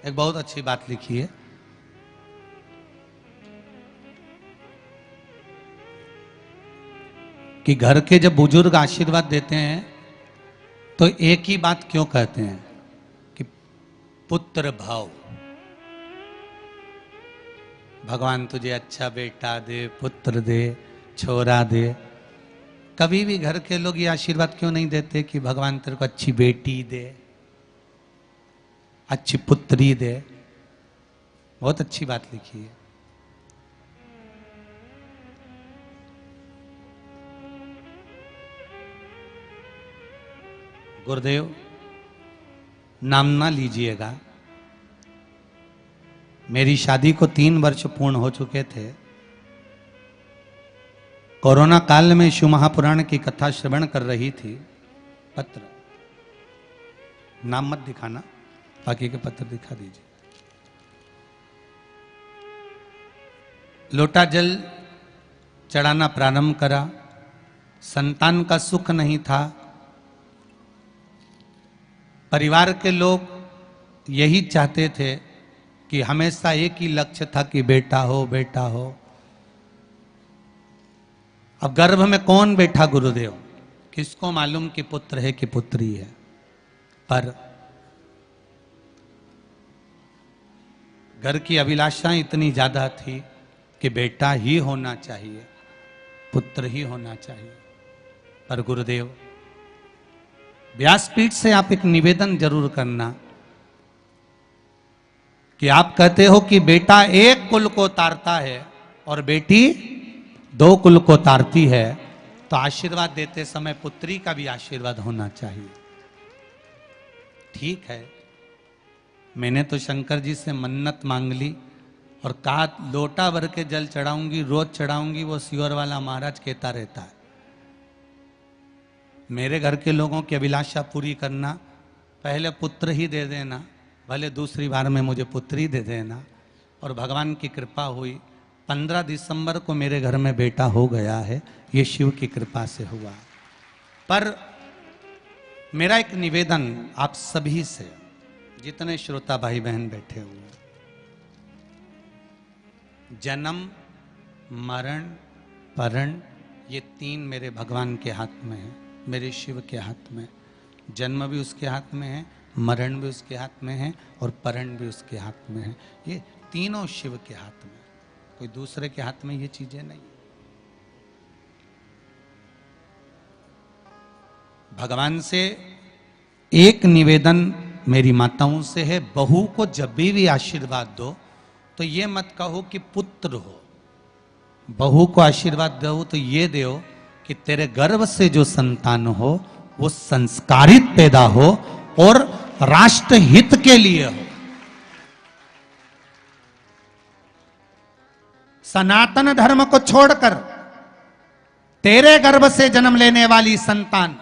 Speaker 1: एक बहुत अच्छी बात लिखी है कि घर के जब बुजुर्ग आशीर्वाद देते हैं तो एक ही बात क्यों कहते हैं कि पुत्र भाव। भगवान तुझे अच्छा बेटा दे, पुत्र दे, छोरा दे। कभी भी घर के लोग ये आशीर्वाद क्यों नहीं देते कि भगवान तेरे को अच्छी बेटी दे, अच्छी पुत्री दे। बहुत अच्छी बात लिखी है। गुरुदेव नाम ना लीजिएगा, मेरी शादी को 3 वर्ष पूर्ण हो चुके थे। कोरोना काल में शिव महापुराण की कथा श्रवण कर रही थी। पत्र, नाम मत दिखाना, बाकी के पत्र दिखा दीजिए। लोटा जल चढ़ाना प्रारंभ करा। संतान का सुख नहीं था। परिवार के लोग यही चाहते थे कि हमेशा एक ही लक्ष्य था कि बेटा हो, बेटा हो। अब गर्भ में कौन बैठा गुरुदेव, किसको मालूम कि पुत्र है कि पुत्री है। पर घर की अभिलाषाएं इतनी ज्यादा थी कि बेटा ही होना चाहिए, पुत्र ही होना चाहिए। पर गुरुदेव व्यासपीठ से आप एक निवेदन जरूर करना कि आप कहते हो कि बेटा 1 कुल को तारता है और बेटी 2 कुल को तारती है, तो आशीर्वाद देते समय पुत्री का भी आशीर्वाद होना चाहिए। ठीक है, मैंने तो शंकर जी से मन्नत मांग ली और कहा लोटा भर के जल चढ़ाऊंगी, रोज चढ़ाऊंगी। वो सियोर वाला महाराज कहता रहता है। मेरे घर के लोगों की अभिलाषा पूरी करना, पहले पुत्र ही दे देना, भले दूसरी बार में मुझे पुत्री दे देना। और भगवान की कृपा हुई, 15 दिसंबर को मेरे घर में बेटा हो गया है। ये शिव की कृपा से हुआ। पर मेरा एक निवेदन आप सभी से, जितने श्रोता भाई बहन बैठे हुए हैं, जन्म मरण परण ये 3 मेरे भगवान के हाथ में है, मेरे शिव के हाथ में। जन्म भी उसके हाथ में है, मरण भी उसके हाथ में है और परण भी उसके हाथ में है। ये तीनों शिव के हाथ में, कोई दूसरे के हाथ में ये चीजें नहीं। भगवान से एक निवेदन मेरी माताओं से है, बहू को जब भी आशीर्वाद दो तो ये मत कहो कि पुत्र हो। बहू को आशीर्वाद दो तो ये दो कि तेरे गर्भ से जो संतान हो वो संस्कारित पैदा हो और राष्ट्र हित के लिए हो। सनातन धर्म को छोड़कर तेरे गर्भ से जन्म लेने वाली संतान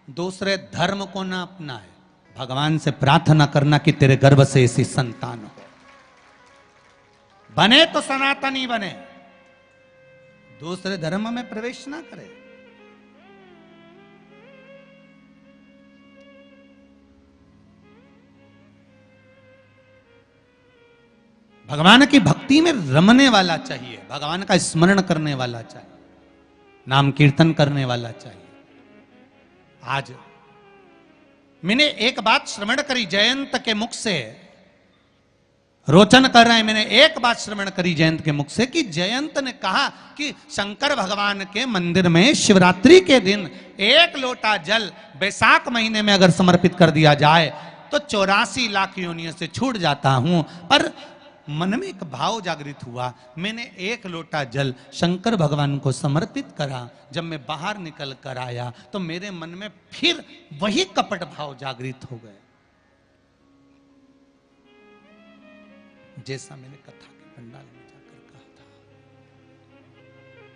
Speaker 1: दूसरे धर्म को ना अपनाए। भगवान से प्रार्थना करना कि तेरे गर्भ से ऐसी संतान हो, बने तो सनातनी बने, दूसरे धर्म में प्रवेश ना करे। भगवान की भक्ति में रमने वाला चाहिए, भगवान का स्मरण करने वाला चाहिए, नाम कीर्तन करने वाला चाहिए। आज मैंने एक बात श्रवण करी जयंत के मुख से, रोचन कर रहे हैं, मैंने एक बात श्रवण करी जयंत के मुख से कि जयंत ने कहा कि शंकर भगवान के मंदिर में शिवरात्रि के दिन 1 लोटा जल बैसाख महीने में अगर समर्पित कर दिया जाए तो 84 लाख योनियों से छूट जाता हूं। पर मन में एक भाव जागृत हुआ, मैंने 1 लोटा जल शंकर भगवान को समर्पित करा। जब मैं बाहर निकल कर आया तो मेरे मन में फिर वही कपट भाव जागृत हो गए, जैसा मैंने कथा के पंडाल में जाकर कहा था,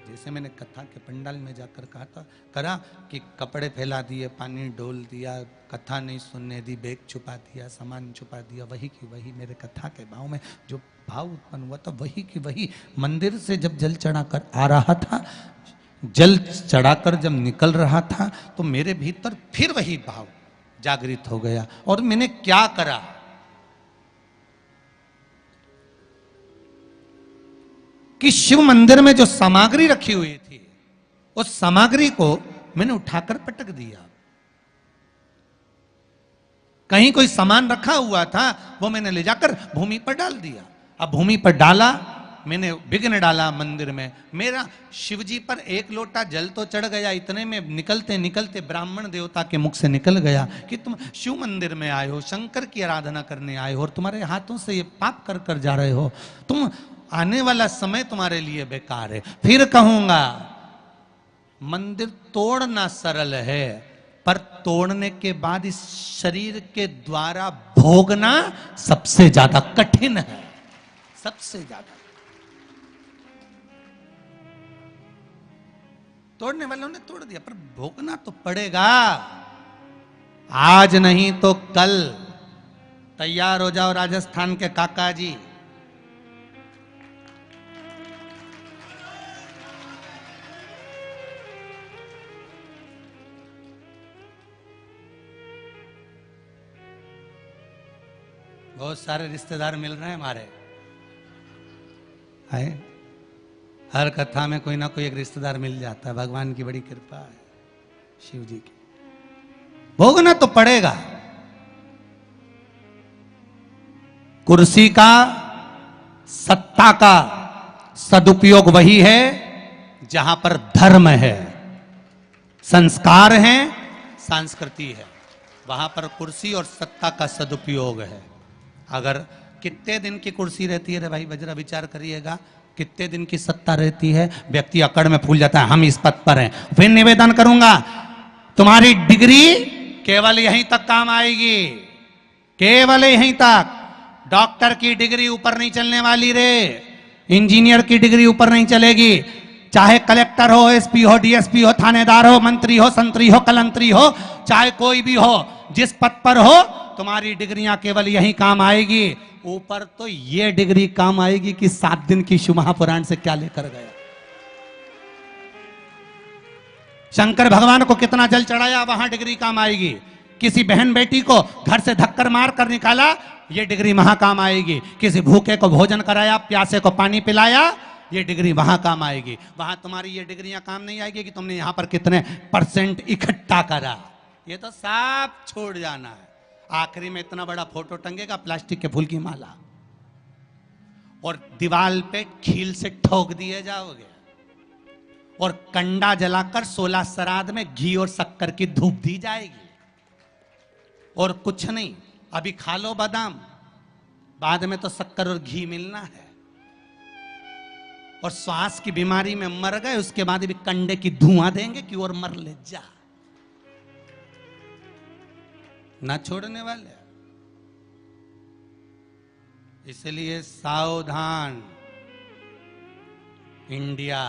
Speaker 1: जैसे मैंने कथा के पंडाल में जाकर कहा था करा कि कपड़े फैला दिए, पानी डोल दिया, कथा नहीं सुनने दी, बैग छुपा दिया, सामान छुपा दिया, वही की वही मेरे कथा के भाव में जो भाव उत्पन्न हुआ था वही की वही मंदिर से जब जल चढ़ाकर आ रहा था, जल चढ़ाकर जब निकल रहा था तो मेरे भीतर फिर वही भाव जागृत हो गया। और मैंने क्या करा कि शिव मंदिर में जो सामग्री रखी हुई थी उस सामग्री को मैंने उठाकर पटक दिया। कहीं कोई सामान रखा हुआ था वो मैंने ले जाकर भूमि पर डाल दिया। अब भूमि पर डाला, मैंने विघ्न डाला मंदिर में, मेरा शिवजी पर 1 लोटा जल तो चढ़ गया, इतने में निकलते निकलते ब्राह्मण देवता के मुख से निकल गया कि तुम शिव मंदिर में आए हो, शंकर की आराधना करने आए हो और तुम्हारे हाथों से ये पाप कर कर जा रहे हो, तुम आने वाला समय तुम्हारे लिए बेकार है। फिर कहूंगा मंदिर तोड़ना सरल है, पर तोड़ने के बाद इस शरीर के द्वारा भोगना सबसे ज्यादा कठिन है, सबसे ज्यादा। तोड़ने वालों ने तोड़ दिया पर भोगना तो पड़ेगा, आज नहीं तो कल। तैयार हो जाओ राजस्थान के काका जी, बहुत सारे रिश्तेदार मिल रहे हैं हमारे, है हर कथा में कोई ना कोई एक रिश्तेदार मिल जाता है, भगवान की बड़ी कृपा है, शिव जी की। भोगना तो पड़ेगा। कुर्सी का, सत्ता का सदुपयोग वही है जहां पर धर्म है, संस्कार है, संस्कृति है, वहां पर कुर्सी और सत्ता का सदुपयोग है। अगर कितने दिन की कुर्सी रहती है रे भाई, वज्रा विचार करिएगा, कितने दिन की सत्ता रहती है, व्यक्ति अकड़ में फूल जाता है, हम इस पद पर हैं। फिर निवेदन करूंगा, तुम्हारी डिग्री केवल यहीं तक काम आएगी, केवल यहीं तक। डॉक्टर की डिग्री ऊपर नहीं चलने वाली रे, इंजीनियर की डिग्री ऊपर नहीं चलेगी, चाहे कलेक्टर हो, एसपी हो, डीएसपी हो, थानेदार हो, मंत्री हो, संतरी हो, कलंतरी हो, चाहे कोई भी हो, जिस पद पर हो तुम्हारी डिग्रियां केवल यही काम आएगी। ऊपर तो ये डिग्री काम आएगी कि 7 दिन की शिव महापुराण से क्या लेकर गया। शंकर भगवान को कितना जल चढ़ाया, वहां डिग्री काम आएगी। किसी बहन बेटी को घर से धक्कर मार कर निकाला, ये डिग्री वहां काम आएगी। किसी भूखे को भोजन कराया, प्यासे को पानी पिलाया, ये डिग्री वहां काम आएगी। वहां तुम्हारी ये डिग्रियां काम नहीं आएगी कि तुमने यहां पर कितने % इकट्ठा करा, ये तो सब छोड़ जाना है। आखिरी में इतना बड़ा फोटो टंगेगा, प्लास्टिक के फूल की माला, और दीवार पे खील से ठोक दिए जाओगे, और कंडा जलाकर 16 श्राद्ध में घी और शक्कर की धूप दी जाएगी, और कुछ नहीं। अभी खा लो बादाम, बाद में तो शक्कर और घी मिलना है। और श्वास की बीमारी में मर गए, उसके बाद भी कंडे की धुआं देंगे कि और मर ले जा। ना छोड़ने वाले। इसलिए सावधान इंडिया।